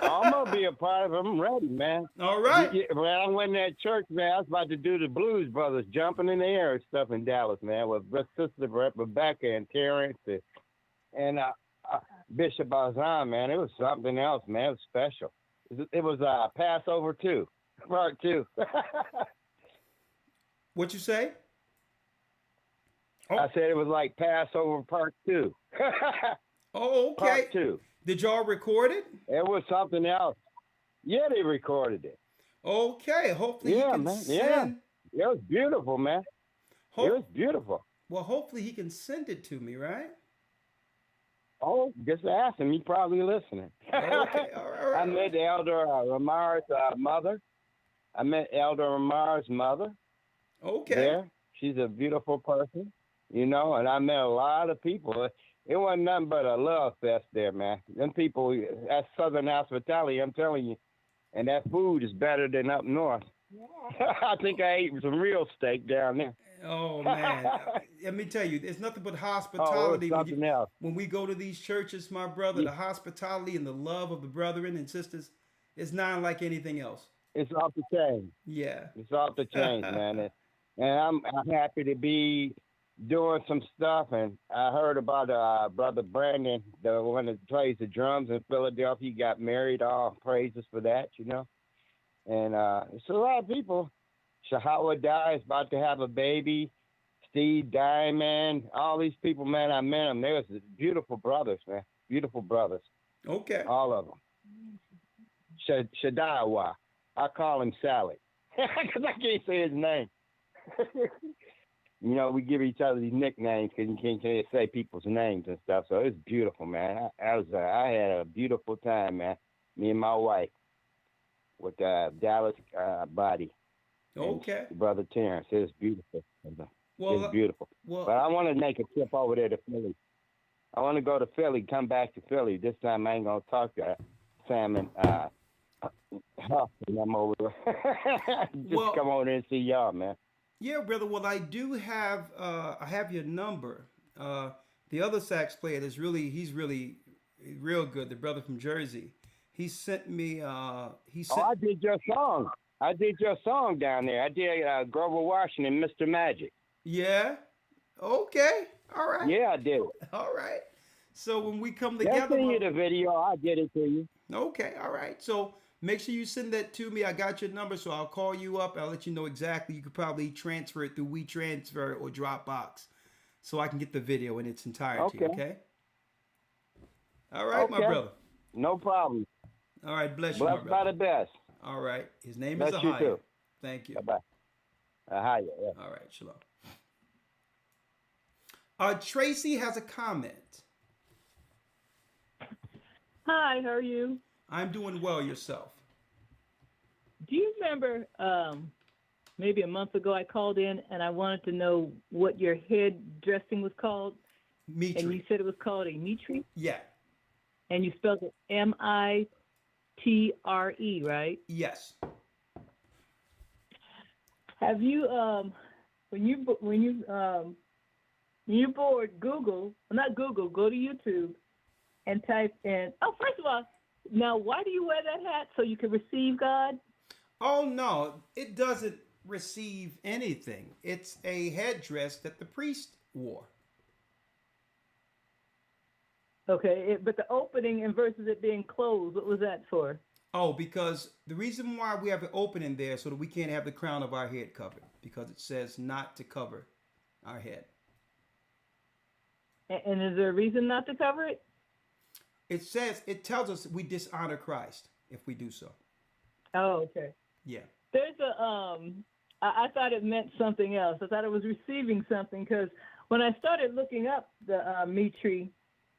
I'm gonna be a part of it. I'm ready, man. All right. When I went in that church, man, I was about to do the Blues Brothers jumping in the air and stuff in Dallas, man, with Sister Rebecca and Terrence and Bishop Azan, man. It was something else, man. It was special. It was Passover 2, part 2. What you say? I said it was like Passover part 2. Oh, okay. Part 2. Did y'all record it? It was something else. Yeah, they recorded it. Okay. Hopefully he can man. send. Yeah. It was beautiful, man. It was beautiful. Well, hopefully he can send it to me, right? Oh, just ask him. He's probably listening. Okay. All right. I met Elder Ramar's mother. I met Elder Ramar's mother. Okay. There. She's a beautiful person, you know, and I met a lot of people. It wasn't nothing but a love fest there, man. Them people, that's Southern hospitality, I'm telling you. And that food is better than up north. Yeah. I think I ate some real steak down there. Oh, man. Let me tell you, it's nothing but hospitality. Else. When we go to these churches, my brother, the hospitality and the love of the brethren and sisters is not like anything else. It's off the chain. Yeah. It's off the chain, man. And I'm happy to be doing some stuff, and I heard about Brother Brandon, the one that plays the drums in Philadelphia. He got married. All praises for that, you know. And it's a lot of people. Shahawah is about to have a baby. Steve Diamond, all these people, man, I met them. They was beautiful brothers, man. Beautiful brothers. Okay. All of them. Shadawa. I call him Sally because I can't say his name. You know, we give each other these nicknames because you can't say people's names and stuff. So it's beautiful, man. I had a beautiful time, man. Me and my wife with Dallas Body. Okay. Brother Terrence. It was beautiful. Well, it's beautiful. Well, but I want to make a trip over there to Philly. I want to go to Philly, come back to Philly. This time I ain't going to talk to Sam and I'm over there. Just come over there and see y'all, man. Yeah, brother. Well, I do have I have your number. The other sax player he's really real good. The brother from Jersey. He sent me I did your song. I did your song down there. I did Grover Washington, Mr. Magic. Yeah. Okay. All right. Yeah, I did. All right. So when we come together, I'll send you the video. I'll get it to you. Okay. All right. So make sure you send that to me. I got your number, so I'll call you up. I'll let you know exactly. You could probably transfer it through WeTransfer or Dropbox, so I can get the video in its entirety. Okay. All right, my brother. No problem. All right. Bless you, Blessed my brother. by the best. All right. His name Bless is you AHAYAH. too. Thank you. Bye-bye. AHAYAH. Yeah. All right. Shalom. Tracy has a comment. Hi, how are you? I'm doing well. Yourself? Do you remember maybe a month ago I called in and I wanted to know what your head dressing was called? Mitri. And you said it was called a mitri? Yeah. And you spelled it Mitre, right? Yes. Have you when you board Google, not Google, go to YouTube and type in. Oh, first of all, now why do you wear that hat so you can receive God? Oh no, it doesn't. receive anything. It's a headdress that the priest wore. Okay, but the opening and versus it being closed, what was that for? Oh, because the reason why we have an opening there so that we can't have the crown of our head covered, because it says not to cover our head. And is there a reason not to cover it? It tells us we dishonor Christ if we do so. Oh, okay. Yeah. There's I thought it meant something else. I thought it was receiving something, because when I started looking up the Mitri,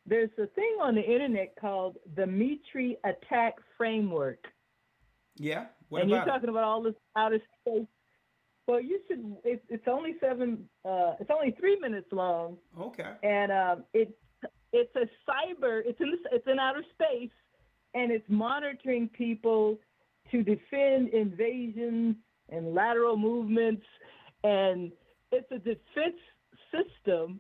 there's a thing on the internet called the Mitri Attack Framework. Yeah. What and about you're talking about all this outer space. Well, you should. It's only 3 minutes long. Okay. And it's a cyber. It's in outer space, and it's monitoring people to defend invasions and lateral movements, and it's a defense system,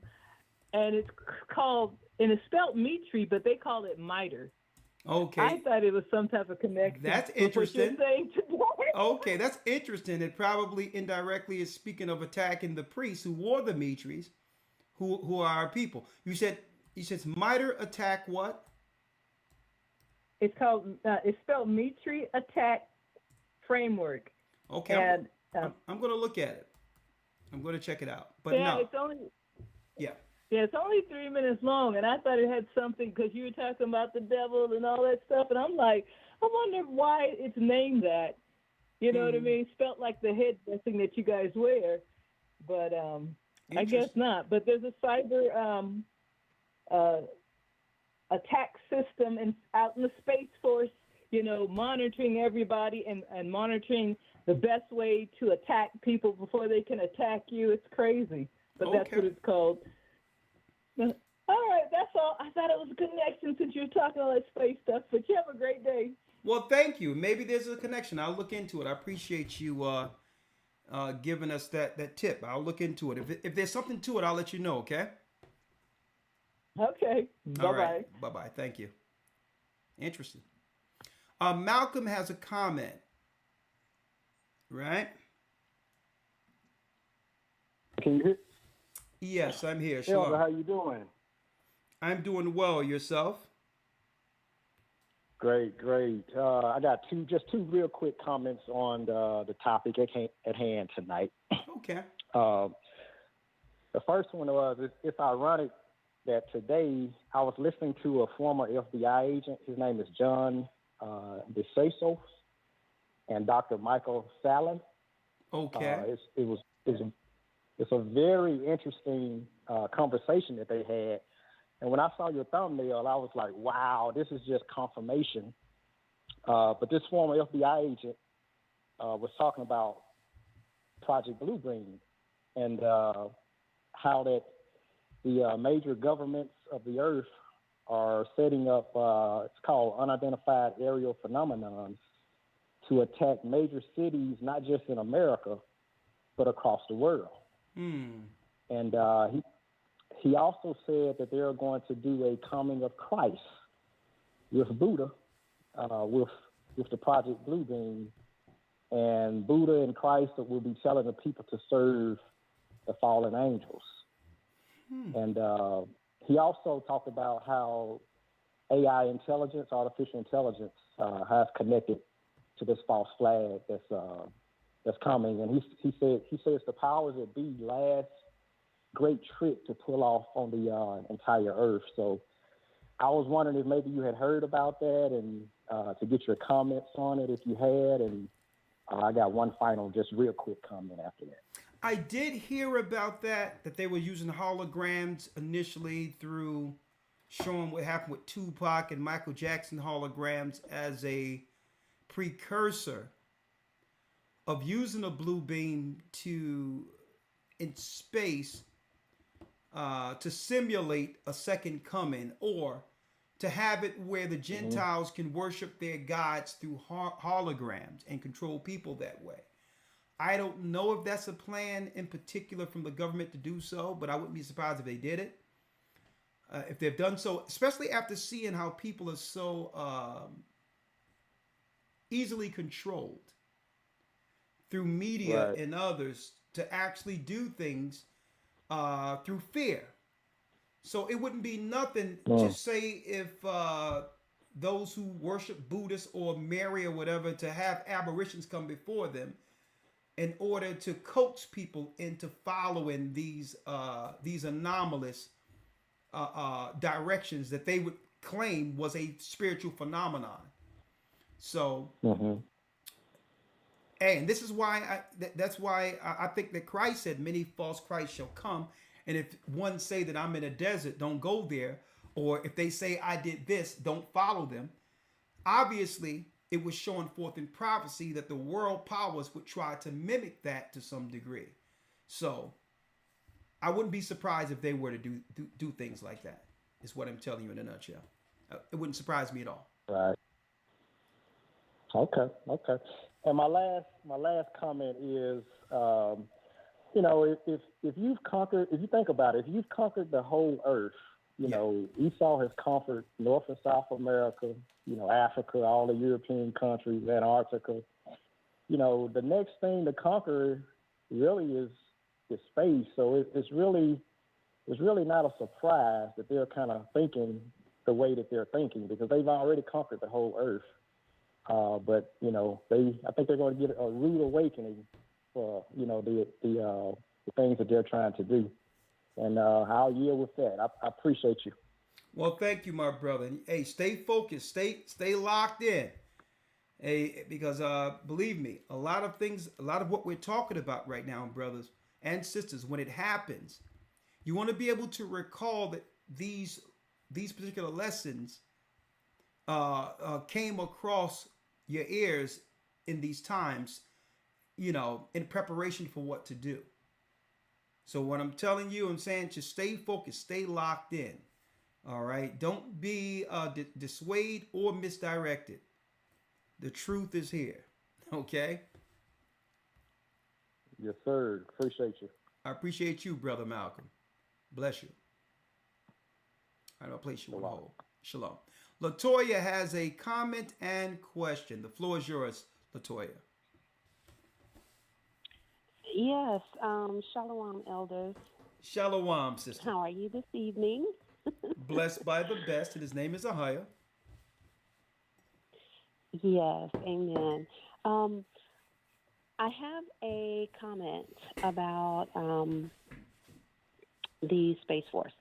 and it's called, and it's spelled Mitri, but they call it MITRE. Okay. I thought it was some type of connection. That's interesting. What you're saying today. Okay, that's interesting. It probably indirectly is speaking of attacking the priests who wore the Mitris, who are our people. You said MITRE attack what? It's called. It's spelled Mitri Attack Framework. Okay. And I'm going to look at it. I'm going to check it out. But yeah, no. it's only. Yeah. Yeah, it's only 3 minutes long, and I thought it had something because you were talking about the devil and all that stuff, and I'm like, I wonder why it's named that. You know what I mean? Spelt like the head dressing that you guys wear, but I guess not. But there's a cyber attack system out in the Space Force, monitoring everybody and monitoring the best way to attack people before they can attack you. It's crazy, but that's what it's called. All right, that's all. I thought it was a connection since you were talking all that space stuff, but you have a great day. Well, thank you. Maybe there's a connection. I'll look into it. I appreciate you giving us that tip. I'll look into it. If there's something to it, I'll let you know, okay? Okay. Bye-bye. All right. Bye-bye. Thank you. Interesting. Malcolm has a comment, right? Can you hear? Yes, I'm here. Elder, Sure. how you doing? I'm doing well. Yourself? Great. I got two real quick comments on the topic at hand tonight. Okay. The first one was, it's ironic that today I was listening to a former FBI agent. His name is John DeSasos and Dr. Michael Sallin. Okay. It's a very interesting conversation that they had. And when I saw your thumbnail, I was like, wow, this is just confirmation. But this former FBI agent was talking about Project Bluebeam and how that the major governments of the earth are setting up, it's called unidentified aerial phenomenons, to attack major cities, not just in America, but across the world. And he also said that they're going to do a coming of Christ with Buddha, with the Project Bluebeam, and Buddha and Christ will be telling the people to serve the fallen angels. And he also talked about how AI intelligence, artificial intelligence, has connected to this false flag that's coming. And he says the powers that be last great trick to pull off on the entire earth. So I was wondering if maybe you had heard about that, and to get your comments on it if you had. And I got one final, just real quick comment after that. I did hear about that they were using holograms initially through showing what happened with Tupac and Michael Jackson holograms as a precursor of using a blue beam in space to simulate a second coming, or to have it where the Gentiles can worship their gods through holograms and control people that way. I don't know if that's a plan in particular from the government to do so, but I wouldn't be surprised if they did it. If they've done so, especially after seeing how people are so easily controlled through media and others to actually do things through fear. So it wouldn't be nothing to say if those who worship Buddhists or Mary or whatever to have apparitions come before them in order to coax people into following these anomalous directions that they would claim was a spiritual phenomenon. So, and this is why that's why I think that Christ said, "Many false Christs shall come." And if one say that I'm in a desert, don't go there. Or if they say I did this, don't follow them. Obviously, it was showing forth in prophecy that the world powers would try to mimic that to some degree. So I wouldn't be surprised if they were to do things like that, is what I'm telling you in a nutshell. It wouldn't surprise me at all. Right. Okay. And my last comment is, you know, if you've conquered, if you think about it, if you've conquered the whole earth, you know, Esau has conquered North and South America, you know, Africa, all the European countries, Antarctica. You know, the next thing to conquer really is space. So it's really not a surprise that they're kind of thinking the way that they're thinking, because they've already conquered the whole earth. But you know, I think they're going to get a rude awakening for, you know, the things that they're trying to do. And I'll yield with that. I appreciate you. Well, thank you, my brother. Hey, stay focused, stay locked in. Hey, because believe me, a lot of what we're talking about right now, brothers and sisters, when it happens, you want to be able to recall that these particular lessons came across your ears in these times, you know, in preparation for what to do. So what I'm telling you, I'm saying, just stay focused, stay locked in. All right. Don't be dissuaded or misdirected. The truth is here. Okay. Yes, sir. Appreciate you. I appreciate you, Brother Malcolm. Bless you. All right, I'll place you on hold. Shalom. Latoya has a comment and question. The floor is yours, Latoya. Yes, shalom, elders. Shalom, sister. How are you this evening? Blessed by the best, and his name is AHAYAH. Yes, amen. I have a comment about the Space Force.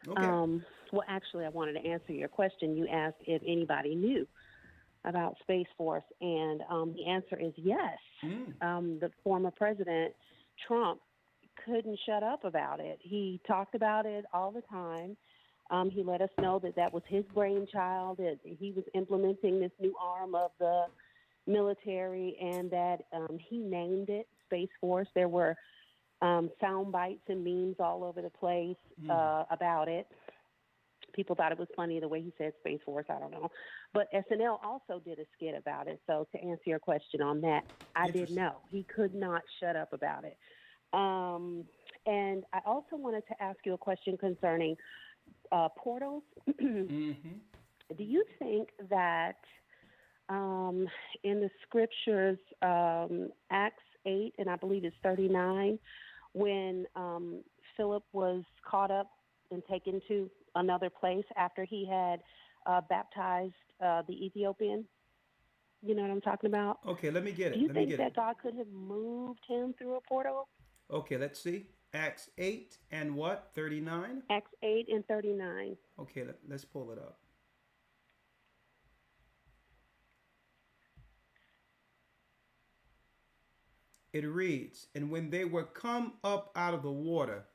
Okay. Well, actually, I wanted to answer your question. You asked if anybody knew about Space Force, and the answer is yes. The former president, Trump, couldn't shut up about it. He talked about it all the time. He let us know that was his brainchild, that he was implementing this new arm of the military, and that he named it Space Force. There were sound bites and memes all over the place about it. People thought it was funny the way he said Space Force. I don't know. But SNL also did a skit about it. So to answer your question on that, I did know. He could not shut up about it. And I also wanted to ask you a question concerning portals. Do you think that in the scriptures, Acts 8, and I believe it's 39, when Philip was caught up and taken to another place after he had baptized the Ethiopian? You know what I'm talking about? Okay, let me get it. Do you think that God could have moved him through a portal? Okay, let's see. Acts 8 and what? 39? Acts 8 and 39. Okay, let's pull it up. It reads, "And when they were come up out of the water,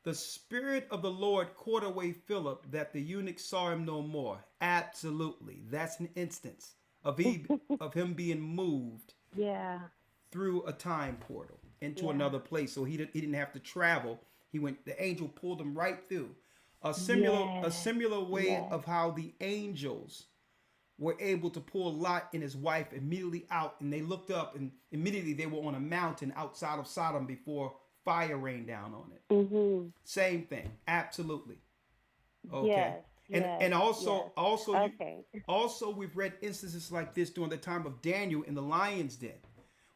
the Spirit of the Lord caught away Philip, that the eunuch saw him no more." Absolutely. That's an instance of him being moved through a time portal into another place. So he didn't have to travel. The angel pulled him right through. A similar way of how the angels were able to pull Lot and his wife immediately out, and they looked up, and immediately they were on a mountain outside of Sodom before fire rained down on it. Same thing. Absolutely. Okay. Also we've read instances like this during the time of Daniel in the lion's den,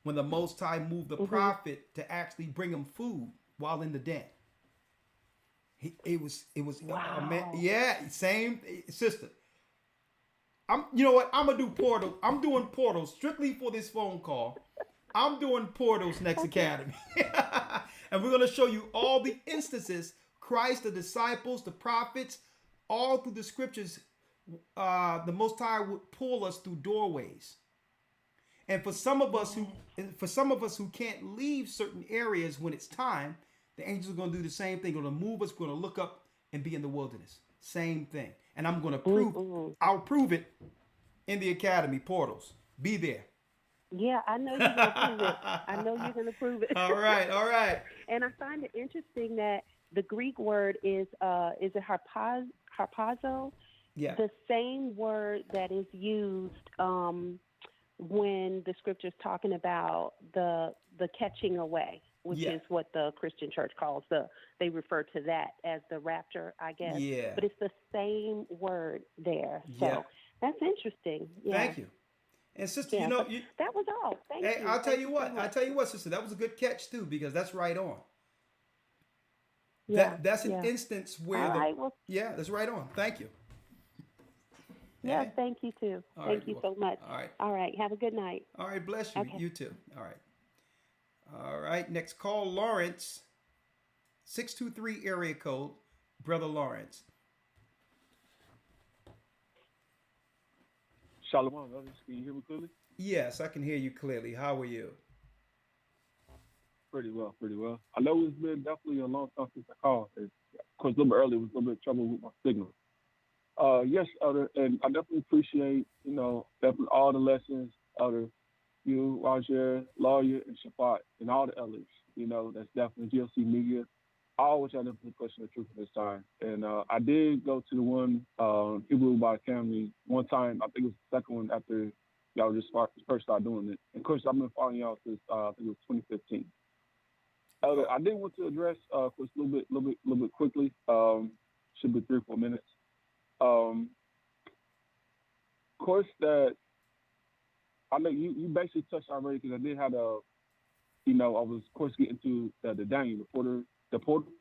when the Most High moved the prophet to actually bring him food while in the den. It was Wow. yeah, same sister. You know what? I'm gonna do portal. I'm doing portals strictly for this phone call. I'm doing portals next academy, and we're gonna show you all the instances Christ, the disciples, the prophets, all through the scriptures. The Most High would pull us through doorways, and for some of us who can't leave certain areas when it's time, the angels are gonna do the same thing. They're gonna move us. We're gonna look up and be in the wilderness. Same thing, and I'm gonna prove. I'll prove it in the academy portals. Be there. Yeah, I know you're gonna prove it. I know you're gonna prove it. All right. And I find it interesting that the Greek word is it harpazo? Yeah. The same word that is used when the scripture's talking about the catching away, which is what the Christian church calls they refer to that as the rapture, I guess. Yeah. But it's the same word there. So that's interesting. Yeah. Thank you. And sister, you know, that was all. Thank you. I'll tell you what, sister, that was a good catch too, because that's right on. Yeah. That's an instance where that's right on. Thank you. Yeah, thank you too. All thank right, you so much. All right. All right. Have a good night. All right, bless you. Okay. You too. All right. All right. Next call, Lawrence. 623 area code, Brother Lawrence. Shalom, brothers. Can you hear me clearly? Yes, I can hear you clearly. How are you? Pretty well. I know it's been definitely a long time since I called. Of course, a little bit early, it was a little bit of trouble with my signal. Yes, Elder, and I definitely appreciate, definitely all the lessons, Elder, you, Roger, Lawyer, and Shafat, and all the elders, that's definitely GOC Media. All which I definitely pushing the truth at this time. And I did go to the one Hebrew Bible Academy one time. I think it was the second one after y'all just first started doing it. And of course, I've been following y'all since I think it was 2015. Elder, I did want to address, of course, a little bit quickly. Should be 3 or 4 minutes. Of course, that I know you basically touched already, because I did have I was of course getting to the Daniel, the portal.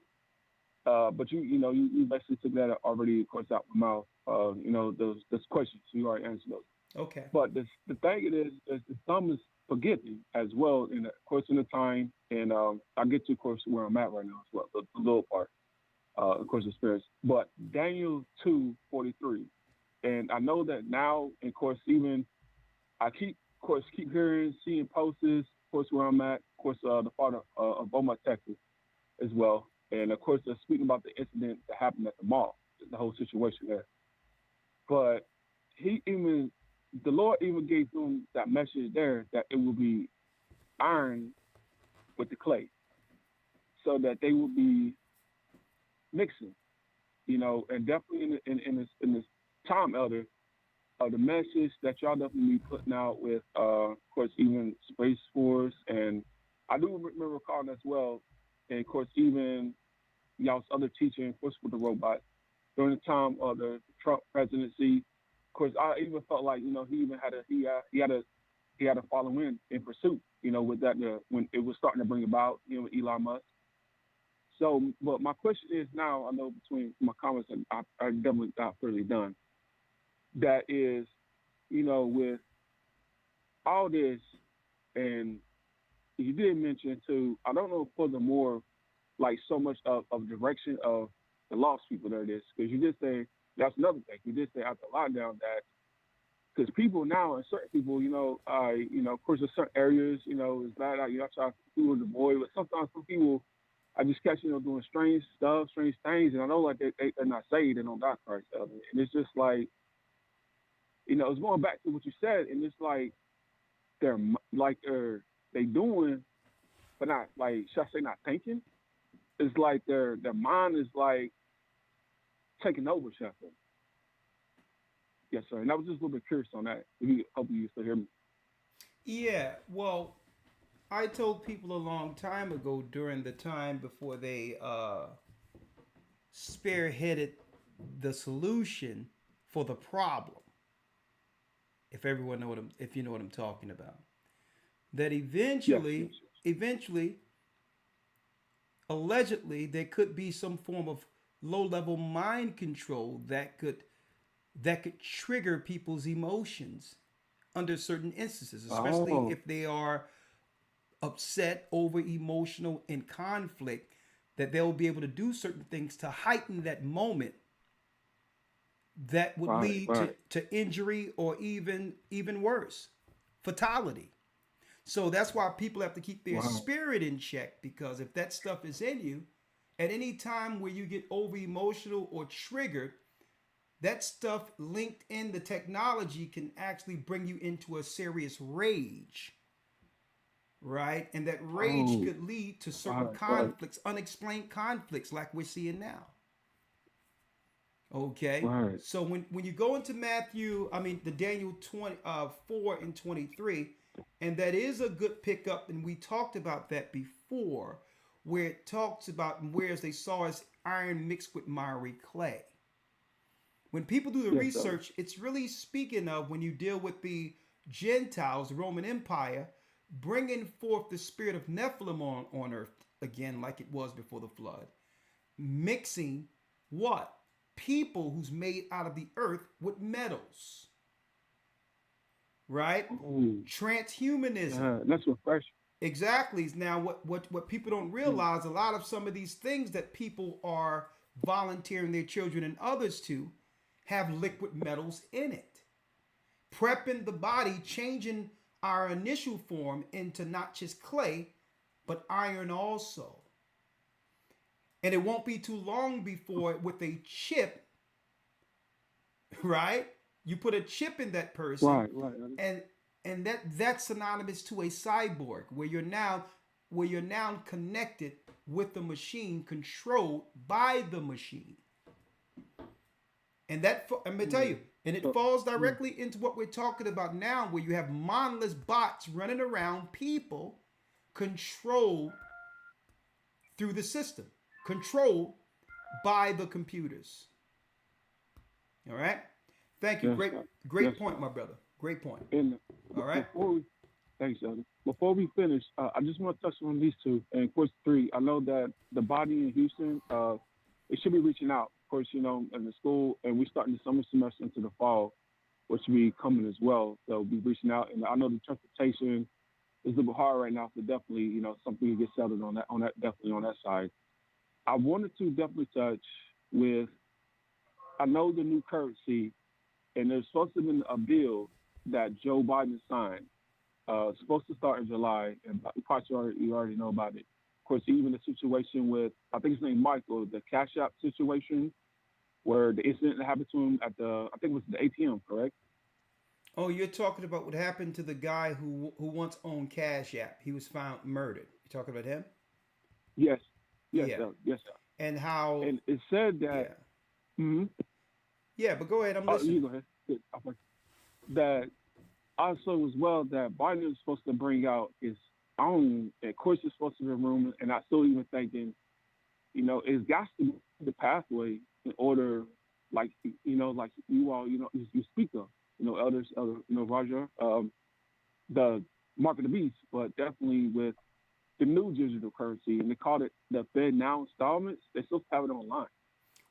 But you basically took that already, of course, out my mouth. Those questions, you already answered those. Okay. But the thing is the some is forgetting as well, in the course in the time, and I get to, of course, where I'm at right now as well, the little part, of course, experience. But Daniel 2:43, and I know that now, of course, even I keep hearing, seeing posts, of course, where I'm at, of course, the part of Beaumont, Texas, as well. And of course, they're speaking about the incident that happened at the mall, the whole situation there. But the Lord even gave them that message there, that it will be iron with the clay, so that they will be mixing, and definitely in this time, Elder, the message that y'all definitely be putting out with, of course, even Space Force, and I do remember recalling as well, and of course, even y'all's other teaching, of course, with the robots during the time of the Trump presidency. Of course, I even felt like, he even had a follow in pursuit, with that when it was starting to bring about, with Elon Musk. So, but my question is now, I know between my comments, and I definitely got fairly done. That is, with all this, and you did mention too, I don't know for the more, like, so much of direction of the lost people there it is, because you did say, that's another thing, you did say after lockdown that, because people now, and certain people, of course, in certain areas, it's bad out, I try to do the boy, but sometimes some people, I just catch, doing strange stuff, strange things, and I know, like, they're not saved, they don't die Christ, and it's just like, it's going back to what you said, and it's like they doing, but not, like, should I say not thinking? It's like their mind is like taking over, should I say? Yes, sir. And I was just a little bit curious on that. Hopefully you still hear me. Yeah, well, I told people a long time ago, during the time before they spearheaded the solution for the problem. If you know what I'm talking about, that eventually, allegedly, there could be some form of low-level mind control that could trigger people's emotions under certain instances, especially if they are upset, over emotional, in conflict, that they'll be able to do certain things to heighten that moment that would lead to injury or even worse, fatality. So that's why people have to keep their spirit in check, because if that stuff is in you, at any time where you get over emotional or triggered, that stuff linked in the technology can actually bring you into a serious rage, right? And that rage could lead to certain conflicts, unexplained conflicts like we're seeing now. Okay. So when you go into the Daniel 4:23, and that is a good pickup, and we talked about that before, where it talks about, whereas they saw as iron mixed with miry clay. When people do the research, it's really speaking of when you deal with the Gentiles, the Roman Empire, bringing forth the spirit of Nephilim on earth again, like it was before the flood, mixing what? People who's made out of the earth with metals, right? Transhumanism. That's refreshing. Exactly. Now, what people don't realize, a lot of some of these things that people are volunteering their children and others to have liquid metals in it, prepping the body, changing our initial form into not just clay, but iron also. And it won't be too long before, with a chip, right? You put a chip in that person, and that's synonymous to a cyborg, where you're now connected with the machine, controlled by the machine. And that, I'm gonna tell you, and it falls directly into what we're talking about now, where you have mindless bots running around, people controlled through the system, controlled by the computers. All right. Thank you. Great point, my brother. Great point. And all right. Thanks, Elder. Before we finish, I just want to touch on these two. And of course, 3, I know that the body in Houston, it should be reaching out. Of course, in the school, and we're starting the summer semester into the fall, which will be coming as well. So we'll be reaching out. And I know the transportation is a little hard right now, so definitely, something to get settled on that, definitely on that side. I wanted to definitely touch with, I know the new currency, and there's supposed to be a bill that Joe Biden signed. It's supposed to start in July, and you already know about it. Of course, even the situation with, I think his name Michael, the Cash App situation, where the incident that happened to him at I think it was the ATM, correct? Oh, you're talking about what happened to the guy who once owned Cash App. He was found murdered. You talking about him? Yes. Yes, yeah. Sir. Yes, sir. And how? And it said that. Yeah. Mm-hmm. Yeah, but go ahead. I'm listening. You go ahead. That also as well that Biden is supposed to bring out his own. Of course, it's supposed to be a rumor, and I still even thinking, it's got to be the pathway in order, like you all, you speak of, elders, Roger, the mark of the beast, but definitely with the new digital currency, and they called it the Fed Now installments. They still have it online.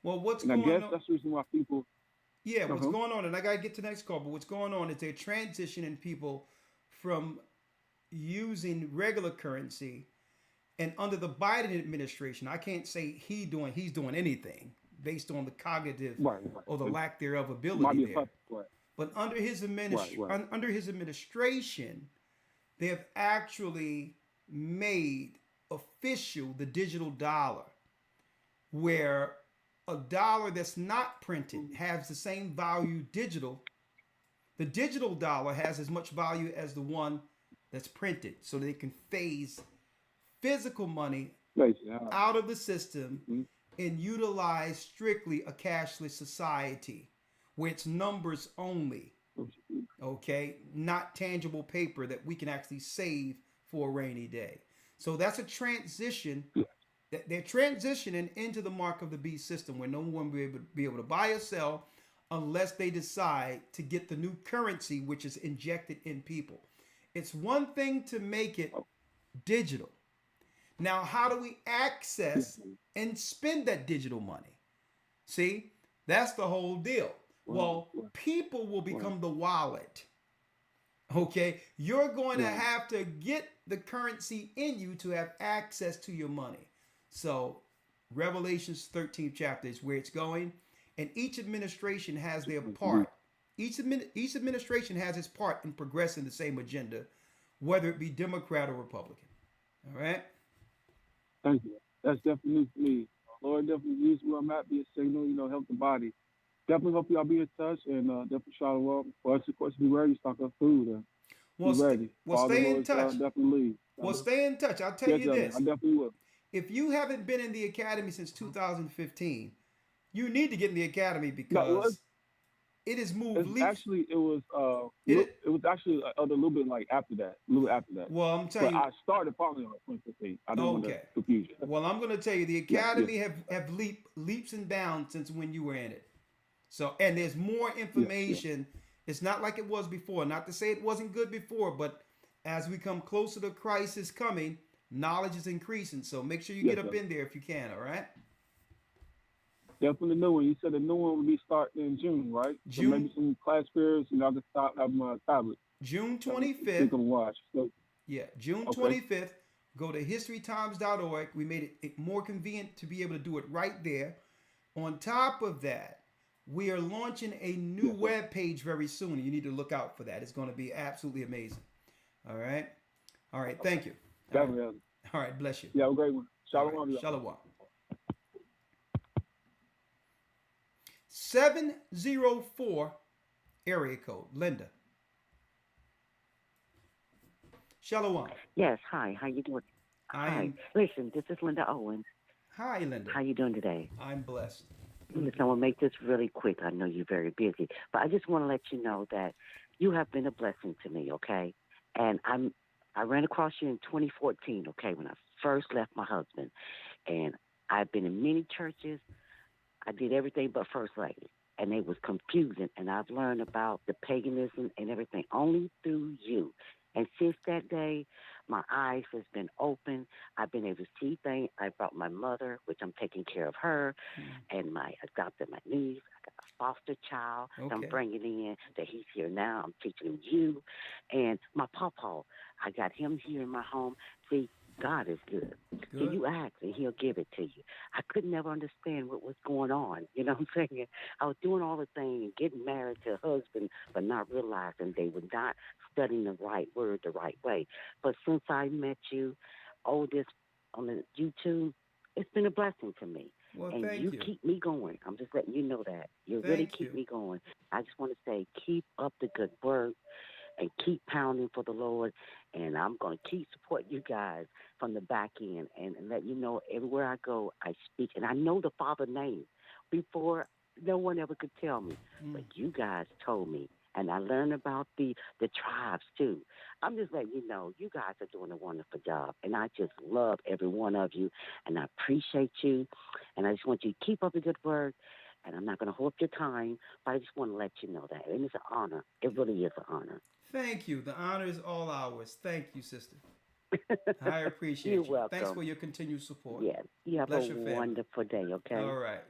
Well, what's going on? And I guess that's the reason why people. Yeah, what's going on, and I gotta get to the next call, but what's going on is they're transitioning people from using regular currency, and under the Biden administration, I can't say he's doing anything based on the cognitive or the lack thereof ability there. But under his administration, they have actually made official the digital dollar, where a dollar that's not printed has the same value digital. The digital dollar has as much value as the one that's printed, so they can phase physical money out of the system and utilize strictly a cashless society where it's numbers only, okay? Not tangible paper that we can actually save for a rainy day. So that's a transition. They're transitioning into the mark of the beast system, where no one will be able to buy or sell unless they decide to get the new currency, which is injected in people. It's one thing to make it digital. Now, how do we access and spend that digital money? See, that's the whole deal. Well, people will become the wallet. Okay, you're going to have to get the currency in you to have access to your money. So, Revelations 13th chapter is where it's going, and each administration has their part. Each administration has its part in progressing the same agenda, whether it be Democrat or Republican. All right. Thank you. That's definitely news to me. Lord definitely use where I'm at, be a signal, help the body. Definitely hope y'all be in touch, and definitely try to walk. For us, of course, be ready, stock up food, and be ready. Stay in touch. Definitely. Well, stay in touch. I'll tell you this. I definitely will. If you haven't been in the academy since 2015, you need to get in the academy because it has moved leaps. Actually, it was actually a little bit like after that. Well, I'm telling you, I started following on 2015. I didn't want to confuse you. Well, I'm going to tell you, the academy have leaps and bounds since when you were in it. So, and there's more information. It's not like it was before. Not to say it wasn't good before, but as we come closer to Christ is coming, knowledge is increasing. So make sure you get up in there if you can. All right. Definitely the new one. You said the new one will be starting in June, right? June. So maybe some class periods, I can stop having my tablet. June 25th. Watch. So, June 25th. Go to historytimes.org. We made it more convenient to be able to do it right there. On top of that, we are launching a new web page very soon. You need to look out for that. It's going to be absolutely amazing. All right. All right. Thank you. Definitely. All right. Bless you. Yeah, have a great one. Shalom. Right. Shalom. 704 area code. Linda. Shalom. Yes. Hi. How you doing? Hi. Listen, this is Linda Owens. Hi, Linda. How you doing today? I'm blessed. Listen, I will make this really quick. I know you're very busy, but I just want to let you know that you have been a blessing to me, okay? And I ran across you in 2014, okay, when I first left my husband. And I've been in many churches. I did everything but First Lady. And it was confusing. And I've learned about the paganism and everything only through you. And since that day, my eyes has been open. I've been able to see things. I brought my mother, which I'm taking care of her, and I adopted my niece. I got a foster child that I'm bringing in, that he's here now. I'm teaching him you. And my pawpaw, I got him here in my home. See, God is good. So you ask, and he'll give it to you. I could never understand what was going on. You know what I'm saying? I was doing all the things and getting married to a husband, but not realizing they were not studying the right word the right way. But since I met you, this on the YouTube, it's been a blessing to me. Well, and thank you you. Keep me going. I'm just letting you know that. You really keep me going. I just want to say, keep up the good work and keep pounding for the Lord. And I'm going to keep supporting you guys from the back end and let you know everywhere I go, I speak. And I know the Father's name before no one ever could tell me. But you guys told me. And I learned about the tribes, too. I'm just letting you know, you guys are doing a wonderful job. And I just love every one of you. And I appreciate you. And I just want you to keep up the good work. And I'm not going to hold up your time, but I just want to let you know that. And it's an honor. It really is an honor. Thank you. The honor is all ours. Thank you, sister. I appreciate You're you. welcome. Thanks for your continued support. Yeah. You have Bless a your family. wonderful day, okay? All right.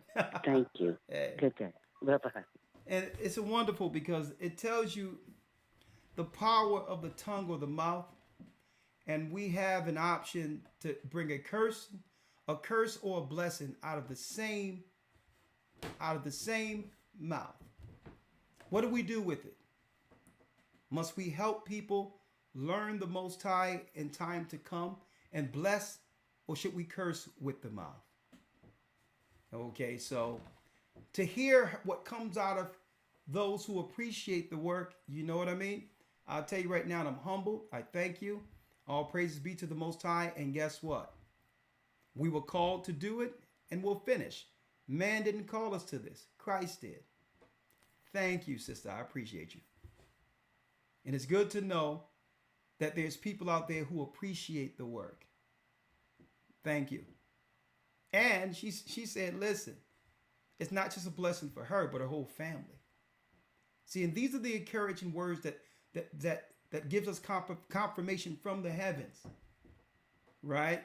Thank you. Hey. Good day. Bye-bye. And it's wonderful because it tells you the power of the tongue or the mouth. And we have an option to bring a curse or a blessing out of the same mouth. What do we do with it? Must we help people learn the Most High in time to come and bless, or should we curse with the mouth? Okay, so to hear what comes out of those who appreciate the work, you know what I mean? I'll tell you right now, I'm humbled. I thank you. All praises be to the Most High. And guess what? We were called to do it, and we'll finish. Man didn't call us to this. Christ did. Thank you, sister. I appreciate you. And it's good to know that there's people out there who appreciate the work. Thank you. And she said, listen, it's not just a blessing for her, but her whole family. See, and these are the encouraging words that that gives us confirmation from the heavens, right?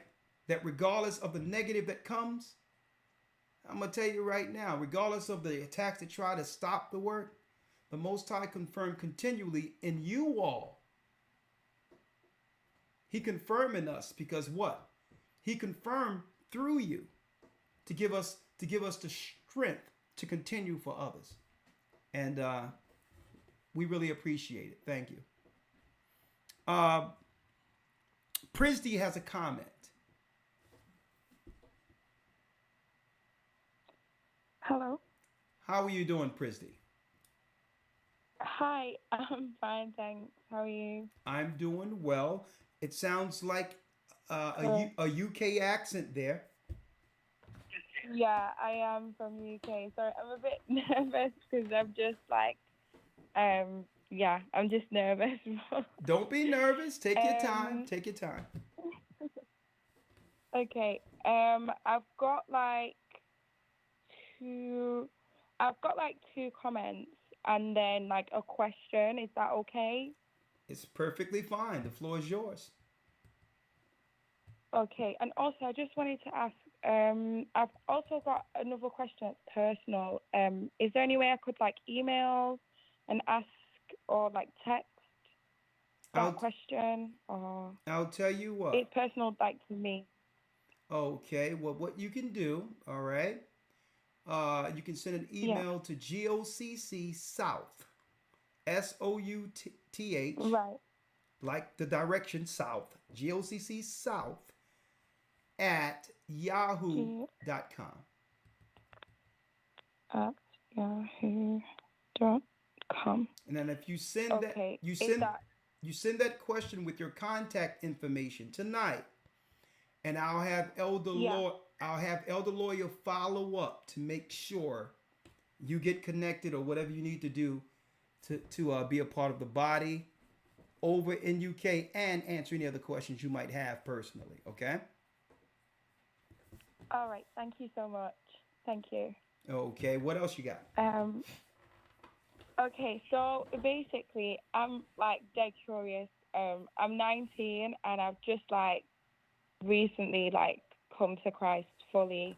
That regardless of the negative that comes, I'm going to tell you right now, regardless of the attacks that try to stop the work, the Most High confirmed continually in you all. He confirmed in us because what? He confirmed through you to give us the strength to continue for others. And we really appreciate it. Thank you. Prisdy has a comment. Hello. How are you doing, Prisdy? Hi, I'm fine, thanks. How are you? I'm doing well. It sounds like a UK accent there. Yeah, I am from UK. Sorry, I'm a bit nervous because I'm just like, yeah, I'm just nervous. Don't be nervous. Take your time. Take your time. Okay. I've got two comments and then like a question. Is that okay? It's perfectly fine. The floor is yours. Okay, and also I just wanted to ask, I've also got another question that's personal. Is there any way I could like email and ask or like text that question? Or I'll tell you what. It's personal, like to me. Okay, well, what you can do, all right, you can send an email to GOCC South, SOUTH, right, like the direction south, GOCC South at yahoo.com. At yahoo.com. And then if you send you send that question with your contact information tonight, and I'll have Elder Lawyer follow up to make sure you get connected or whatever you need to do to be a part of the body over in UK and answer any other questions you might have personally. Okay. All right. Thank you so much. Thank you. Okay. What else you got? Okay. So basically, I'm like dead curious. I'm 19 and I've just like recently like come to Christ fully.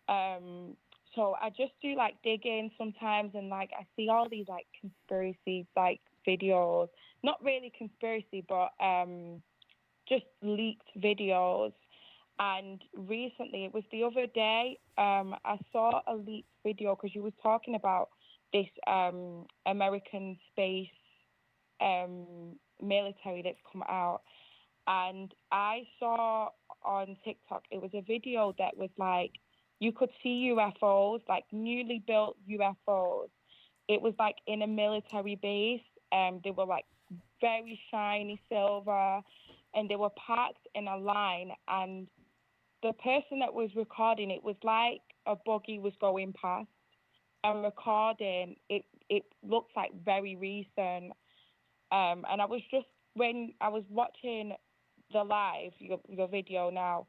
So I just do like digging sometimes and like I see all these like conspiracy like videos, not really conspiracy, but just leaked videos. And recently, it was the other day, I saw a leaked video because you was talking about this American space military that's come out. And I saw on TikTok, it was a video that was like, you could see UFOs, like newly built UFOs. It was like in a military base. They were like very shiny silver and they were parked in a line. And the person that was recording, it was like a buggy was going past and recording. It looks like very recent. And I was just, when I was watching the live, your video now,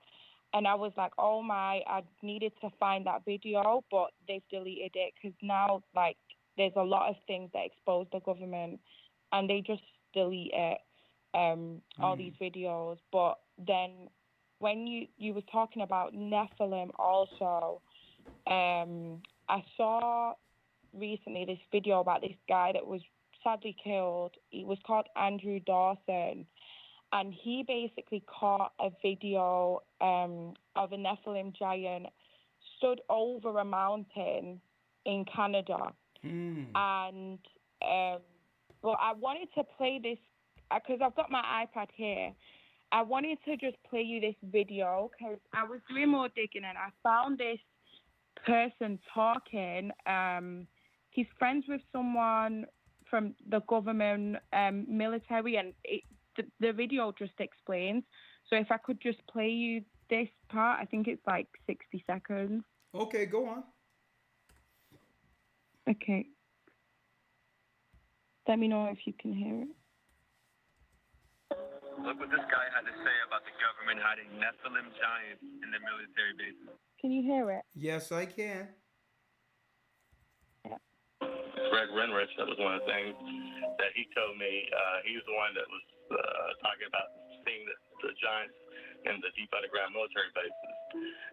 and I was like, oh my, I needed to find that video, but they've deleted it because now, like, there's a lot of things that expose the government and they just delete it, all these videos. But then when you were talking about Nephilim also, I saw recently this video about this guy that was sadly killed. He was called Andrew Dawson. And he basically caught a video of a Nephilim giant stood over a mountain in Canada. And well, I wanted to play this because I've got my iPad here. I wanted to just play you this video because I was doing more digging and I found this person talking. He's friends with someone from the government military, and the video just explains. So if I could just play you this part, I think it's like 60 seconds. Okay, go on. Okay. Let me know if you can hear it. Look what this guy had to say about the government hiding Nephilim giants in the military bases. Can you hear it? Yes, I can. The Greg Renrich, that was one of the things that he told me. He was the one that was talking about seeing the giants in the deep underground military bases.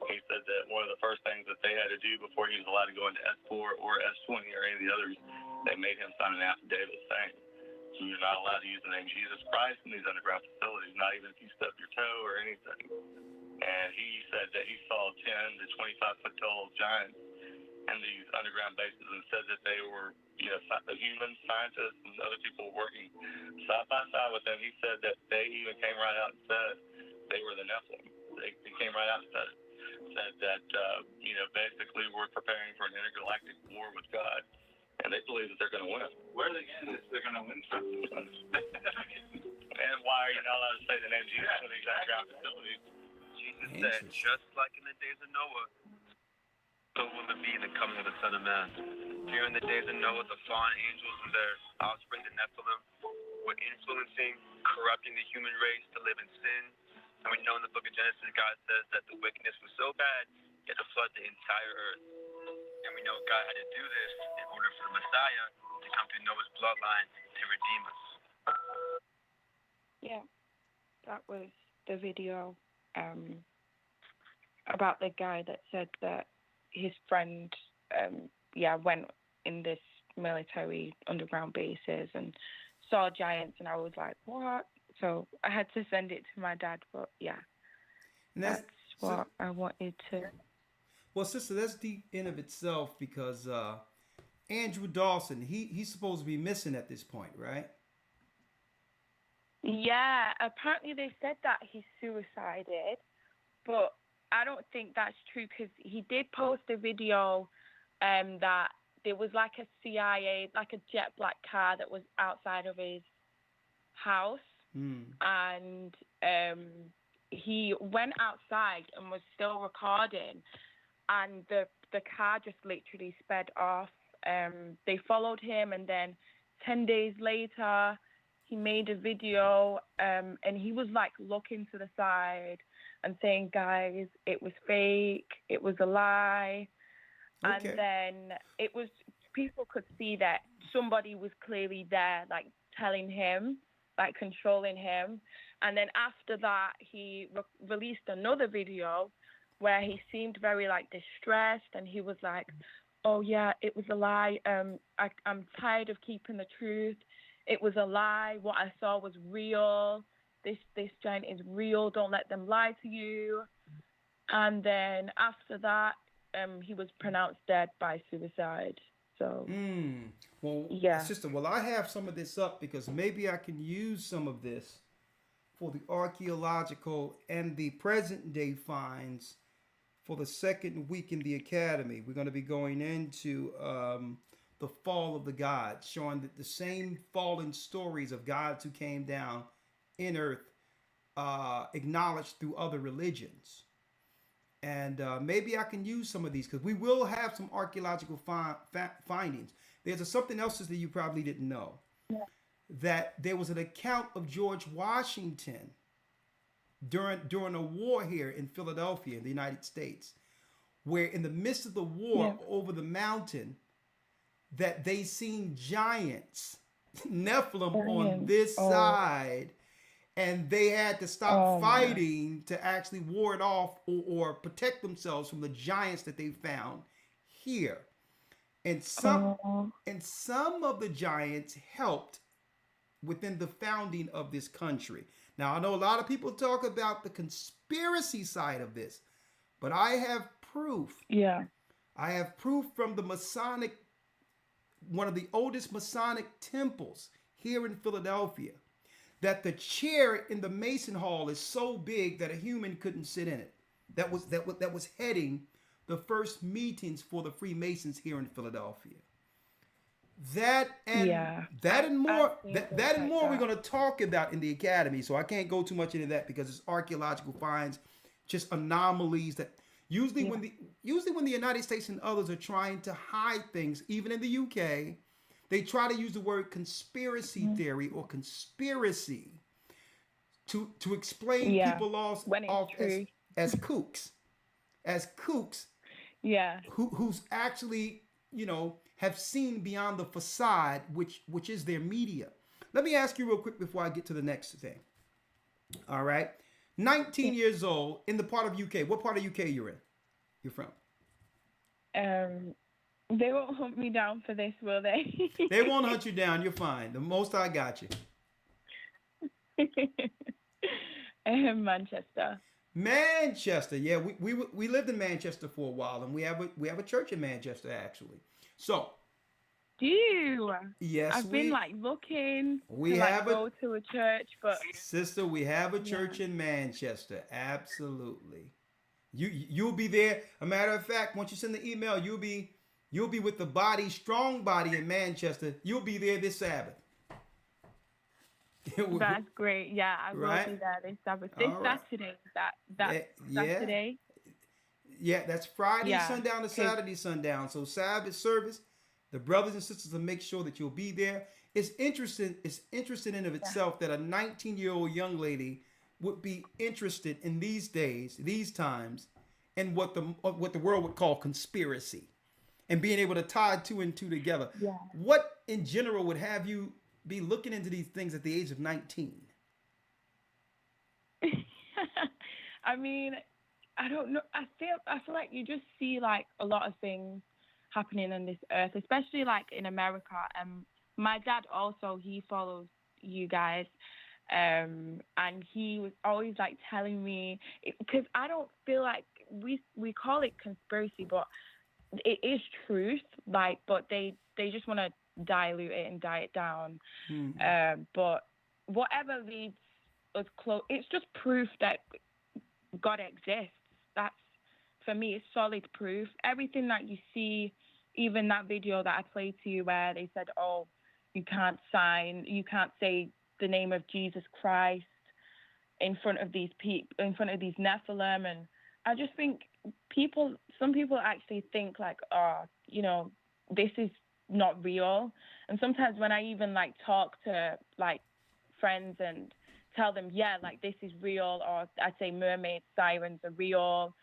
He said that one of the first things that they had to do before he was allowed to go into S4 or S20 or any of the others, they made him sign an affidavit saying, you're not allowed to use the name Jesus Christ in these underground facilities, not even if you stub your toe or anything. And he said that he saw 10 to 25 foot tall giants in these underground bases and said that they were, the human scientists and other people working side by side with them. He said that they even came right out and said they were the Nephilim. They came right out and said that, basically we're preparing for an intergalactic war with God. And they believe that they're going to win. Where are they getting this? They're going to win from. And why are you not allowed to say the name Jesus in these underground facilities? Jesus said, just like in the days of Noah, so will it be in the coming of the Son of Man. During the days of Noah, the fallen angels and their offspring, the Nephilim, were influencing, corrupting the human race to live in sin. And we know in the book of Genesis, God says that the wickedness was so bad, he had to flood the entire earth. And we know God had to do this in order for the Messiah to come through Noah's bloodline to redeem us. Yeah, that was the video about the guy that said that his friend, went in this military underground bases and saw giants, and I was like, what? So I had to send it to my dad, but yeah, that's what I wanted to. Well, sister, that's deep in of itself because Andrew Dawson, he's supposed to be missing at this point, right? Yeah, apparently they said that he suicided, but I don't think that's true because he did post a video that there was like a CIA, like a jet black car that was outside of his house. And he went outside and was still recording, and the car just literally sped off. They followed him, and then 10 days later he made a video, and he was like looking to the side and saying, guys, it was fake, it was a lie. Okay. And then it was, people could see that somebody was clearly there, like telling him, like controlling him. And then after that, he released another video where he seemed very like distressed, and he was like, oh yeah, it was a lie. I'm tired of keeping the truth. It was a lie. What I saw was real. This giant is real. Don't let them lie to you. And then after that, he was pronounced dead by suicide. So, well, yeah, sister. Well, I have some of this up because maybe I can use some of this for the archaeological and the present day finds for the second week in the academy. We're going to be going into the fall of the gods, showing that the same fallen stories of gods who came down in earth, acknowledged through other religions. And maybe I can use some of these because we will have some archaeological findings. There's something else that you probably didn't know. Yeah. That there was an account of George Washington during a war here in Philadelphia, in the United States, where in the midst of the war over the mountain, that they seen giants, Nephilim on this side, and they had to stop fighting to actually ward off or protect themselves from the giants that they found here. And some of the giants helped within the founding of this country. Now, I know a lot of people talk about the conspiracy side of this, but I have proof. Yeah. I have proof from the Masonic, one of the oldest Masonic temples here in Philadelphia, that the chair in the Mason Hall is so big that a human couldn't sit in it. That was heading the first meetings for the Freemasons here in Philadelphia. That and more we're going to talk about in the academy. So I can't go too much into that because it's archaeological finds, just anomalies that usually when the United States and others are trying to hide things, even in the UK, they try to use the word conspiracy theory or conspiracy to explain people off as kooks. As kooks. Yeah. Who's actually, have seen beyond the facade, which is their media. Let me ask you real quick before I get to the next thing. All right. 19 years old, in the part of UK. What part of UK you're in? You're from? They won't hunt me down for this, will they? They won't hunt you down. You're fine. The Most High got you. Manchester. Manchester. Yeah, we lived in Manchester for a while, and we have a church in Manchester actually. So. Do you? Yes, I've been like looking we to have go to a church, but sister, we have a church in Manchester. Absolutely. You'll be there. A matter of fact, once you send the email, you'll be with the body, strong body in Manchester. You'll be there this Sabbath. That's great. Yeah, I will be there this Sabbath. This Saturday. That Saturday. Yeah, that's Friday sundown to Saturday sundown. So Sabbath service. The brothers and sisters will make sure that you'll be there. It's interesting. It's interesting in of itself that a 19-year-old young lady would be interested in these days, these times, in what the world would call conspiracy, and being able to tie two and two together. Yeah. What in general would have you be looking into these things at the age of 19? I mean, I don't know. I feel like you just see like a lot of things happening on this earth, especially like in America. My dad also, he follows you guys, and he was always like telling me, because I don't feel like we call it conspiracy, but it is truth, like, but they just want to dilute it and diet it down. But whatever leads us close, it's just proof that God exists. That's, for me, it's solid proof. Everything that you see, even that video that I played to you where they said, oh, you can't say the name of Jesus Christ in front of these Nephilim. And I just think some people actually think like, this is not real. And sometimes when I even like talk to like friends and tell them, yeah, like this is real, or I say mermaids, sirens are real,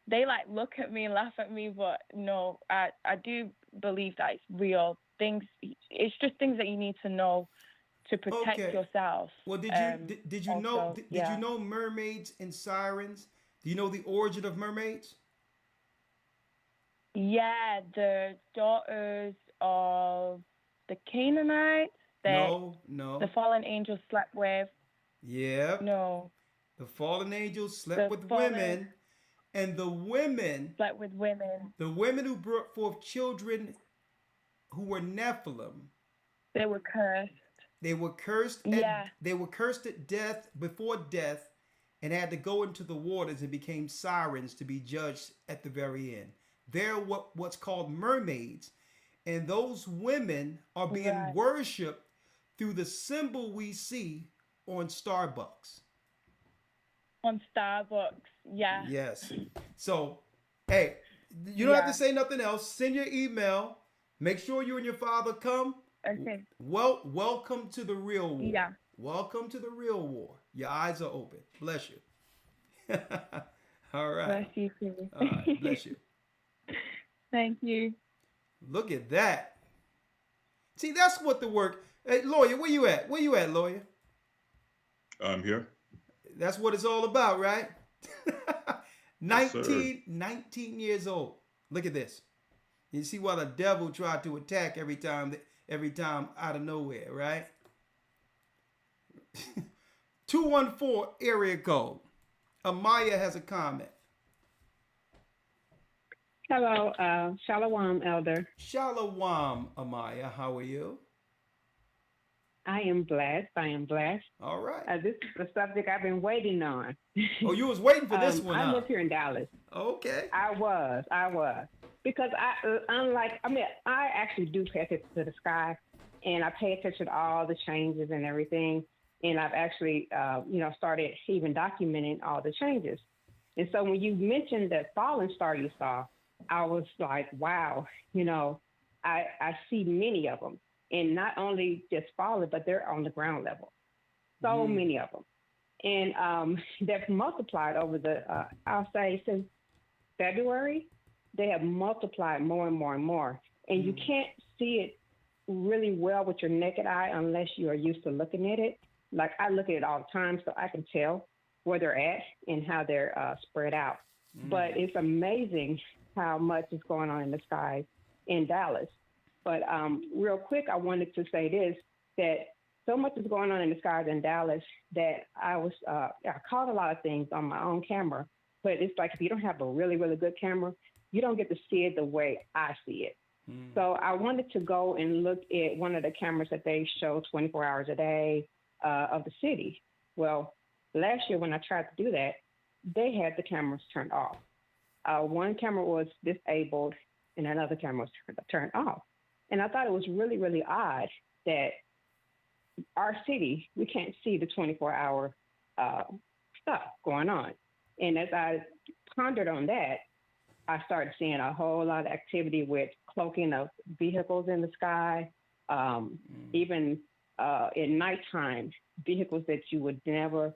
they like look at me and laugh at me, but no, I do believe that it's real things. It's just things that you need to know to protect yourself. Well, did you know mermaids and sirens? Do you know the origin of mermaids? Yeah, the daughters of the Canaanites that the fallen angels slept with. Yeah. No. The fallen angels slept with women. And the women slept with women. The women who brought forth children who were Nephilim. They were cursed. They were cursed. They were cursed at death, before death, and had to go into the waters and became sirens to be judged at the very end. They're what's called mermaids. And those women are being worshipped through the symbol we see on Starbucks. On Starbucks, yeah. Yes. So, hey, you don't have to say nothing else. Send your email. Make sure you and your father come. Okay. Welcome to the real war. Yeah. Welcome to the real war. Your eyes are open. Bless you. All right. Bless you too. All right. Bless you. Thank you. Look at that. See, that's what the work. Hey, lawyer, where you at? Where you at, lawyer? I'm here. That's what it's all about, right? 19 Yes, 19 years old. Look at this. You see why the devil tried to attack every time out of nowhere, right? 214 area code. Amaya has a comment. Hello, Shalom, Elder. Shalom, Amaya. How are you? I am blessed. All right. This is the subject I've been waiting on. Oh, you was waiting for this one, I huh? live here in Dallas. Okay. I was. Because I actually do pay attention to the sky, and I pay attention to all the changes and everything. And I've actually, started even documenting all the changes. And so when you mentioned that fallen star you saw, I was like, wow, I see many of them. And not only just fallen, but they're on the ground level. So many of them. And they've multiplied over I'll say since February, they have multiplied more and more and more. and you can't see it really well with your naked eye unless you are used to looking at it. Like I look at it all the time, so I can tell where they're at and how they're spread out. But it's amazing how much is going on in the skies in Dallas. But real quick, I wanted to say this, that so much is going on in the skies in Dallas that I caught a lot of things on my own camera. But it's like if you don't have a really, really good camera, you don't get to see it the way I see it. So I wanted to go and look at one of the cameras that they show 24 hours a day of the city. Well, last year when I tried to do that, they had the cameras turned off. One camera was disabled and another camera was turned off. And I thought it was really, really odd that our city, we can't see the 24-hour stuff going on. And as I pondered on that, I started seeing a whole lot of activity with cloaking of vehicles in the sky, even at nighttime, vehicles that you would never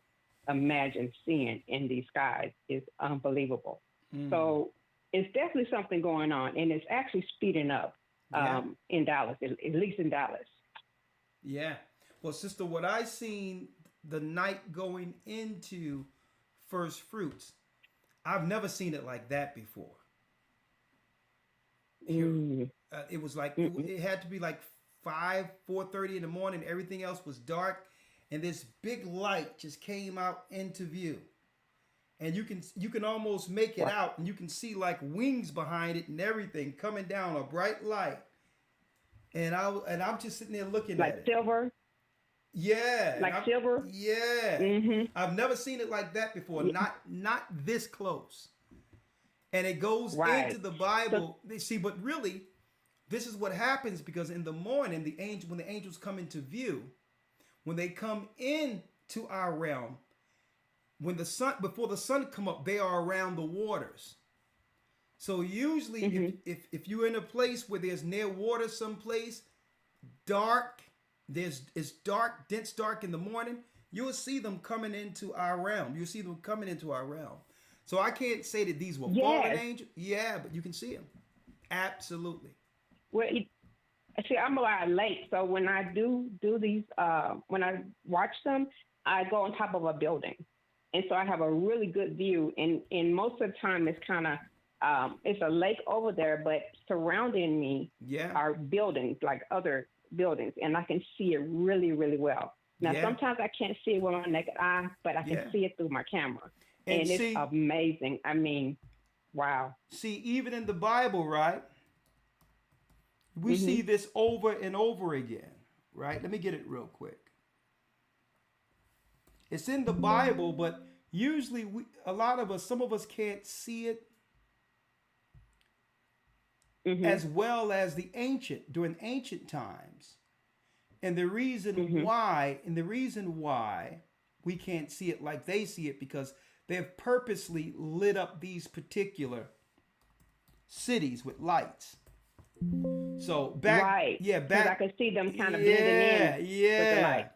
imagine seeing in these skies is unbelievable. So it's definitely something going on, and it's actually speeding up in Dallas, at least in Dallas. Yeah. Well, sister, what I seen the night going into first fruits, I've never seen it like that before. It was like, it had to be like 4:30 in the morning. Everything else was dark. And this big light just came out into view. And you can almost make it out, and you can see like wings behind it and everything coming down, a bright light. And I'm just sitting there looking at it. Like silver? Yeah. Like silver? Yeah. I've never seen it like that before. Not this close. And it goes into the Bible. See, but really, this is what happens, because in the morning, when the angels come into view, when they come into our realm, before the sun come up, they are around the waters. So usually if you're in a place where there's near water someplace, dark, it's dark, dense dark in the morning, you'll see them coming into our realm. You'll see them coming into our realm. So I can't say that these were fallen angels. Yeah, but you can see them. Absolutely. Well, see, I'm a lot late, so when I do these, when I watch them, I go on top of a building. And so I have a really good view. And most of the time it's kind of, it's a lake over there, but surrounding me are buildings, like other buildings. And I can see it really, really well. Now, sometimes I can't see it with my naked eye, but I can see it through my camera. And it's amazing. I mean, wow. See, even in the Bible, right? We see this over and over again, right? Let me get it real quick. It's in the Bible, but usually some of us can't see it as well as during ancient times. And the reason why we can't see it like they see it, because they have purposely lit up these particular cities with lights. So back, I could see them kind of blending in with the light.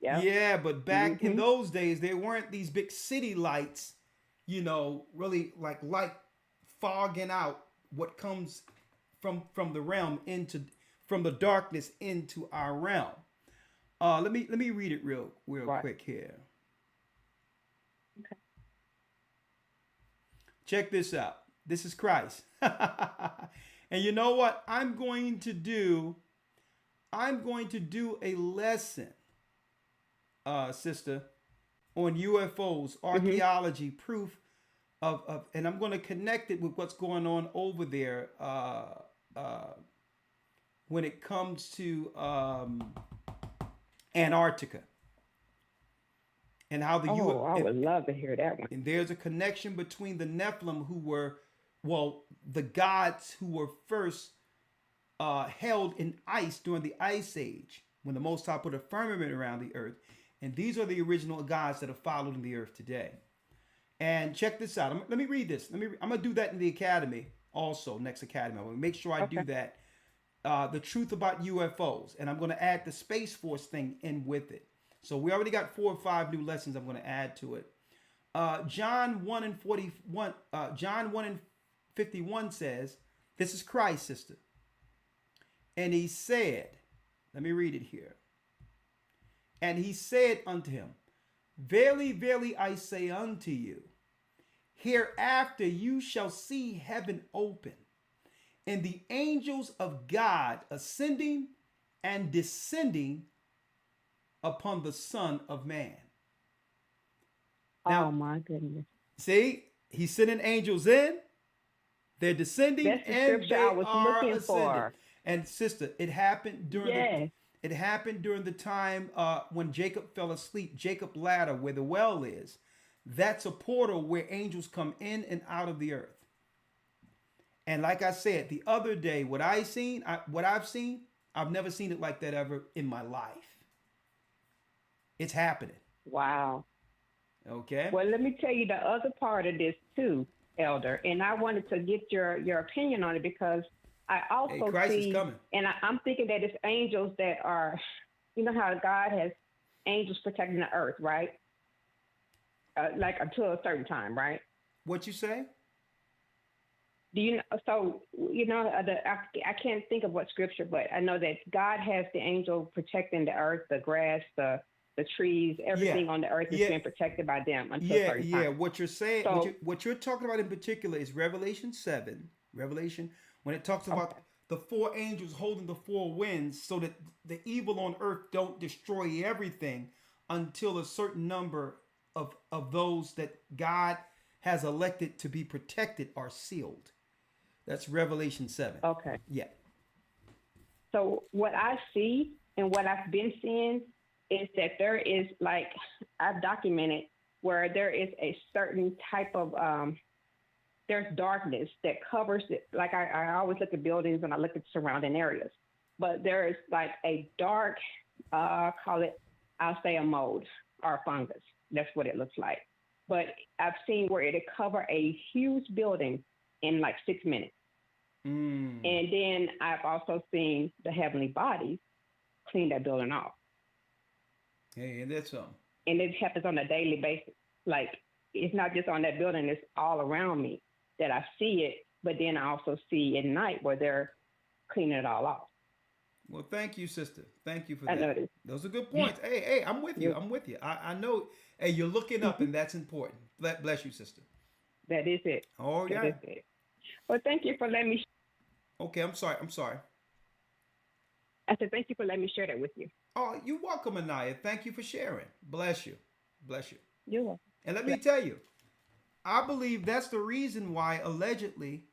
Yeah, but back in those days, there weren't these big city lights, really like light fogging out what comes from the realm from the darkness into our realm. Let me read it real quick here. Okay. Check this out. This is Christ. And you know what? I'm going to do a lesson, sister, on UFOs, archaeology, proof of, and I'm going to connect it with what's going on over there when it comes to Antarctica. And how I would love to hear that one. And there's a connection between the Nephilim, who were, the gods who were first held in ice during the Ice Age, when the Most High put a firmament around the earth. And these are the original gods that are followed in the earth today. And check this out. Let me read this. I'm going to do that in the academy also, next academy. I'm going to make sure I do that. The truth about UFOs. And I'm going to add the Space Force thing in with it. So we already got 4 or 5 new lessons I'm going to add to it. John 1 and 41. John 1 and 51 says, this is Christ, sister. And he said, let me read it here. And he said unto him, Verily, verily, I say unto you, hereafter you shall see heaven open, and the angels of God ascending and descending upon the Son of Man. Now, oh my goodness. See, he's sending angels in, they're descending, That's the and scripture they I was are looking ascending. for. And sister, it happened during Yes. it happened during the time when Jacob fell asleep. Jacob ladder, where the well is, that's a portal where angels come in and out of the earth. And like I said the other day, what I've seen, I've never seen it like that ever in my life. It's happening. Wow. Okay. Well, let me tell you the other part of this too, Elder, and I wanted to get your opinion on it because I also Christ see, is coming. and I'm thinking that it's angels that are, you know how God has angels protecting the earth, right? Like until a certain time, right? What you say? Do you know? So you know, I can't think of what scripture, but I know that God has the angel protecting the earth, the grass, the trees, everything on the earth is being protected by them until a certain time. What you're saying, So, what you're talking about in particular is Revelation 7. Revelation, when it talks about the four angels holding the four winds, so that the evil on earth don't destroy everything until a certain number of those that God has elected to be protected are sealed. That's Revelation 7. Okay. Yeah. So what I see and what I've been seeing is that there is, like, I've documented where there is a certain type of, there's darkness that covers it. Like I always look at buildings and I look at surrounding areas, but there is like a dark, call it, I'll say a mold or a fungus. That's what it looks like. But I've seen where it'll cover a huge building in like 6 minutes. And then I've also seen the heavenly bodies clean that building off. Hey, and that's something. And it happens on a daily basis. Like, it's not just on that building, it's all around me that I see it, but then I also see at night where they're cleaning it all off. Well, thank you, sister. Thank you for I that. noticed. Those are good points. Hey, I'm with you. I'm with you. I know. Hey, you're looking up, and that's important. Bless you, sister. That is it. Oh, yeah. That is it. Well, thank you for letting me. Okay, I'm sorry. I said, thank you for letting me share that with you. Oh, you're welcome, Anaya. Thank you for sharing. Bless you. Bless you. You're welcome. And let me tell you, I believe that's the reason why allegedly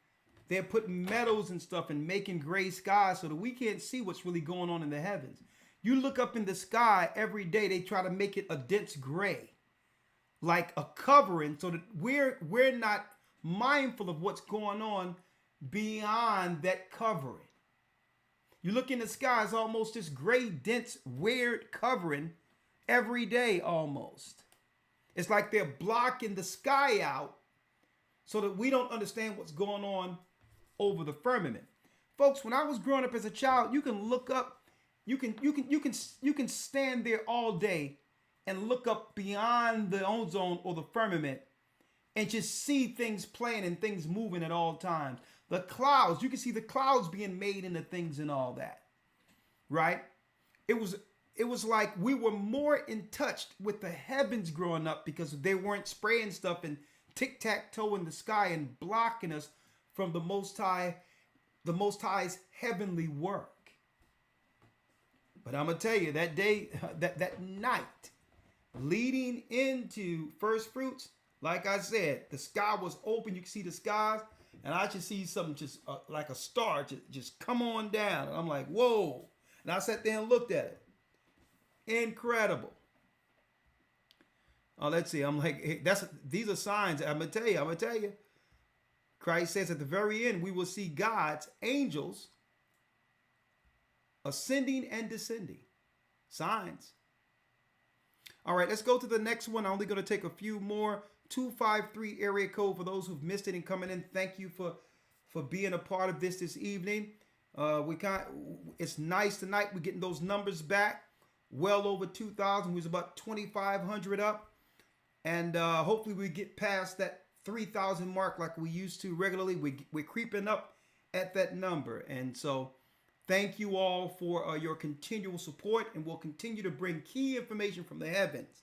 they're putting metals and stuff and making gray skies so that we can't see what's really going on in the heavens. You look up in the sky every day, they try to make it a dense gray, like a covering, so that we're not mindful of what's going on beyond that covering. You look in the sky, it's almost this gray, dense, weird covering every day almost. It's like they're blocking the sky out so that we don't understand what's going on over the firmament. Folks, when I was growing up as a child, you can look up, you can stand there all day and look up beyond the ozone or the firmament and just see things playing and things moving at all times. The clouds, you can see the clouds being made into things and all that, right? It was like we were more in touch with the heavens growing up because they weren't spraying stuff and tic-tac-toe in the sky and blocking us from the Most High's heavenly work. But I'm going to tell you, that day, that night, leading into first fruits, like I said, the sky was open. You can see the skies. And I just see something just like a star just come on down. And I'm like, whoa. And I sat there and looked at it. Incredible. Oh, let's see. I'm like, hey, these are signs. I'm going to tell you. Christ says at the very end, we will see God's angels ascending and descending. Signs. All right, let's go to the next one. I'm only going to take a few more. 253 area code for those who've missed it and coming in. Thank you for being a part of this evening. It's nice tonight. We're getting those numbers back. Well over 2,000. We was about 2,500 up. And hopefully we get past that 3,000 mark like we used to regularly. We're creeping up at that number. And so Thank you all for your continual support, and we'll continue to bring key information from the heavens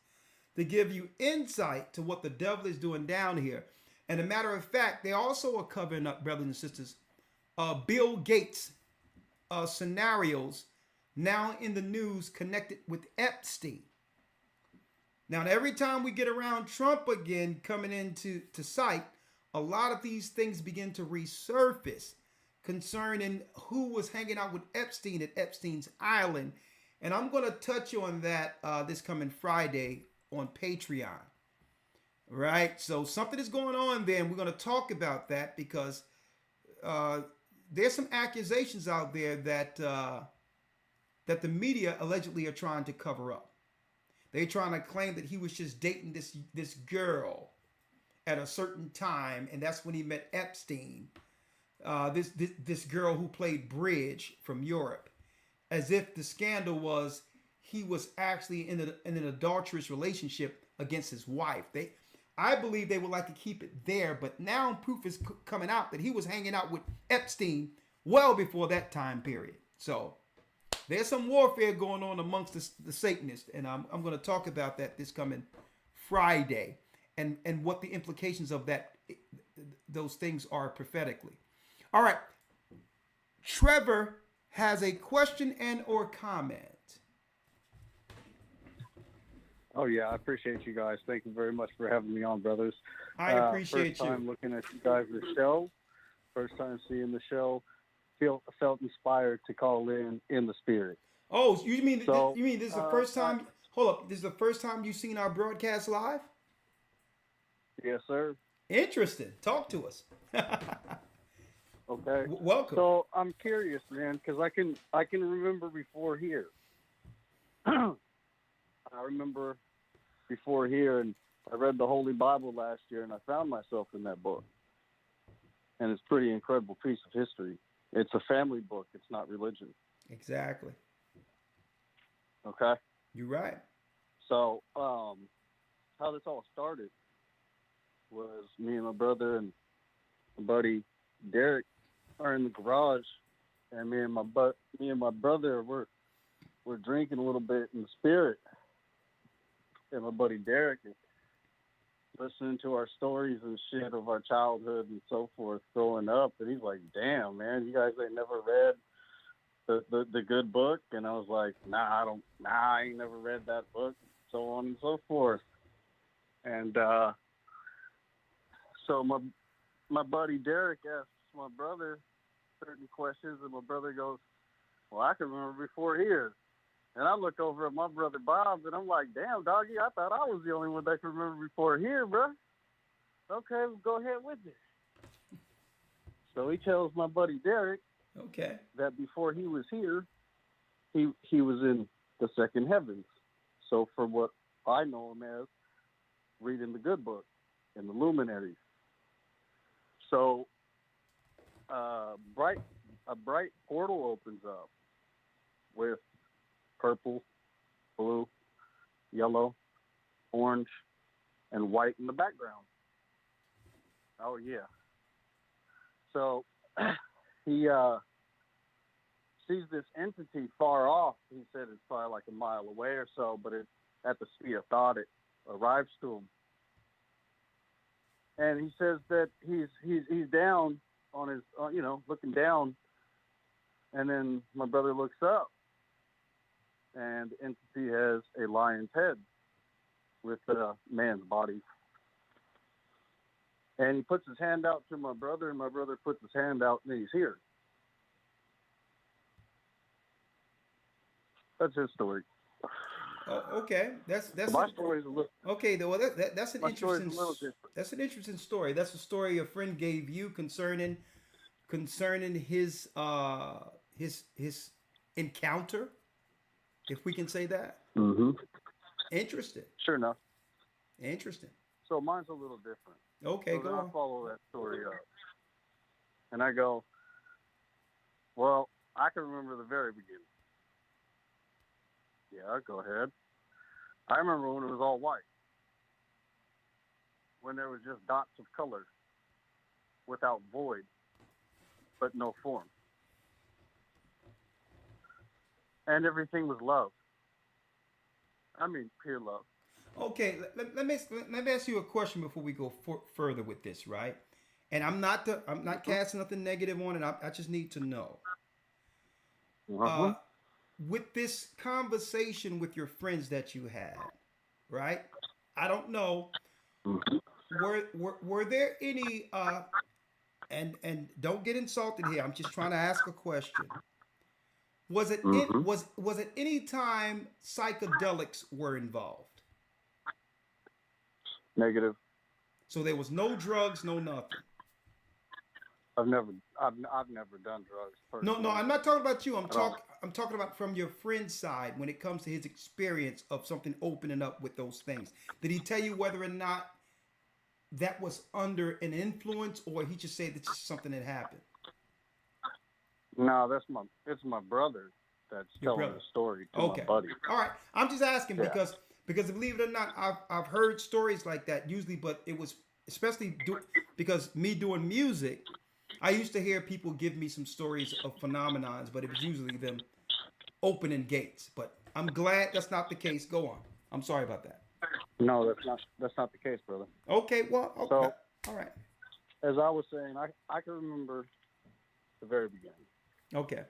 to give you insight to what the devil is doing down here. And a matter of fact, they also are covering up, brothers and sisters, Bill Gates scenarios now in the news connected with Epstein. Now, every time we get around Trump again coming into sight, a lot of these things begin to resurface concerning who was hanging out with Epstein at Epstein's Island. And I'm going to touch on that this coming Friday on Patreon. Right? So something is going on there, and we're going to talk about that because there's some accusations out there that the media allegedly are trying to cover up. They're trying to claim that he was just dating this girl at a certain time, and that's when he met Epstein, this girl who played bridge from Europe, as if the scandal was he was actually in an adulterous relationship against his wife. I believe they would like to keep it there, but now proof is coming out that he was hanging out with Epstein well before that time period. So there's some warfare going on amongst the Satanists, and I'm going to talk about that this coming Friday, and what the implications of those things are prophetically. All right, Trevor has a question and or comment. Oh yeah, I appreciate you guys. Thank you very much for having me on, brothers. I appreciate first time looking at you guys' show. First time seeing the show. Felt inspired to call in the spirit. Oh, you mean this is the first time? Hold up, this is the first time you've seen our broadcast live? Yes, sir. Interesting. Talk to us. Okay. Welcome. So I'm curious, man, because I can remember before here. I remember before here, and I read the Holy Bible last year, and I found myself in that book. And it's a pretty incredible piece of history. It's a family book. It's not religion. Exactly. Okay? You're right. So how this all started was me and my brother and my buddy Derek are in the garage, and me and my brother we're drinking a little bit in the spirit. And my buddy Derek is listening to our stories and shit of our childhood and so forth growing up, and he's like, "Damn, man, you guys ain't never read the good book?" And I was like, I ain't never read that book, so on and so forth. And so my buddy Derek asks my brother certain questions, and my brother goes, "Well, I can remember before here." And I look over at my brother Bob, and I'm like, "Damn, doggy, I thought I was the only one that could remember before here, bro." Okay, well, go ahead with it. So he tells my buddy Derek, okay, that before he was here, he was in the second heavens. So from what I know him as, reading the good book and the luminaries. So a bright portal opens up with purple, blue, yellow, orange, and white in the background. Oh yeah. So he sees this entity far off. He said it's probably like a mile away or so, but at the speed of thought, it arrives to him. And he says that he's down on his, looking down, and then my brother looks up, and the entity has a lion's head with a man's body. And he puts his hand out to my brother, and my brother puts his hand out, and he's here. That's his story. Oh, okay, that's my story's a little. Okay, well, that's an interesting. A little different. That's an interesting story. That's a story a friend gave you concerning his encounter, if we can say that. Mm-hmm. Interesting. Sure enough. Interesting. So mine's a little different. Okay, so go then on. I follow that story up, and I go, well, I can remember the very beginning. Yeah, go ahead. I remember when it was all white, when there was just dots of color without void, but no form. And everything was love. I mean, pure love. Okay, let me ask you a question before we go further with this, right? And I'm not casting nothing negative on it. I just need to know. With this conversation with your friends that you had, right? I don't know. Were there any and don't get insulted here. I'm just trying to ask a question. Was it was it any time psychedelics were involved? Negative. So there was no drugs, no nothing. I've never done drugs. Personally. No, I'm not talking about you. I'm talking about from your friend's side when it comes to his experience of something opening up with those things. Did he tell you whether or not that was under an influence, or he just said that's just something that happened? No, it's my brother that's telling the story to my buddy. All right. I'm just asking because believe it or not, I've heard stories like that usually, but it was especially because me doing music, I used to hear people give me some stories of phenomenons, but it was usually them opening gates. But I'm glad that's not the case. Go on. I'm sorry about that. No, that's not the case, brother. Okay, well, okay. So, all right. As I was saying, I can remember the very beginning. Okay.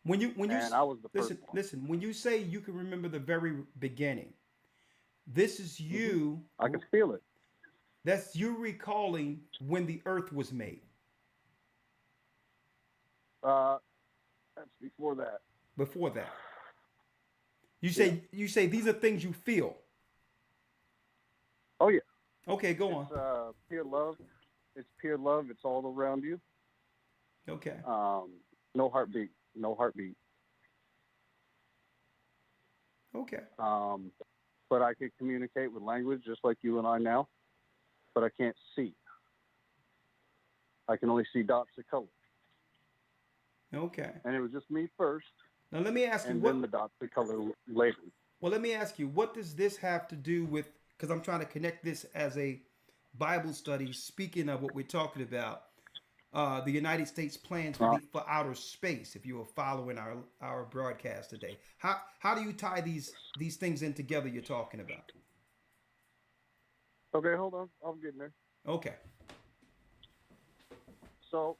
When you and I was the first one. Listen, when you say you can remember the very beginning, this is you. I can feel it. That's you recalling when the earth was made. That's before that. Before that. You say these are things you feel. Oh yeah. Okay, go on. It's pure love. It's pure love. It's all around you. Okay. No heartbeat. No heartbeat. Okay. But I can communicate with language just like you and I now. But I can't see. I can only see dots of color. Okay. And it was just me first. Now let me ask you, and then the dots of color later. Well, let me ask you, what does this have to do with? Because I'm trying to connect this as a Bible study. Speaking of what we're talking about, the United States plans for outer space. If you were following our broadcast today, how do you tie these things in together? You're talking about. Okay, hold on. I'm getting there. Okay. So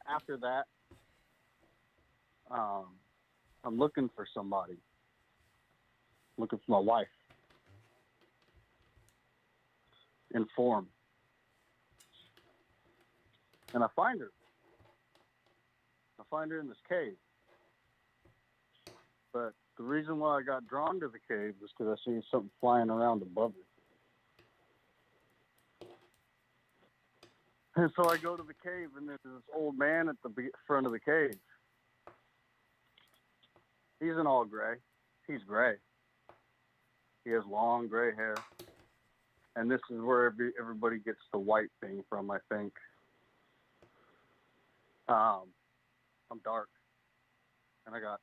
after that, I'm looking for somebody. Looking for my wife. In form. And I find her. I find her in this cave. But the reason why I got drawn to the cave was because I seen something flying around above it. And so I go to the cave, and there's this old man at the front of the cave. He's in all gray. He's gray. He has long gray hair. And this is where everybody gets the white thing from, I think. I'm dark. And I got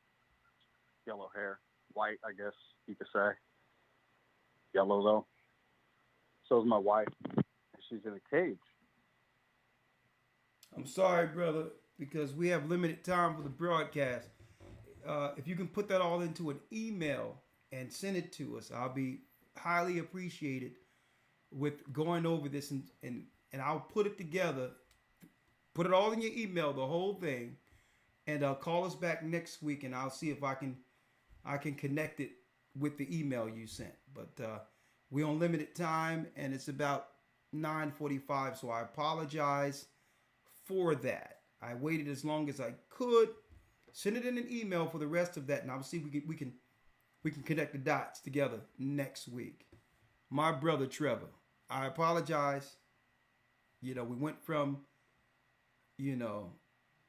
yellow hair. White, I guess you could say. Yellow, though. So is my wife. She's in a cage. I'm sorry, brother, because we have limited time for the broadcast. If you can put that all into an email and send it to us, I'll be highly appreciated with going over this, and I'll put it together, put it all in your email, the whole thing, and call us back next week, and I'll see if I can connect it with the email you sent. But we're on limited time, and it's about 9:45, so I apologize for that. I waited as long as I could. Send it in an email for the rest of that, and I'll see if we can connect the dots together next week. My brother Trevor, I apologize. We went from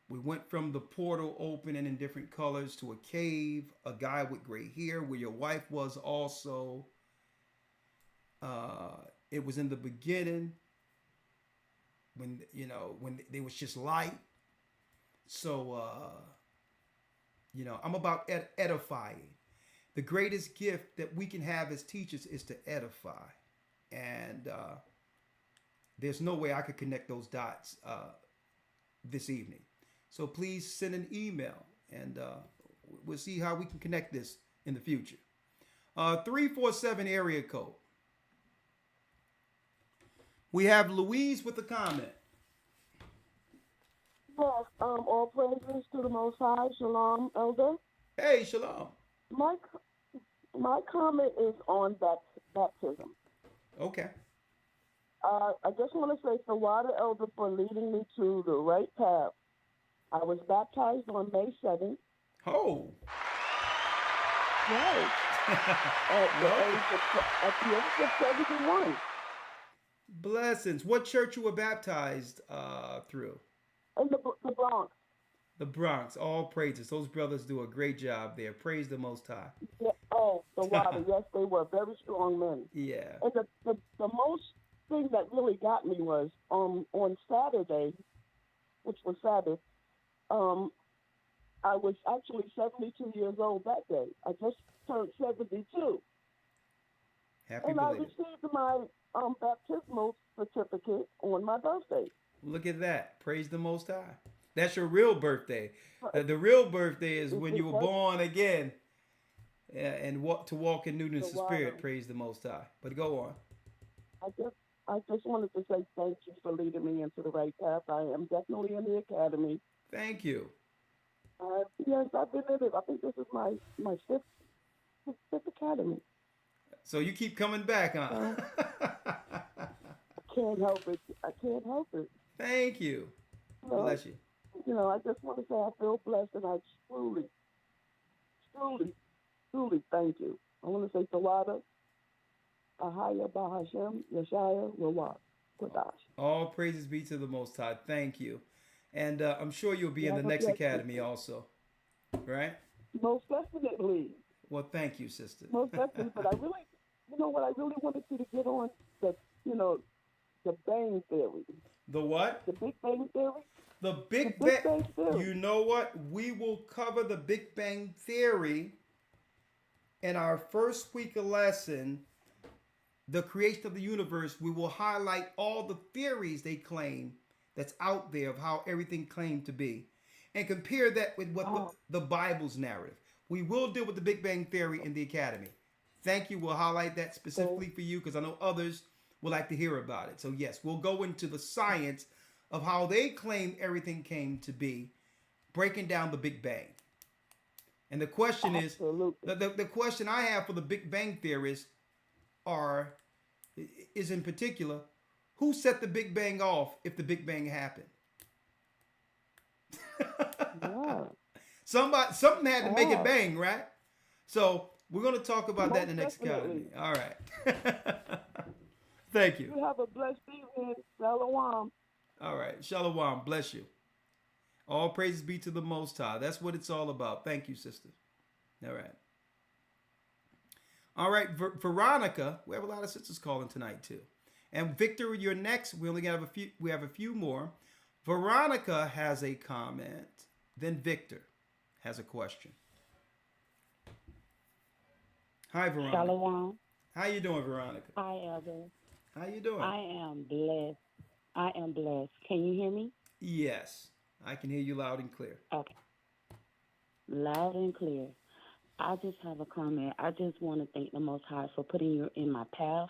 the portal opening in different colors to a cave, a guy with gray hair, where your wife was also. It was in the beginning when there was just light. So, I'm about edifying. The greatest gift that we can have as teachers is to edify. And there's no way I could connect those dots this evening. So please send an email, and we'll see how we can connect this in the future. 347 area code. We have Louise with a comment. Yes, all praises to the Most High. Shalom, Elder. Hey, shalom. My comment is on baptism. Okay. I just want to say to Water Elder for leading me to the right path. I was baptized on May 7th. Oh. Right. At the age of 71. Blessings. What church you were baptized through? In the Bronx. The Bronx. All praises. Those brothers do a great job there. Praise the Most High. Yeah. Oh, the Water. Yes, they were very strong men. Yeah. And the most thing that really got me was on Saturday, which was Sabbath, I was actually 72 years old that day. I just turned 72. Happy and I belated. received my baptismal certificate on my birthday. Look at that. Praise the Most High. That's your real birthday. The real birthday is when you were born again. Yeah, and to walk in newness of spirit. Praise the Most High. But go on. I just wanted to say thank you for leading me into the right path. I am definitely in the academy. Thank you. Yes, I've been in it. I think this is my fifth academy. So you keep coming back, huh? I can't help it. I can't help it. Thank you. Bless you. I just want to say I feel blessed, and I truly thank you. I want to say Tawada, AHAYAH, Bahashem, YASHAYA, Rawat, Kodash. All praises be to the Most High. Thank you. And I'm sure you'll be in the next academy also. Right? Most definitely. Well, thank you, sister. Most definitely. But I really, what I really wanted you to get on, the Bang Theory. The what? The Big Bang Theory. The Big Bang Theory. You know what? We will cover the Big Bang Theory in our first week of lesson, the creation of the universe. We will highlight all the theories they claim that's out there of how everything claimed to be, and compare that with what the Bible's narrative. We will deal with the Big Bang Theory in the academy. Thank you. We'll highlight that specifically for you because I know others would like to hear about it. So yes, we'll go into the science of how they claim everything came to be, breaking down the Big Bang. And the question is, the question I have for the Big Bang theorists is in particular, who set the Big Bang off if the Big Bang happened? Something had to make it bang, right? So we're going to talk about that in the next academy. All right. Thank you. You have a blessed evening. Shalom. All right. Shalom. Bless you. All praises be to the Most High. That's what it's all about. Thank you, sister. All right. All right. Veronica. We have a lot of sisters calling tonight, too. And Victor, you're next. We only have a few. We have a few more. Veronica has a comment. Then Victor has a question. Hi, Veronica. Shalom. How you doing, Veronica? Hi, Elder. How you doing? I am blessed. Can you hear me? Yes, I can hear you loud and clear. Okay. Loud and clear. I just have a comment. I just want to thank the Most High for putting you in my path.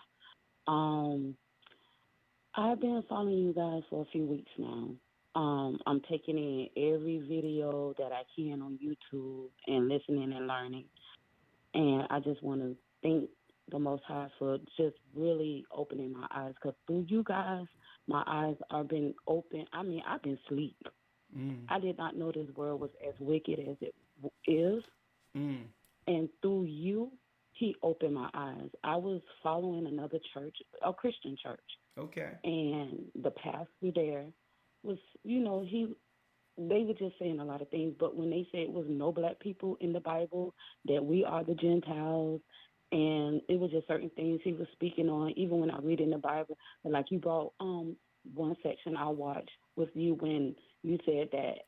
I've been following you guys for a few weeks now. I'm taking in every video that I can on YouTube and listening and learning. And I just want to thank the Most High for just really opening my eyes. Because through you guys, my eyes have been open. I mean, I've been asleep. I did not know this world was as wicked as it is. And through you, he opened my eyes. I was following another church, a Christian church. Okay. And the pastor there was, they were just saying a lot of things. But when they said it was no black people in the Bible, that we are the Gentiles, and it was just certain things he was speaking on, even when I read in the Bible. And like you brought one section I watched with you when you said that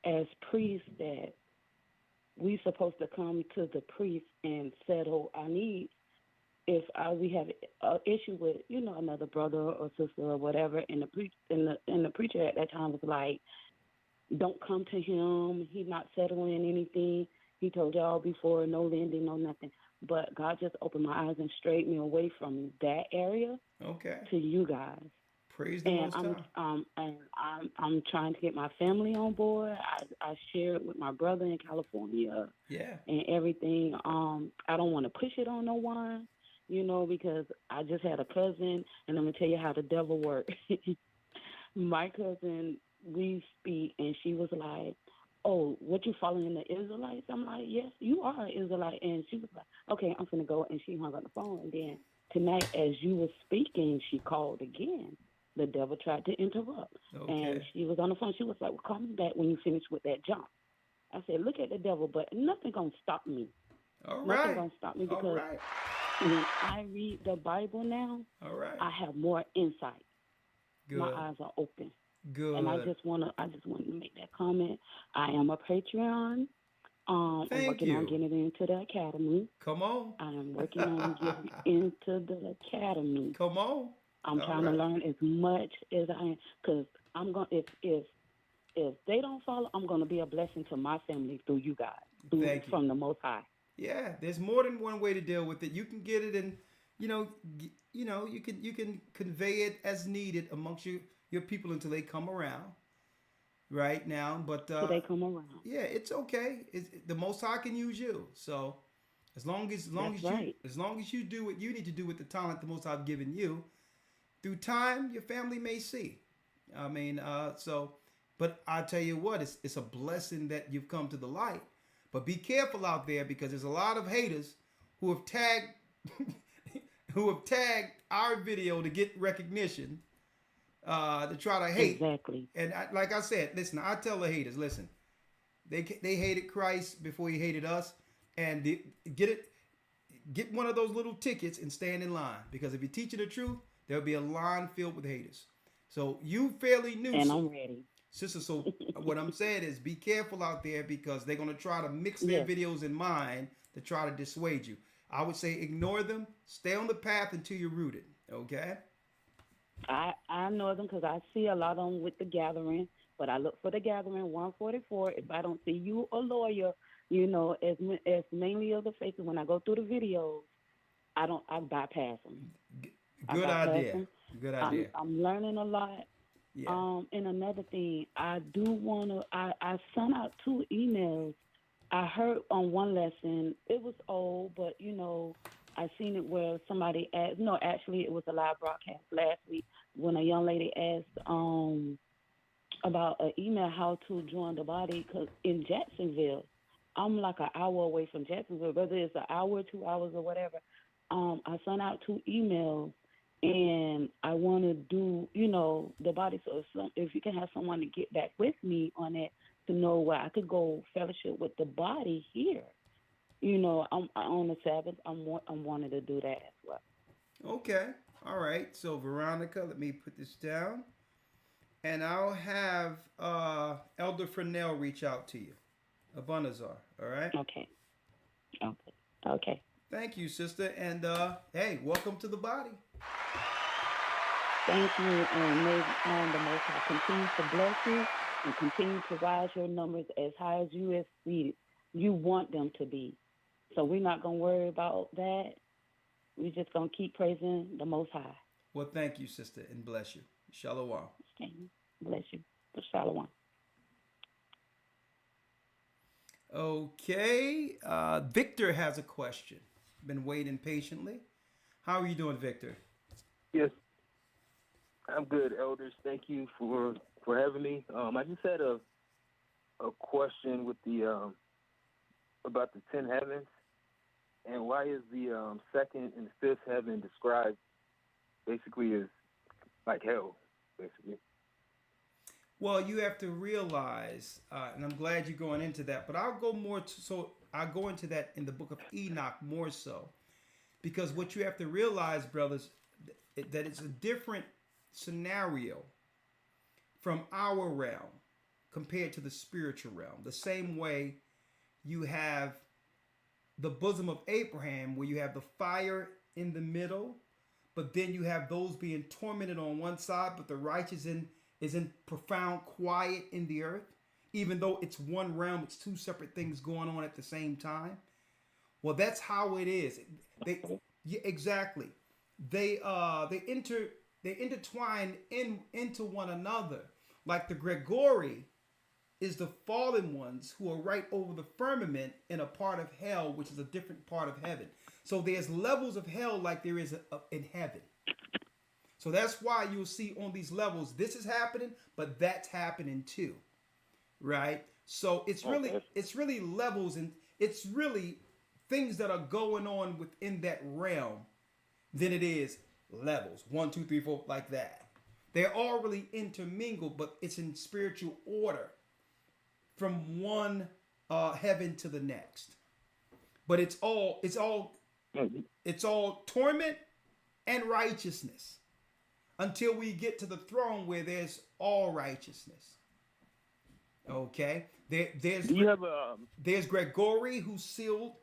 as priests that we supposed to come to the priest and settle our needs if we have an issue with, another brother or sister or whatever. And the preacher at that time was like, don't come to him. He's not settling anything. He told y'all before, no lending, no nothing. But God just opened my eyes and straightened me away from that area to you guys. Praise the Most High. I'm trying to get my family on board. I share it with my brother in California. Yeah. And everything. I don't want to push it on no one, because I just had a cousin, and I'm gonna tell you how the devil works. My cousin, we speak, and she was like, "Oh, what, you following the Israelites?" I'm like, "Yes, you are an Israelite." And she was like, "Okay, I'm gonna go," and she hung up the phone. And then tonight, as you were speaking, she called again. The devil tried to interrupt. And she was on the phone. She was like, "Well, call me back when you finish with that jump." I said, "Look at the devil, but nothing going to stop me." Nothing going to stop me because when I read the Bible now, I have more insight. Good. My eyes are open. Good. And I just want to make that comment. I am a Patreon. I'm working on getting into the academy. Come on. I am working on getting into the academy. Come on. I'm trying to learn as much as I am, because I'm going. If they don't follow, I'm going to be a blessing to my family through you guys, from the Most High. Yeah, there's more than one way to deal with it. You can get it, and you can convey it as needed amongst your people until they come around. Right now, but till they come around. Yeah, it's okay. The Most High can use you. So as long as you do what you need to do with the talent the Most High have given you, through time your family may see. I mean, but I tell you what, it's a blessing that you've come to the light. But be careful out there, because there's a lot of haters who have tagged our video to get recognition, to try to hate. Exactly. And like I said, listen, I tell the haters, listen, they hated Christ before he hated us, and get one of those little tickets and stand in line, because if you're teaching the truth, there'll be a line filled with haters. So you fairly new. And I'm ready. Sister, so what I'm saying is be careful out there, because they're going to try to mix their videos in mine to try to dissuade you. I would say ignore them. Stay on the path until you're rooted. Okay? I know them because I see a lot of them with the gathering, but I look for the gathering 144. If I don't see you a lawyer, as mainly of the faces, when I go through the videos, I bypass them. Good idea. Good idea. I'm learning a lot. Yeah. And another thing, I do want to, I sent out 2 emails. I heard on one lesson, it was old, but, I seen it where somebody asked, no, actually it was a live broadcast last week when a young lady asked about an email how to join the body, because in Jacksonville, I'm like an hour away from Jacksonville, whether it's an hour, 2 hours or whatever. I sent out 2 emails, and I want to do, the body. So if you can have someone to get back with me on it, to know where I could go fellowship with the body here. I'm on the Sabbath. I'm wanting to do that as well. Okay. All right. So Veronica, let me put this down, and I'll have Elder Fresnel reach out to you. Abunazar. All right. Okay. Thank you, sister. And hey, welcome to the body. Thank you, and may the Most High continue to bless you and continue to rise your numbers as high as you want them to be. So we're not going to worry about that. We're just going to keep praising the Most High. Well, thank you, sister, and bless you. Shalom. Okay. Bless you. Shalom. Okay. Victor has a question. Been waiting patiently. How are you doing, Victor? Yes. I'm good, elders. Thank you for having me. I just had a question with the about the 10 heavens, and why is the second and fifth heaven described basically as like hell, basically? Well, you have to realize, and I'm glad you're going into that, but I'll go more I'll go into that in the book of Enoch more so, because what you have to realize, brothers, that it's a different scenario from our realm compared to the spiritual realm. The same way you have the bosom of Abraham, where you have the fire in the middle, but then you have those being tormented on one side, but the righteous is in profound quiet in the earth. even though it's one realm, it's two separate things going on at the same time. Well, that's how it is. Yeah, exactly. They intertwine into one another. Like the Gregory is the fallen ones who are right over the firmament in a part of hell, which is a different part of heaven. So there's levels of hell like there is in heaven. So that's why you'll see on these levels, this is happening, but that's happening too, right? So it's really levels, and it's really things that are going on within that realm than it is levels. 1, 2, 3, 4, like that. They're all really intermingled, but it's in spiritual order from one heaven to the next. But it's all torment and righteousness until we get to the throne where there's all righteousness. Okay, there's Gregory who's sealed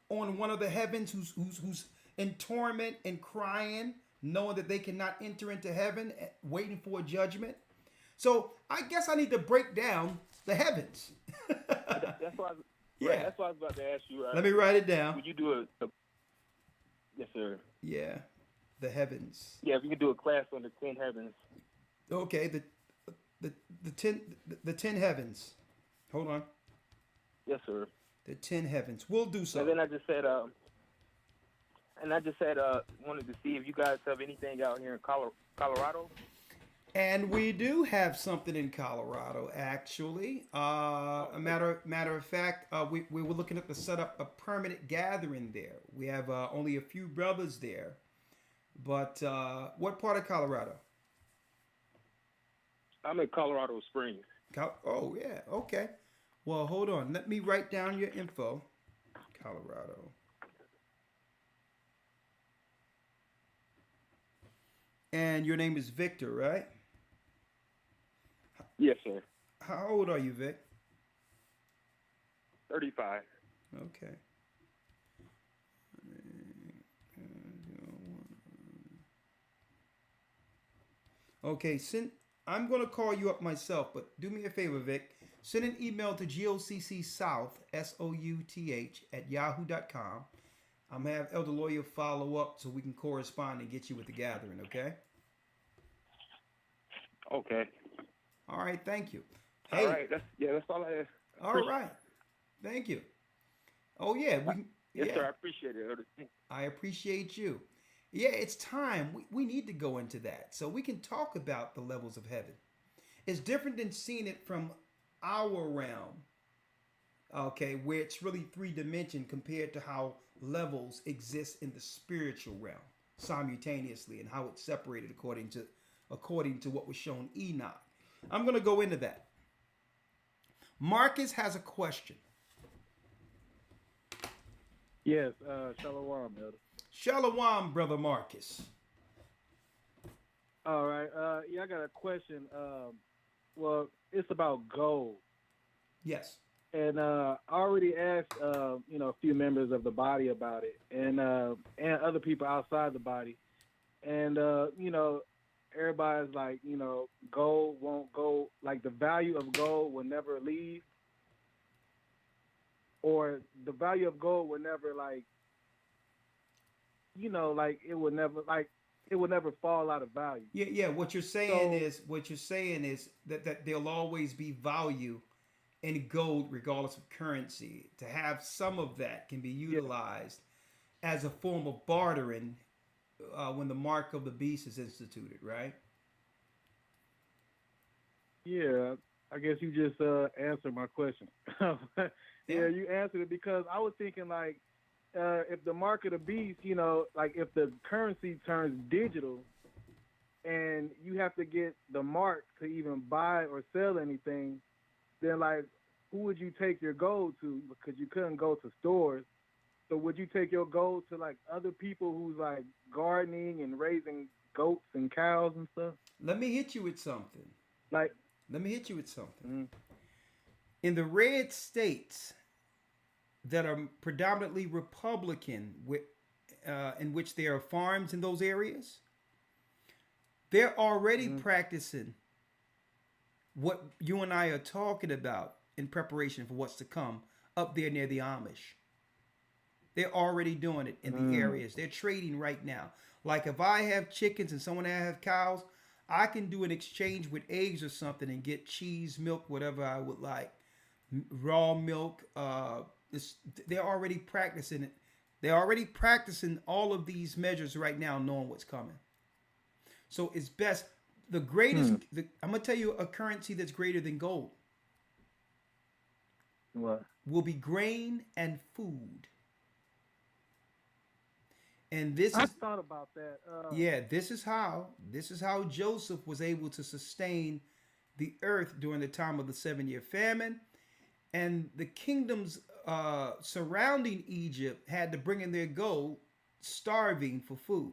on one of the heavens, who's in torment and crying, knowing that they cannot enter into heaven, waiting for a judgment. So I guess I need to break down the heavens. That's why. That's what I was about to ask you. Let me write it down. Would you do a Yes, sir. Yeah, the heavens. Yeah, if you could do a class on the 10 heavens. Okay, the 10 heavens. Hold on. Yes, sir. The 10 heavens. We'll do so. And then I just said, wanted to see if you guys have anything out here in Colorado. And we do have something in Colorado, actually. A matter of fact, we were looking at to set up a permanent gathering there. We have only a few brothers there. But what part of Colorado? I'm in Colorado Springs. Oh, yeah. Okay. Well, hold on. Let me write down your info. Colorado. And your name is Victor, right? Yes, sir. How old are you, Vic? 35. Okay. Okay, I'm going to call you up myself, but do me a favor, Vic. Send an email to GOCC South, SOUTH, at yahoo.com. I'm going to have Elder Lawyer follow up so we can correspond and get you with the gathering, okay? Okay. All right, thank you. Hey. All right, that's all I have. All right. Thank you. Oh, yeah. Yes, sir, I appreciate it. I appreciate you. Yeah, it's time. We need to go into that so we can talk about the levels of heaven. It's different than seeing it from our realm, okay, where it's really 3-dimension compared to how levels exist in the spiritual realm simultaneously and how it's separated according to what was shown Enoch. I'm going to go into that. Marcus has a question. Yes, Shalom, Elder. Shalom, Brother Marcus. All right. Yeah, I got a question. Well, it's about gold. Yes. And I already asked, a few members of the body about it, and other people outside the body, and everybody's like, gold won't go. Like the value of gold will never leave, or the value of gold will never it would never fall out of value. Yeah. What you're saying is that there'll always be value in gold regardless of currency. To have some of that can be utilized as a form of bartering when the mark of the beast is instituted, right? Yeah, I guess you just answered my question. Yeah, you answered it because I was thinking if the mark of the beast, if the currency turns digital and you have to get the mark to even buy or sell anything, then who would you take your gold to? Because you couldn't go to stores. So would you take your gold to other people who's gardening and raising goats and cows and stuff? Let me hit you with something. Mm-hmm. In the red states that are predominantly Republican, in which there are farms in those areas, they're already practicing what you and I are talking about in preparation for what's to come up there near the Amish. They're already doing it in the areas. They're trading right now. Like if I have chickens and someone have cows, I can do an exchange with eggs or something and get cheese, milk, whatever I would like. Raw milk. They're already practicing it. They're already practicing all of these measures right now, knowing what's coming. So it's best. The greatest. I'm gonna tell you a currency that's greater than gold. What? Will be grain and food. And I thought about that. This is how Joseph was able to sustain the earth during the time of the 7-year famine, and the kingdoms surrounding Egypt had to bring in their gold, starving for food,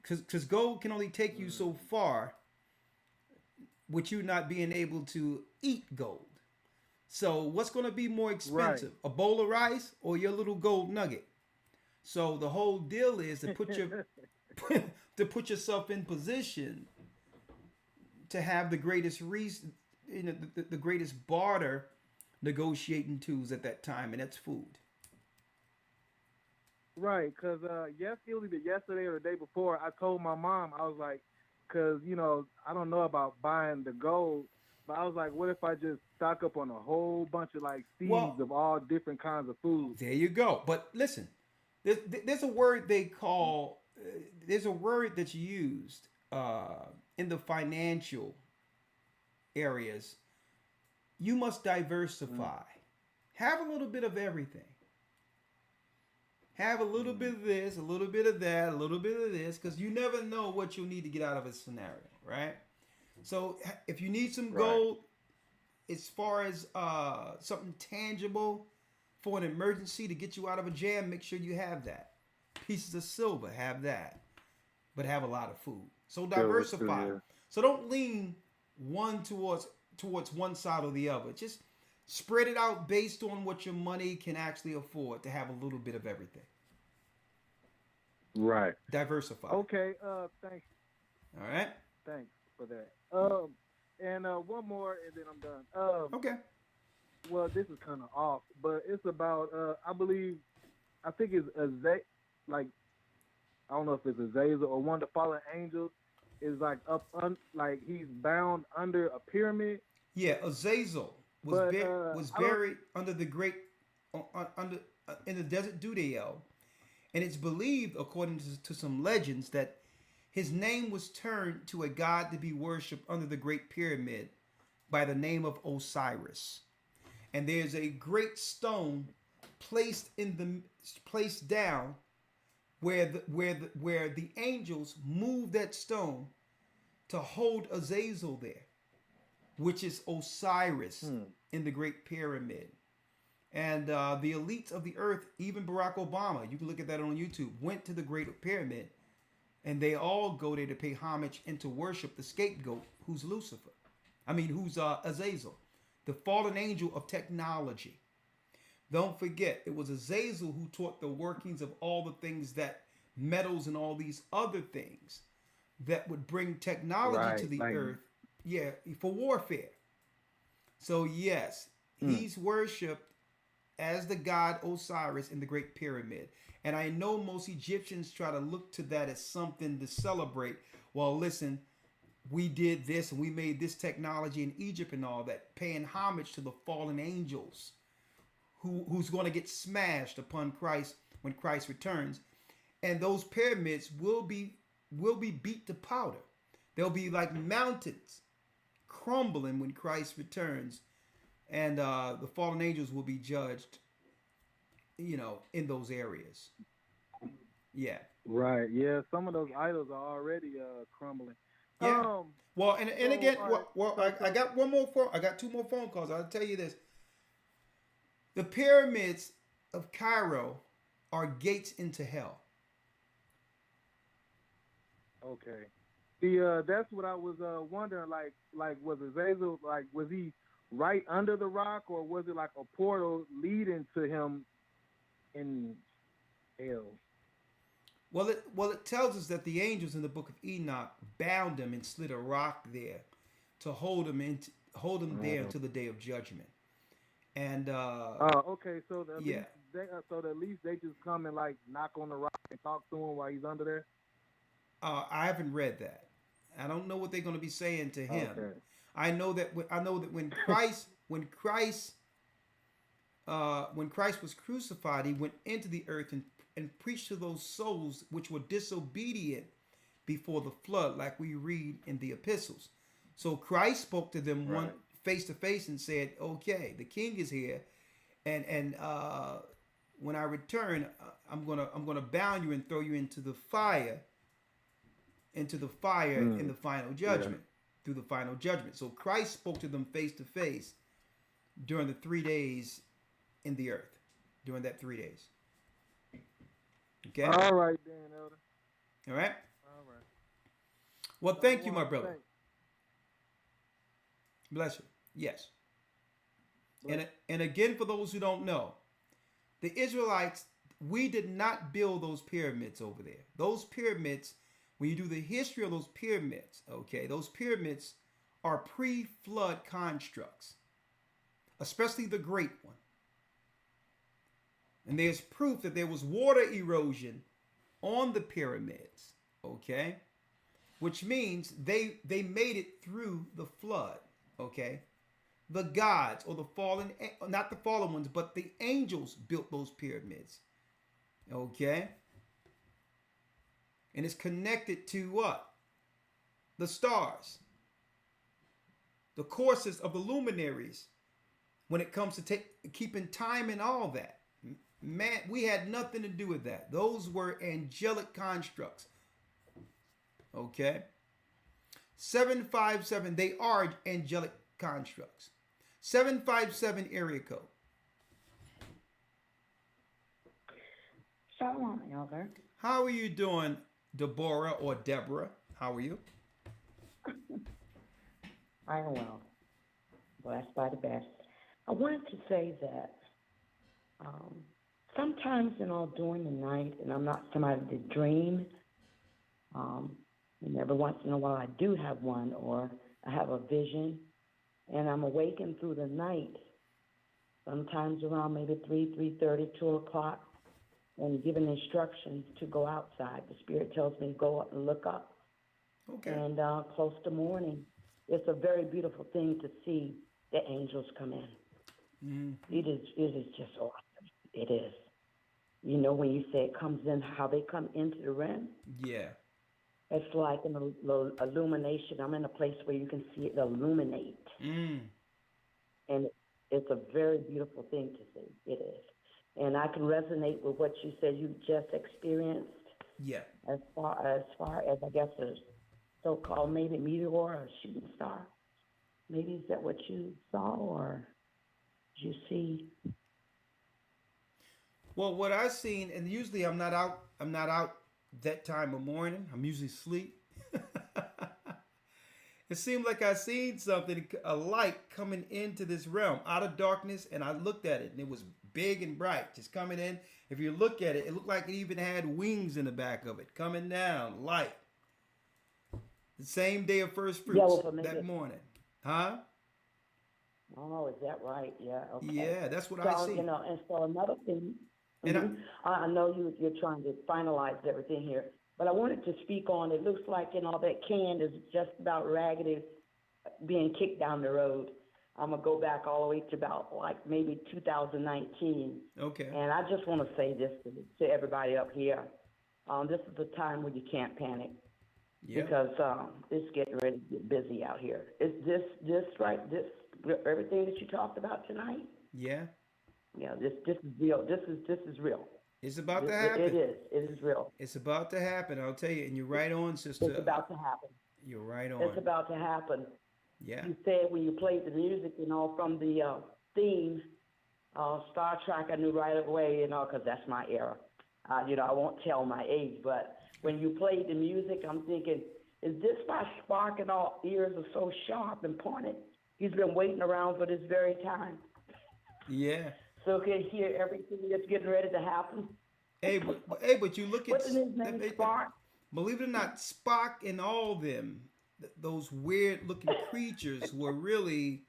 because gold can only take you so far, with you not being able to eat gold. So what's going to be more expensive, a bowl of rice or your little gold nugget? So the whole deal is to put yourself in position to have the greatest reason, the greatest barter negotiating tools at that time, and that's food. Right, because either yesterday or the day before, I told my mom, I was like, because I don't know about buying the gold, but I was like, what if I just stock up on a whole bunch of like seeds of all different kinds of food? There you go. But listen. There's a word they call, there's a word that's used in the financial areas. You must diversify. Have a little bit of everything. Have a little bit of this, a little bit of that, a little bit of this, because you never know what you'll need to get out of a scenario, right? So if you need some gold, as far as something tangible, for an emergency to get you out of a jam, make sure you have that. Pieces of silver, have that. But have a lot of food. So diversify. So don't lean one towards one side or the other. Just spread it out based on what your money can actually afford to have a little bit of everything. Right. Diversify. Okay, thanks. All right. Thanks for that. And one more and then I'm done. Okay. Well, this is kind of off, but it's about, I think it's I don't know if it's Azazel or one of the fallen angels is like like he's bound under a pyramid. Yeah, Azazel was buried under the great, in the desert Dudael, and it's believed, according to some legends, that his name was turned to a god to be worshipped under the great pyramid by the name of Osiris. And there's a great stone placed down where the angels moved that stone to hold Azazel there, which is Osiris in the Great Pyramid. And the elites of the earth, even Barack Obama, you can look at that on YouTube, went to the Great Pyramid, and they all go there to pay homage and to worship the scapegoat, who's who's Azazel. The fallen angel of technology. Don't forget, it was Azazel who taught the workings of all the things that metals and all these other things that would bring technology to the earth. Yeah, for warfare. So yes, he's worshipped as the god Osiris in the Great Pyramid. And I know most Egyptians try to look to that as something to celebrate. Well, listen, we did this and we made this technology in Egypt and all that, paying homage to the fallen angels who's going to get smashed upon Christ when Christ returns. And those pyramids will be beat to powder. They'll be like mountains crumbling when Christ returns. And the fallen angels will be judged, in those areas. Yeah. Right. Yeah. Some of those idols are already crumbling. Yeah. Well, and again, I got one more I got two more phone calls. I'll tell you this. The pyramids of Cairo are gates into hell. Okay. That's what I was wondering. Like was Azazel, was he right under the rock, or was it like a portal leading to him in hell? Well, it tells us that the angels in the book of Enoch bound him and slid a rock there to hold them there until the day of judgment. And okay, so at yeah. least at least they just come and like knock on the rock and talk to him while he's under there. I haven't read that. I don't know what they're going to be saying to him. Okay. I know that when Christ was crucified, he went into the earth and preached to those souls which were disobedient before the flood, like we read in the epistles. So Christ spoke to them one face to face and said, "Okay, the King is here, and when I return, I'm gonna bound you and throw you into the fire." In the final judgment, through the final judgment. So Christ spoke to them face to face during the 3 days in the earth, during that 3 days. Okay? All right, then, Elder. All right? All right. Well, thank you, my brother. Bless you. Yes. And again, for those who don't know, the Israelites, we did not build those pyramids over there. Those pyramids, when you do the history of those pyramids, okay, those pyramids are pre-flood constructs, especially the Great One. And there's proof that there was water erosion on the pyramids, okay, which means they made it through the flood, okay. The gods or the fallen, not the fallen ones, but the angels built those pyramids, okay. And it's connected to what? The stars. The courses of the luminaries when it comes to keeping time and all that. Man, we had nothing to do with that. Those were angelic constructs. Okay? 757, they are angelic constructs. 757 area code. Shalom, Elder. How are you doing, Deborah or Deborah? How are you? I am well. Blessed by the best. I wanted to say that sometimes, during the night, and I'm not somebody to dream, and every once in a while I do have one, or I have a vision, and I'm awakened through the night, sometimes around maybe 3:30, 2 o'clock, and given instructions to go outside. The Spirit tells me to go up and look up. Okay. And close to morning, it's a very beautiful thing to see the angels come in. Mm-hmm. It is just awesome. It is. You know, when you say it comes in, how they come into the realm? Yeah. It's like an illumination. I'm in a place where you can see it illuminate. Mm. And it's a very beautiful thing to see. It is. And I can resonate with what you said you just experienced. Yeah. As far as I guess a so-called maybe meteor or a shooting star. Maybe is that what you saw or did you see? Well, what I've seen, and usually I'm not out that time of morning. I'm usually asleep. It seemed like I seen something, a light coming into this realm out of darkness, and I looked at it, and it was big and bright, just coming in. If you look at it, it looked like it even had wings in the back of it, coming down, light. The same day of first fruits, that morning. Huh? Oh, is that right? Yeah. Okay. Yeah, that's what I see. And so another thing, I know you're trying to finalize everything here, but I wanted to speak on, it looks like, that can is just about raggedy being kicked down the road. I'm going to go back all the way to about maybe 2019. Okay. And I just want to say this to everybody up here. This is the time when you can't panic. Yeah. Because it's getting ready to get busy out here. Is this everything that you talked about tonight? Yeah. Yeah, this is real. This is real. It's about to happen. It is. It is real. It's about to happen. I'll tell you, and you're right on, sister. It's about to happen. You're right on. It's about to happen. Yeah. You said when you played the music, from the theme, Star Trek, I knew right away, because that's my era. I won't tell my age, but when you played the music, I'm thinking, is this why Spock and all ears are so sharp and pointed? He's been waiting around for this very time. Yeah. So can hear everything that's getting ready to happen. Hey, but you look at What's his name? Spock. Believe it or not, Spock and all them, those weird looking creatures were really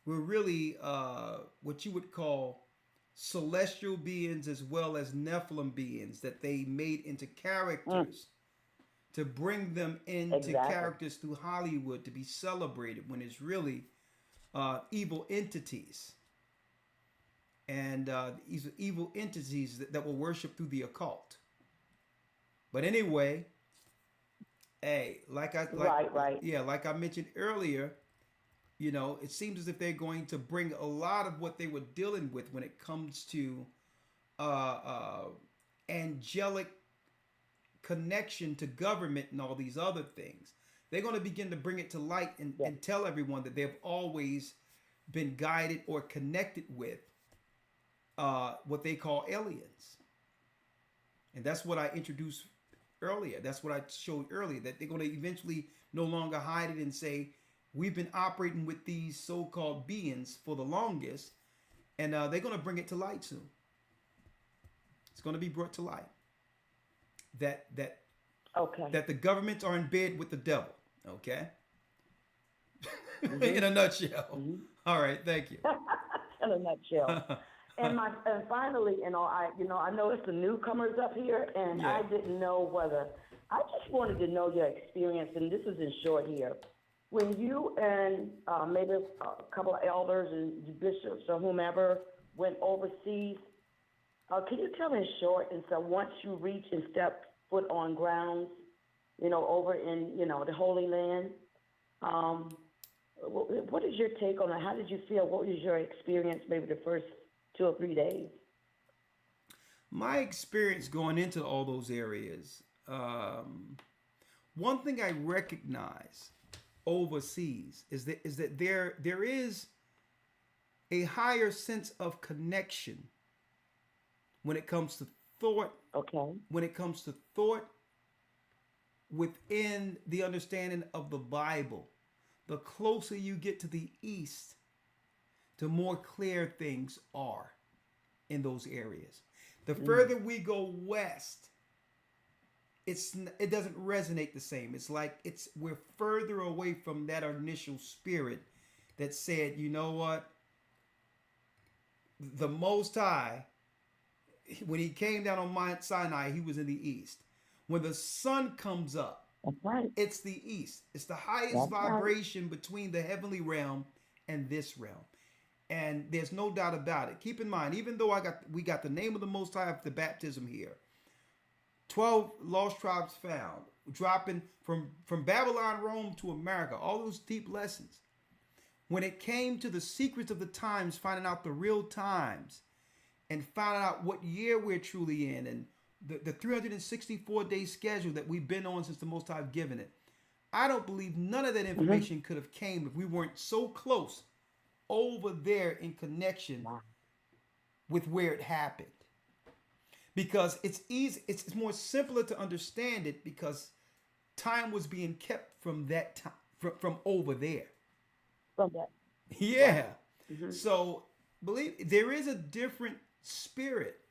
what you would call celestial beings as well as Nephilim beings that they made into characters to bring them into characters through Hollywood to be celebrated when it's really evil entities. And these are evil entities that will worship through the occult. But anyway, hey, like I mentioned earlier, you know, it seems as if they're going to bring a lot of what they were dealing with when it comes to angelic connection to government and all these other things. They're going to begin to bring it to light and tell everyone that they've always been guided or connected with what they call aliens. And that's what I introduced earlier. That's what I showed earlier, that they're going to eventually no longer hide it and say, we've been operating with these so-called beings for the longest, and they're going to bring it to light soon. It's going to be brought to light that the governments are in bed with the devil. Okay. In a nutshell. All right. Thank you. In a nutshell. And finally, I noticed the newcomers up here, and I didn't know whether. I just wanted to know your experience, and this is in short here. When you and maybe a couple of elders and bishops or whomever went overseas, can you tell me in short? And so once you reach and step foot on grounds, over in the Holy Land, what is your take on it? How did you feel? What was your experience? Maybe the first 2 or 3 days. My experience going into all those areas, one thing I recognize overseas is that there is a higher sense of connection when it comes to thought. Okay. When it comes to thought within the understanding of the Bible, the closer you get to the East, the more clear things are in those areas. The further we go west, it doesn't resonate the same. It's like we're further away from that initial spirit that said, you know what? The Most High, when he came down on Mount Sinai, he was in the east. When the sun comes up, it's the east. It's the highest vibration between the heavenly realm and this realm. And there's no doubt about it. Keep in mind, even though we got the name of the Most High of the baptism here, 12 lost tribes found, dropping from Babylon, Rome to America, all those deep lessons. When it came to the secrets of the times, finding out the real times, and finding out what year we're truly in, and the 364-day schedule that we've been on since the Most High have given it, I don't believe none of that information could have came if we weren't so close over there in connection with where it happened. Because it's easy, it's more simpler to understand it because time was being kept from that time, from over there. From that. Yeah. So believe there is a different spirit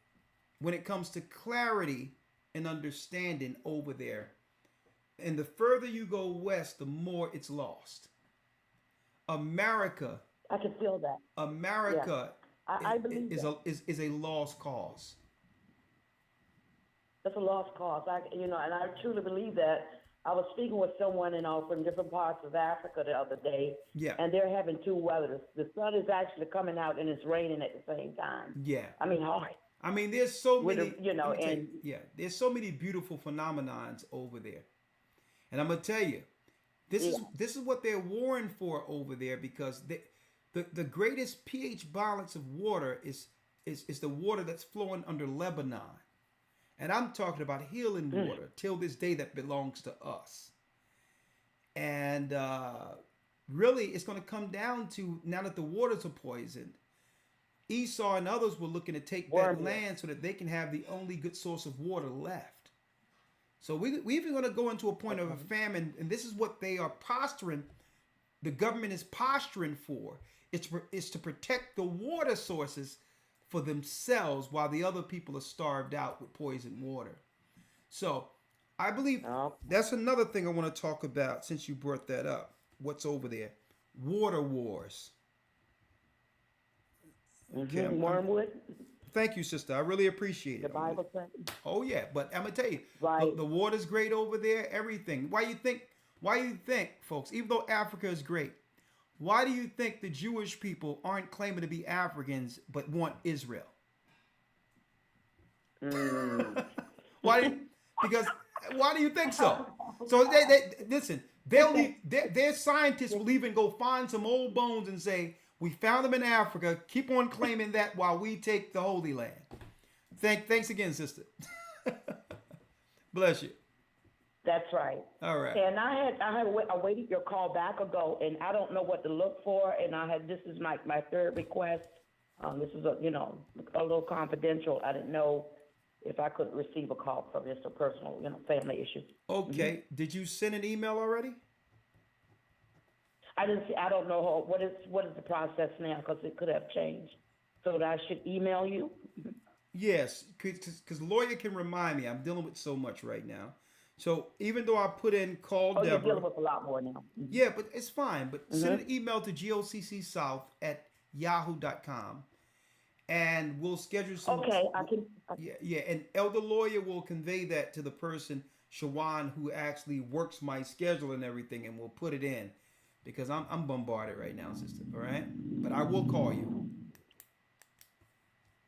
when it comes to clarity and understanding over there. And the further you go west, the more it's lost. America, I can feel that. America I believe is a lost cause. It's a lost cause. And I truly believe that. I was speaking with someone, from different parts of Africa the other day. Yeah. And they're having two weathers. The sun is actually coming out and it's raining at the same time. Yeah. I mean, hard. I mean, there's so many, and there's so many beautiful phenomenons over there. And I'm gonna tell you, this is what they're warring for over there, because the greatest pH balance of water is the water that's flowing under Lebanon. And I'm talking about healing water till this day that belongs to us. And really, it's going to come down to, now that the waters are poisoned, Esau and others were looking to take that land so that they can have the only good source of water left. So we're even going to go into a point of a famine, and this is what they are posturing. The government is posturing for. It's to protect the water sources for themselves while the other people are starved out with poisoned water. So I believe that's another thing I want to talk about since you brought that up. What's over there? Water wars. Okay, Wormwood. Thank you, sister. I really appreciate it. The Bible says. Oh yeah, but I'm gonna tell you, Right. the water's great over there. Everything. Why you think, folks? Even though Africa is great, why do you think the Jewish people aren't claiming to be Africans but want Israel? Why? Because why do you think so? So they listen. Their scientists will even go find some old bones and say, we found them in Africa. Keep on claiming that while we take the Holy Land. Thanks again, sister. Bless you. That's right. All right. And I waited your call back ago, and I don't know what to look for. And this is my third request. This is a little confidential. I didn't know if I could receive a call from just a personal, family issue. Okay. Did you send an email already? I didn't see. I don't know what is the process now, because it could have changed. So that I should email you. Yes, because lawyer can remind me. I'm dealing with so much right now. So even though I put in call Deborah, you're dealing with a lot more now. Yeah, but it's fine. But send an email to goccSouth@yahoo.com, and we'll schedule some. Okay, I can. Yeah, and elder lawyer will convey that to the person, Shawan, who actually works my schedule and everything, and we'll put it in, because I'm bombarded right now, sister. All right, but I will call you.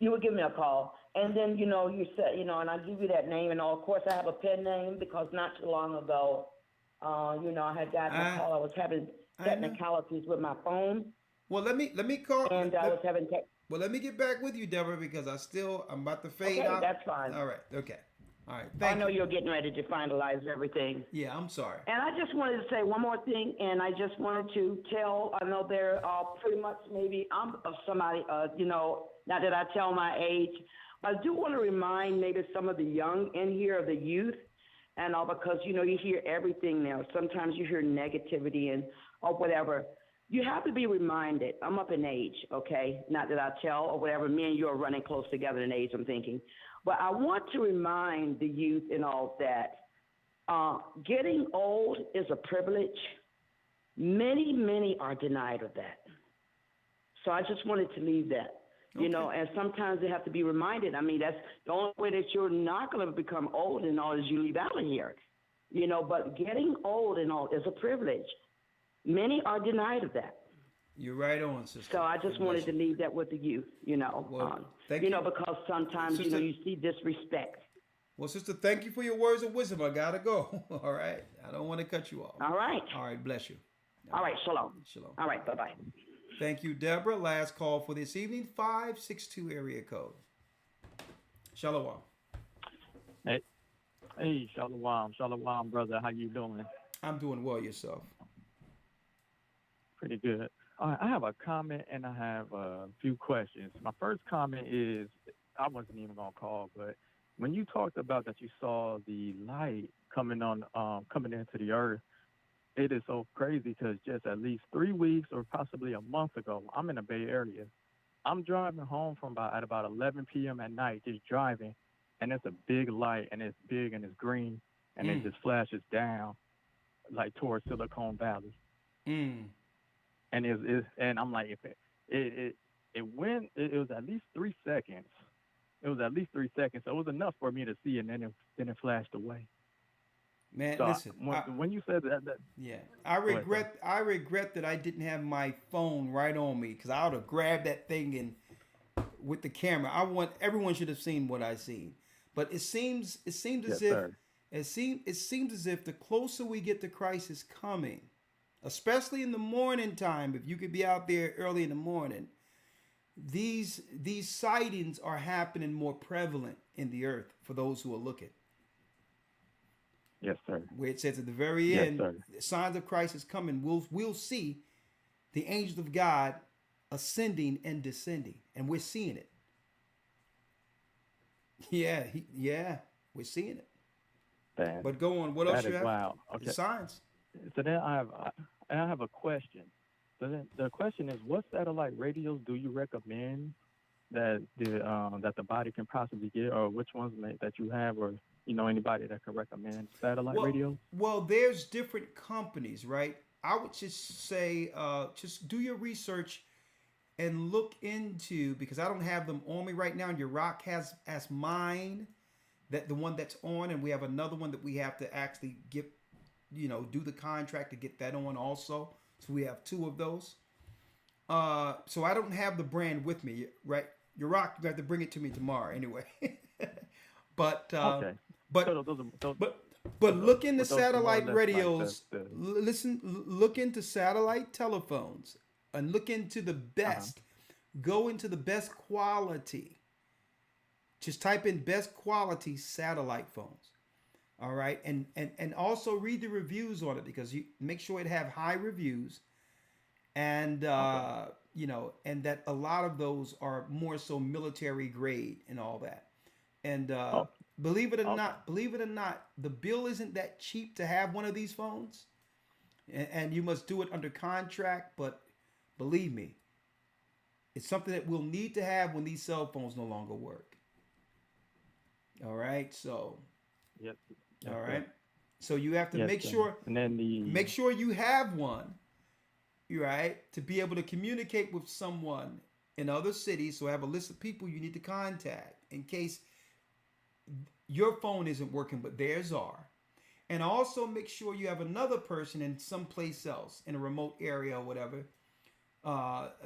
You would give me a call, and then you said and I give you that name, and of course I have a pen name, because not too long ago, I had gotten a call. I was having technicalities with my phone. Well, let me call. And I was having Well, let me get back with you, Deborah, because I'm about to fade out. That's fine. All right. Okay. All right. I know you're getting ready to finalize everything. Yeah, I'm sorry. And I just wanted to say one more thing, and I just wanted to tell. I know they're pretty much maybe I'm somebody. Not that I tell my age, but I do want to remind maybe some of the young in here, the youth, and all, because you hear everything now. Sometimes you hear negativity or whatever. You have to be reminded. I'm up in age, okay? Not that I tell or whatever. Me and you are running close together in age, I'm thinking. But I want to remind the youth and all that getting old is a privilege. Many, many are denied of that. So I just wanted to leave that. And sometimes they have to be reminded. I mean, that's the only way that you're not going to become old and all is you leave out of here. But getting old and all is a privilege. Many are denied of that. You're right on, sister. So I just wanted to leave that with the youth, Well, thank you. Because sometimes, sister, you see disrespect. Well, sister, thank you for your words of wisdom. I got to go. All right. I don't want to cut you off. All right. All right. Bless you. All right. Shalom. Shalom. All right. Bye-bye. Thank you, Deborah. Last call for this evening, 562 area code. Shalom. Hey, Shalom, brother. How you doing? I'm doing well. Yourself? Pretty good. I have a comment and I have a few questions. My first comment is, I wasn't even gonna call, but when you talked about that you saw the light coming into the earth, it is so crazy, because just at least 3 weeks or possibly a month ago, I'm in the Bay Area. I'm driving home from at about 11 p.m. at night, just driving, and it's a big light, and it's big and it's green, and it just flashes down like towards Silicon Valley. And and I'm like, it was at least 3 seconds. It was at least 3 seconds, so it was enough for me to see, and then it flashed away. Man, so listen. When you said that, yeah, I regret that I didn't have my phone right on me, because I would have grabbed that thing and with the camera. Everyone should have seen what I seen. But it seems as if the closer we get to crisis coming, especially in the morning time, if you could be out there early in the morning, these sightings are happening more prevalent in the earth for those who are looking. Yes, sir. Where it says at the very end, signs of Christ is coming. We'll see the angels of God ascending and descending, and we're seeing it. Yeah, we're seeing it. Man, but go on. What else you have? Wow. Okay. The signs. So then I have a question. So then the question is, what satellite radios do you recommend that the body can possibly get, or which ones that you have, or anybody that can recommend satellite radio? Well, there's different companies, right? I would just say, just do your research and look into, because I don't have them on me right now. And your rock has as mine, that the one that's on, and we have another one that we have to actually get, do the contract to get that on also. So we have two of those. So I don't have the brand with me, right? Your rock, you have to bring it to me tomorrow anyway. But Okay. but look into those more or satellite less radios. like Look into satellite telephones and look into the best. Go into the best quality. Just type in best quality satellite phones. All right, and also read the reviews on it, because you make sure it have high reviews, and and that a lot of those are more so military grade and all that. And believe it or not, the bill isn't that cheap to have one of these phones, and you must do it under contract. But believe me, it's something that we'll need to have when these cell phones no longer work. All right, so. Yep. All right. So you have to Yes, make sir. sure And then make sure you have one, right, to be able to communicate with someone in other cities. So have a list of people you need to contact in case your phone isn't working, but theirs are. And also make sure you have another person in someplace else, in a remote area or whatever,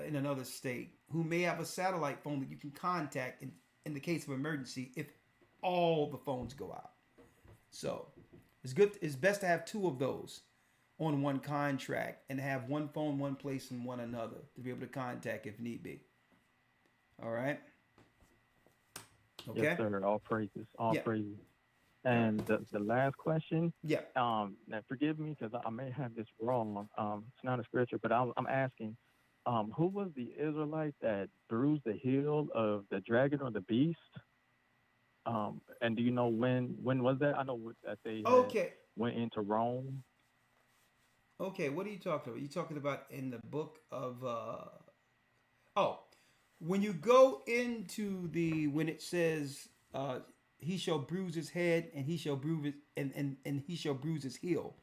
in another state, who may have a satellite phone that you can contact in the case of emergency if all the phones go out. So it's best to have two of those on one contract, and have one phone one place and one another to be able to contact if need be. All right. Okay. Yes, sir. All praises. All Yeah. praises. And the last question. Yeah. Now forgive me because I may have this wrong. It's not a scripture, but I'm asking, who was the Israelite that bruised the heel of the dragon or the beast? And do you know when was that? I know that they went into Rome. Okay, what are you talking about? You're talking about in the book of when you go into when it says he shall bruise his head and he shall bruise and he shall bruise his heel.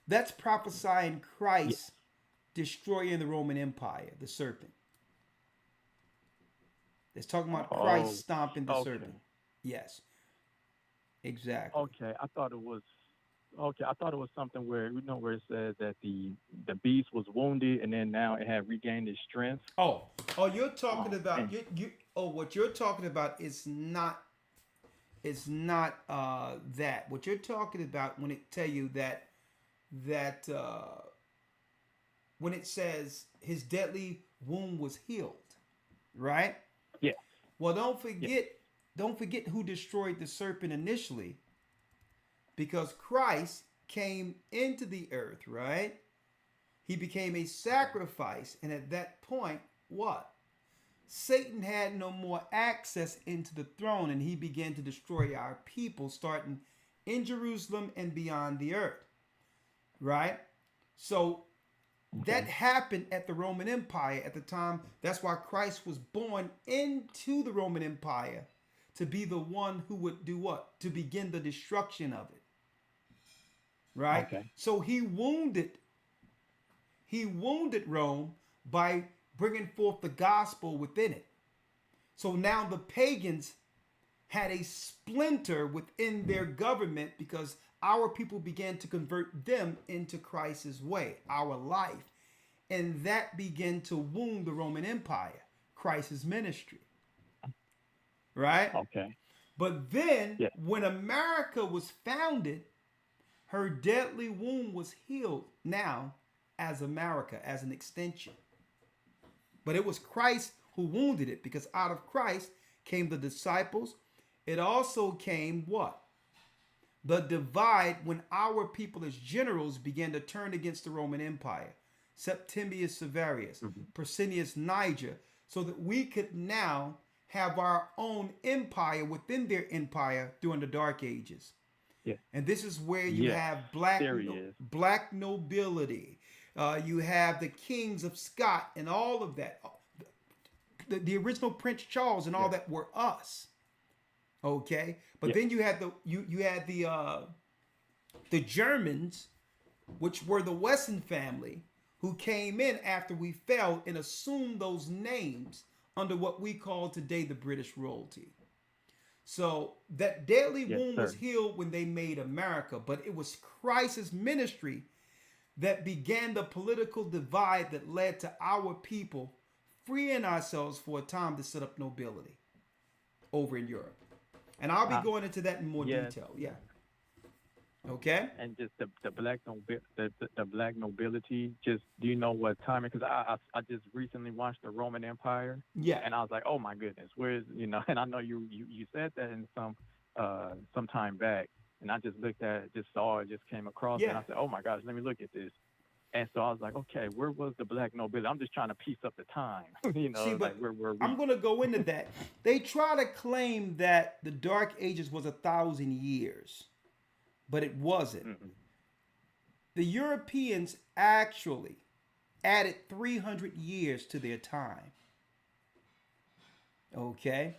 That's prophesying Christ destroying the Roman Empire, the serpent. It's talking about Christ stomping the serpent. Yes. Exactly. Okay, I thought it was something where where it says that the beast was wounded and then now it had regained its strength. You're talking about what you're talking about is not that. What you're talking about when it tell you that when it says his deadly wound was healed, right? Yeah. Well, don't forget who destroyed the serpent initially, because Christ came into the earth, right? He became a sacrifice, and at that point, what? Satan had no more access into the throne, and he began to destroy our people, starting in Jerusalem and beyond the earth, right? So that happened at the Roman Empire at the time. That's why Christ was born into the Roman Empire, to be the one who would do what? To begin the destruction of it. Right? Okay. So he wounded Rome by bringing forth the gospel within it. So now the pagans had a splinter within their government, because our people began to convert them into Christ's way, our life. And that began to wound the Roman Empire, Christ's ministry. Right? Okay. But then when America was founded, her deadly wound was healed now as America, as an extension. But it was Christ who wounded it, because out of Christ came the disciples. It also came what? The divide, when our people as generals began to turn against the Roman Empire. Septimius Severus, Persinius Niger, so that we could now have our own empire within their empire during the Dark Ages. Yeah. And this is where you have black nobility. You have the kings of Scott and all of that. The original Prince Charles and all that were us. Okay, but then you had the Germans, which were the Wesson family, who came in after we fell and assumed those names under what we call today the British royalty. So that deadly wound was healed when they made America, but it was Christ's ministry that began the political divide that led to our people freeing ourselves for a time to set up nobility over in Europe. And I'll be going into that in more detail. Yeah. Okay. And just the black nobility. Just, do you know what time? Because I just recently watched the Roman Empire. Yeah. And I was like, oh my goodness, where's, And I know you said that in some time back, and I just looked at it, just saw it, just came across it, and I said, oh my gosh, let me look at this. And so I was like, okay, where was the black nobility? I'm just trying to piece up the time. See, but like where were we? I'm going to go into that. They try to claim that the Dark Ages was 1,000 years. But it wasn't. Mm-mm. The Europeans actually added 300 years to their time. Okay?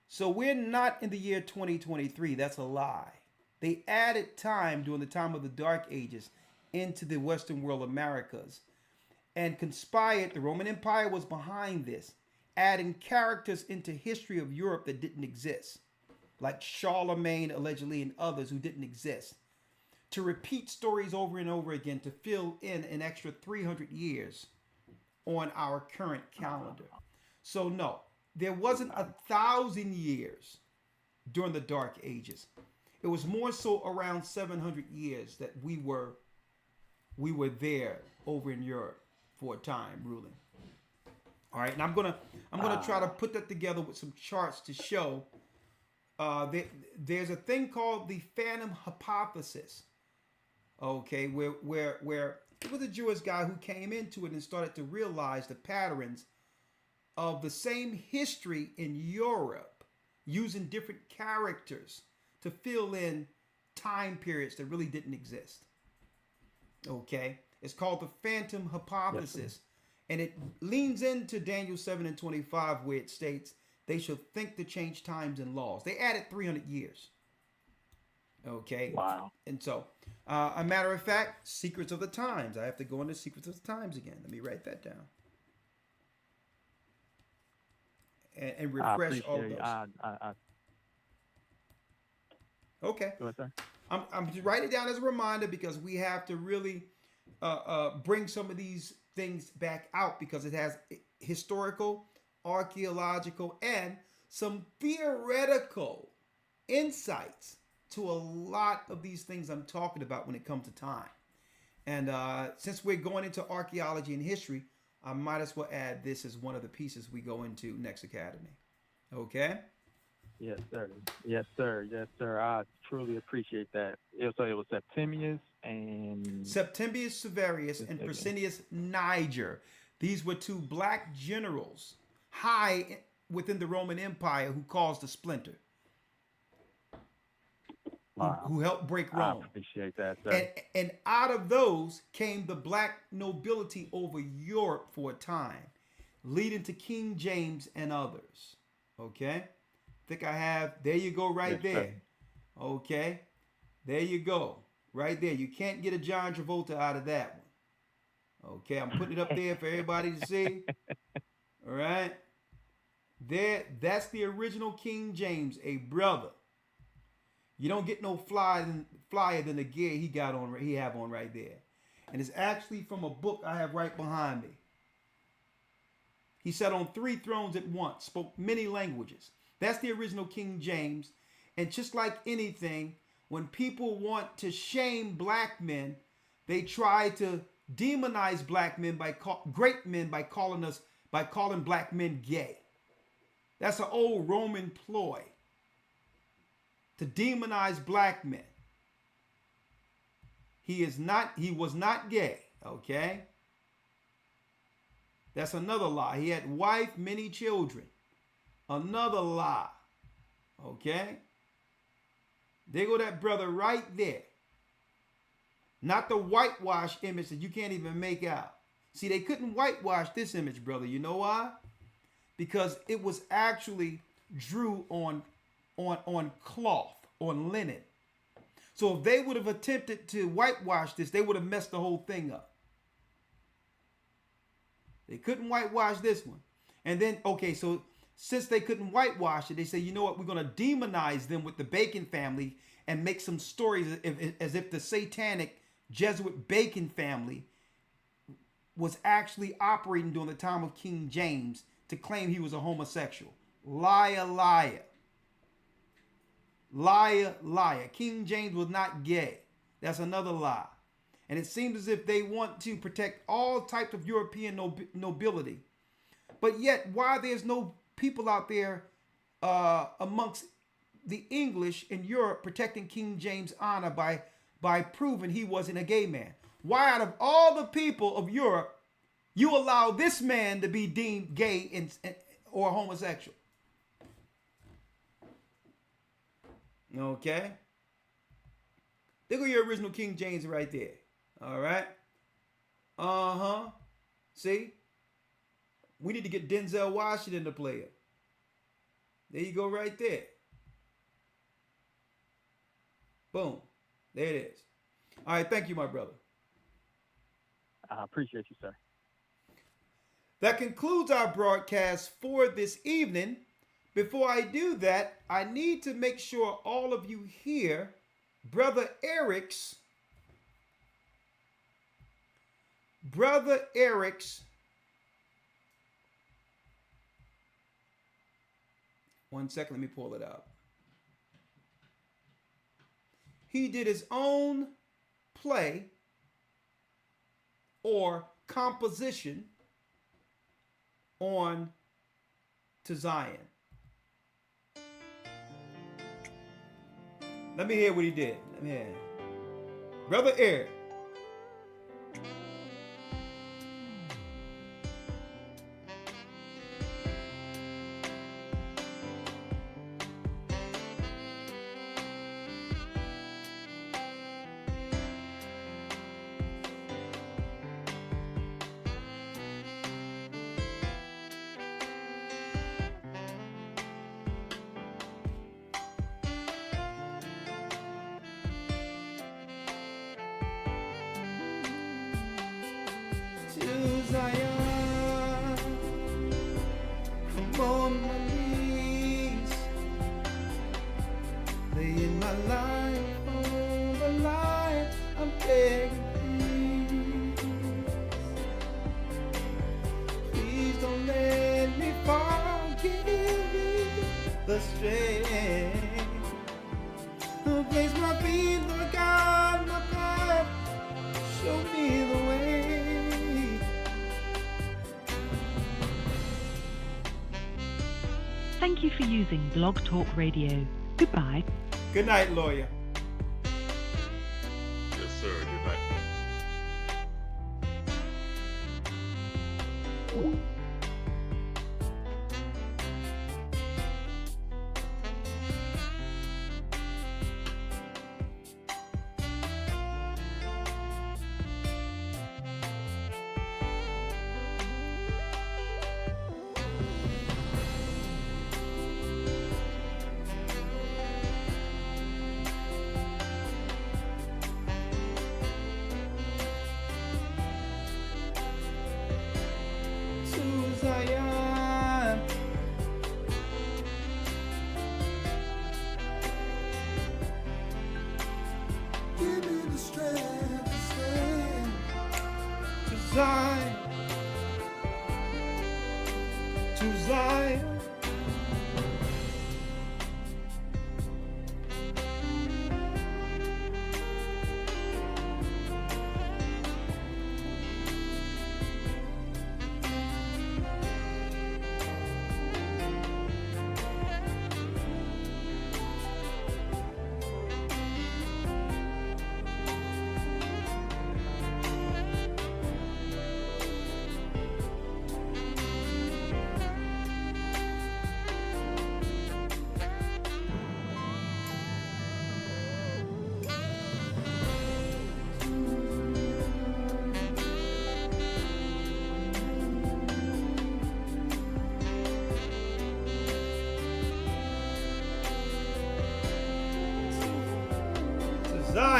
So we're not in the year 2023. That's a lie. They added time during the time of the Dark Ages into the Western world Americas and conspired. The Roman Empire was behind this, adding characters into history of Europe that didn't exist, like Charlemagne, allegedly, and others who didn't exist, to repeat stories over and over again to fill in an extra 300 years on our current calendar. So no, there wasn't 1,000 years during the Dark Ages. It was more so around 700 years that we were there over in Europe for a time ruling. All right, and I'm gonna try to put that together with some charts to show. There's a thing called the phantom hypothesis. Okay, where it was a Jewish guy who came into it and started to realize the patterns of the same history in Europe, using different characters to fill in time periods that really didn't exist. Okay, it's called the phantom hypothesis, yes, and it leans into Daniel 7:25, where it states they should think to change times and laws. They added 300 years. Okay. Wow. And so, a matter of fact, Secrets of the Times. I have to go into Secrets of the Times again. Let me write that down. And refresh all of those. Okay. Go ahead, sir. I'm just writing it down as a reminder because we have to really bring some of these things back out because it has historical, archaeological, and some theoretical insights to a lot of these things I'm talking about when it comes to time. And since we're going into archaeology and history, I might as well add this as one of the pieces we go into next academy. Okay? Yes, sir. Yes, sir. Yes, sir. I truly appreciate that. It was Septimius and... Septimius Severus and Persinius Niger. These were two black generals high within the Roman Empire who caused a splinter. Wow. Who helped break Rome. I appreciate that, sir. And out of those came the black nobility over Europe for a time, leading to King James and others. Okay? Think I have, there you go right there. Sir. Okay? There you go. Right there. You can't get a John Travolta out of that one. Okay? I'm putting it up there for everybody to see. All right? There, that's the original King James, a brother. You don't get no flyer than the gear he have on right there. And it's actually from a book I have right behind me. He sat on 3 thrones at once, spoke many languages. That's the original King James. And just like anything, when people want to shame black men, they try to demonize black men great men by calling black men gay. That's an old Roman ploy to demonize black men. He was not gay, okay? That's another lie. He had wife, many children. Another lie, okay? There go that brother right there. Not the whitewash image that you can't even make out. See, they couldn't whitewash this image, brother. You know why? Because it was actually drew on on cloth, on linen. So if they would have attempted to whitewash this, they would have messed the whole thing up. They couldn't whitewash this one. And then, okay, so since they couldn't whitewash it, they say, you know what, we're going to demonize them with the Bacon family and make some stories as if the satanic Jesuit Bacon family was actually operating during the time of King James to claim he was a homosexual. Liar, liar. Liar, liar. King James was not gay. That's another lie. And it seems as if they want to protect all types of European nobility. But yet, why there's no people out there amongst the English in Europe protecting King James' honor by proving he wasn't a gay man? Why out of all the people of Europe, you allow this man to be deemed gay or homosexual? Okay. There go your original King James right there. All right. Uh-huh. See? We need to get Denzel Washington to play it. There you go right there. Boom. There it is. All right. Thank you, my brother. I appreciate you, sir. That concludes our broadcast for this evening. Before I do that, I need to make sure all of you hear Brother Eric's 1 second, let me pull it up. He did his own play or composition on To Zion. Let me hear what he did. Let me hear. Brother Eric. Zion, I'm on my knees, laying my life on the line. I'm begging, please don't let me fall. Give me the strength to place my feet, Lord God, my path. Show me the way. Thank you for using Blog Talk Radio. Goodbye. Good night, lawyer. Yes, sir. Good night. Zion, give me the strength to stand. To Zion, to Zion.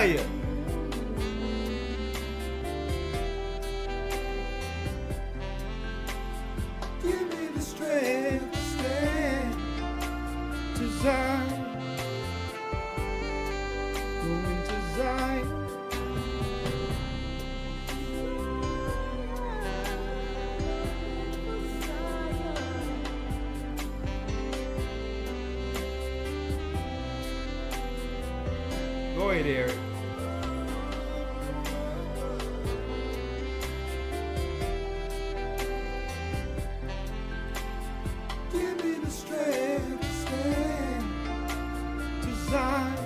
YASHAYA. Give me the strength to stand to Zion, going to Zion. Go ahead, Eric. Give me the strength to stand to Zion.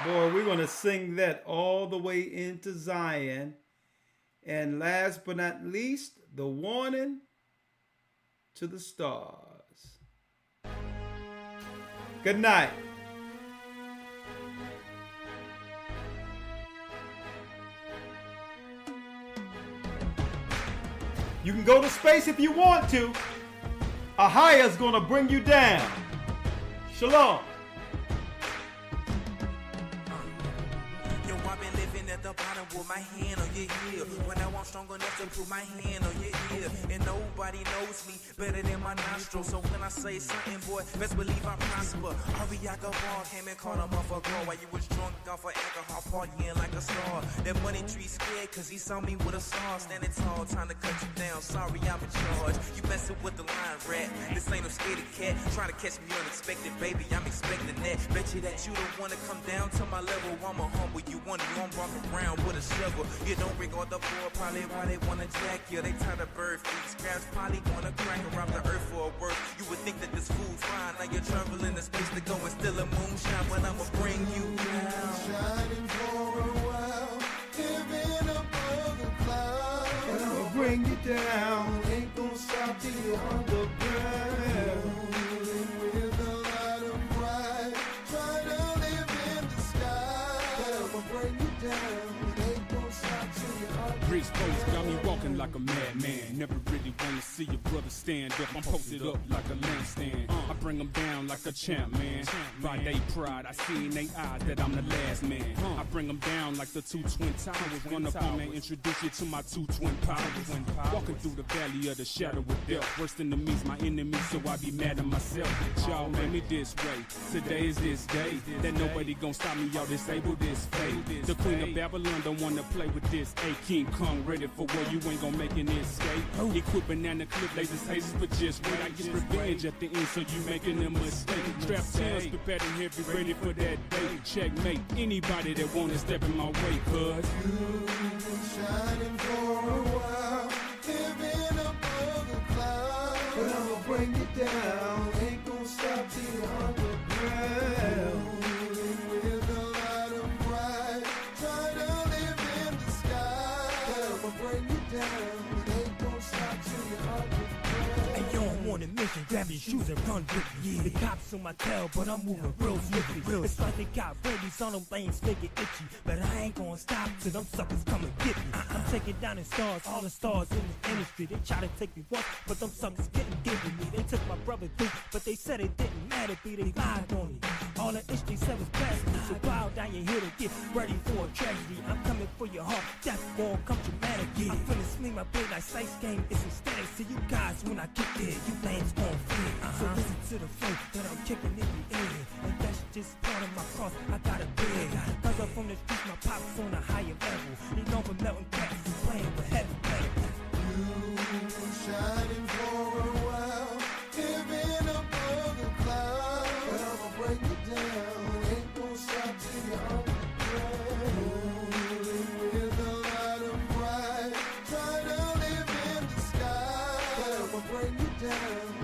Boy, we're going to sing that all the way into Zion. And last but not least, the warning to the stars. Good night. You can go to space if you want to. AHAYAH is going to bring you down. Shalom. At the bottom with my hand on your heel. When I want strong enough to put my hand on your ear. And nobody knows me better than my nostrils. So when I say something, boy, best believe I prosper. AHAYAH ball came and caught him off a girl while you was drunk off of alcohol, partying like a star. That money tree scared cause he saw me with a saw. Standing tall, trying to cut you down. Sorry, I'm in charge. You messing with the line rat. This ain't no scaredy cat. Trying to catch me unexpected, baby. I'm expecting that. Bet you that you don't wanna come down to my level. I'ma humble you. One you won't walk around with a shovel. You don't regard the poor, probably why they wanna jack you. They tie the bird feet. Scraps probably gonna crack around the earth for a work. You would think that this fool's fine. Now you're traveling the space to go and still a moonshine. But I'ma bring you down. Shining for a while, living above the clouds. But I'ma bring you down. Ain't gonna stop till you're on the ground. With a lot of pride, trying to live in the sky. But I'ma bring you down. Rich folks got me walking like a madman. Never really wanna see your brother stand up. I'm posted up like a lampstand. I bring them down like a champ, man. By they pride, I see in they eyes that I'm the last man. I bring them down like the two twin towers. Run up on and introduce you to my two twin powers. Walking through the valley of the shadow of death. Worst enemies, my enemies, so I be mad at myself. Y'all made me this way. Today is this day. That nobody gon' stop me, y'all disable this fate. The queen of Babylon don't wanna play with this. A King Kong ready for war, you ain't gon' make an escape. Equip banana clip lasers, hazers, but just wait. I get revenge at the end, so you making a mistake. Strap tails, prepared and heavy, ready for that day. Checkmate anybody that wanna step in my way, cuz you've been shining for a while, living above the clouds. But I'ma bring you down. Ain't gonna stop till you're on the ground. With a lot of pride, trying to live in the sky. But I'ma bring you down. Ain't gonna stop till you're on the ground. And you don't want a mission, grab your shoes and run with me. Yeah. The cops on my tail, but I'm moving real swiftly. It's like they got rabies on them things, make it itchy. But I ain't gonna stop till them suckers come and get me. I'm taking down the stars, all the stars in the industry. They try to take me once, but them suckers couldn't get with me. They took my brother Duke, but they said it didn't matter, be they lied on me. All the history said was blasphemy. So bow down your head and get ready for a tragedy. I'm coming for your heart, death won't come dramatic. Yeah. I'm finna sling my blade like Sice game, it's a static. See you guys when I get there, you lanes gon' fit. So listen to the flow that I'm kicking in the air. And that's just part of my cross, I got a big. Cause I'm from the streets, my pop's on a higher level. They know for melting cats and playing with heavy metal. You've been shining for a while, living above the clouds. But I'ma bring you down, ain't gonna stop till you're on the ground. With a lot of pride, trying to live in the sky. But I'ma bring you down.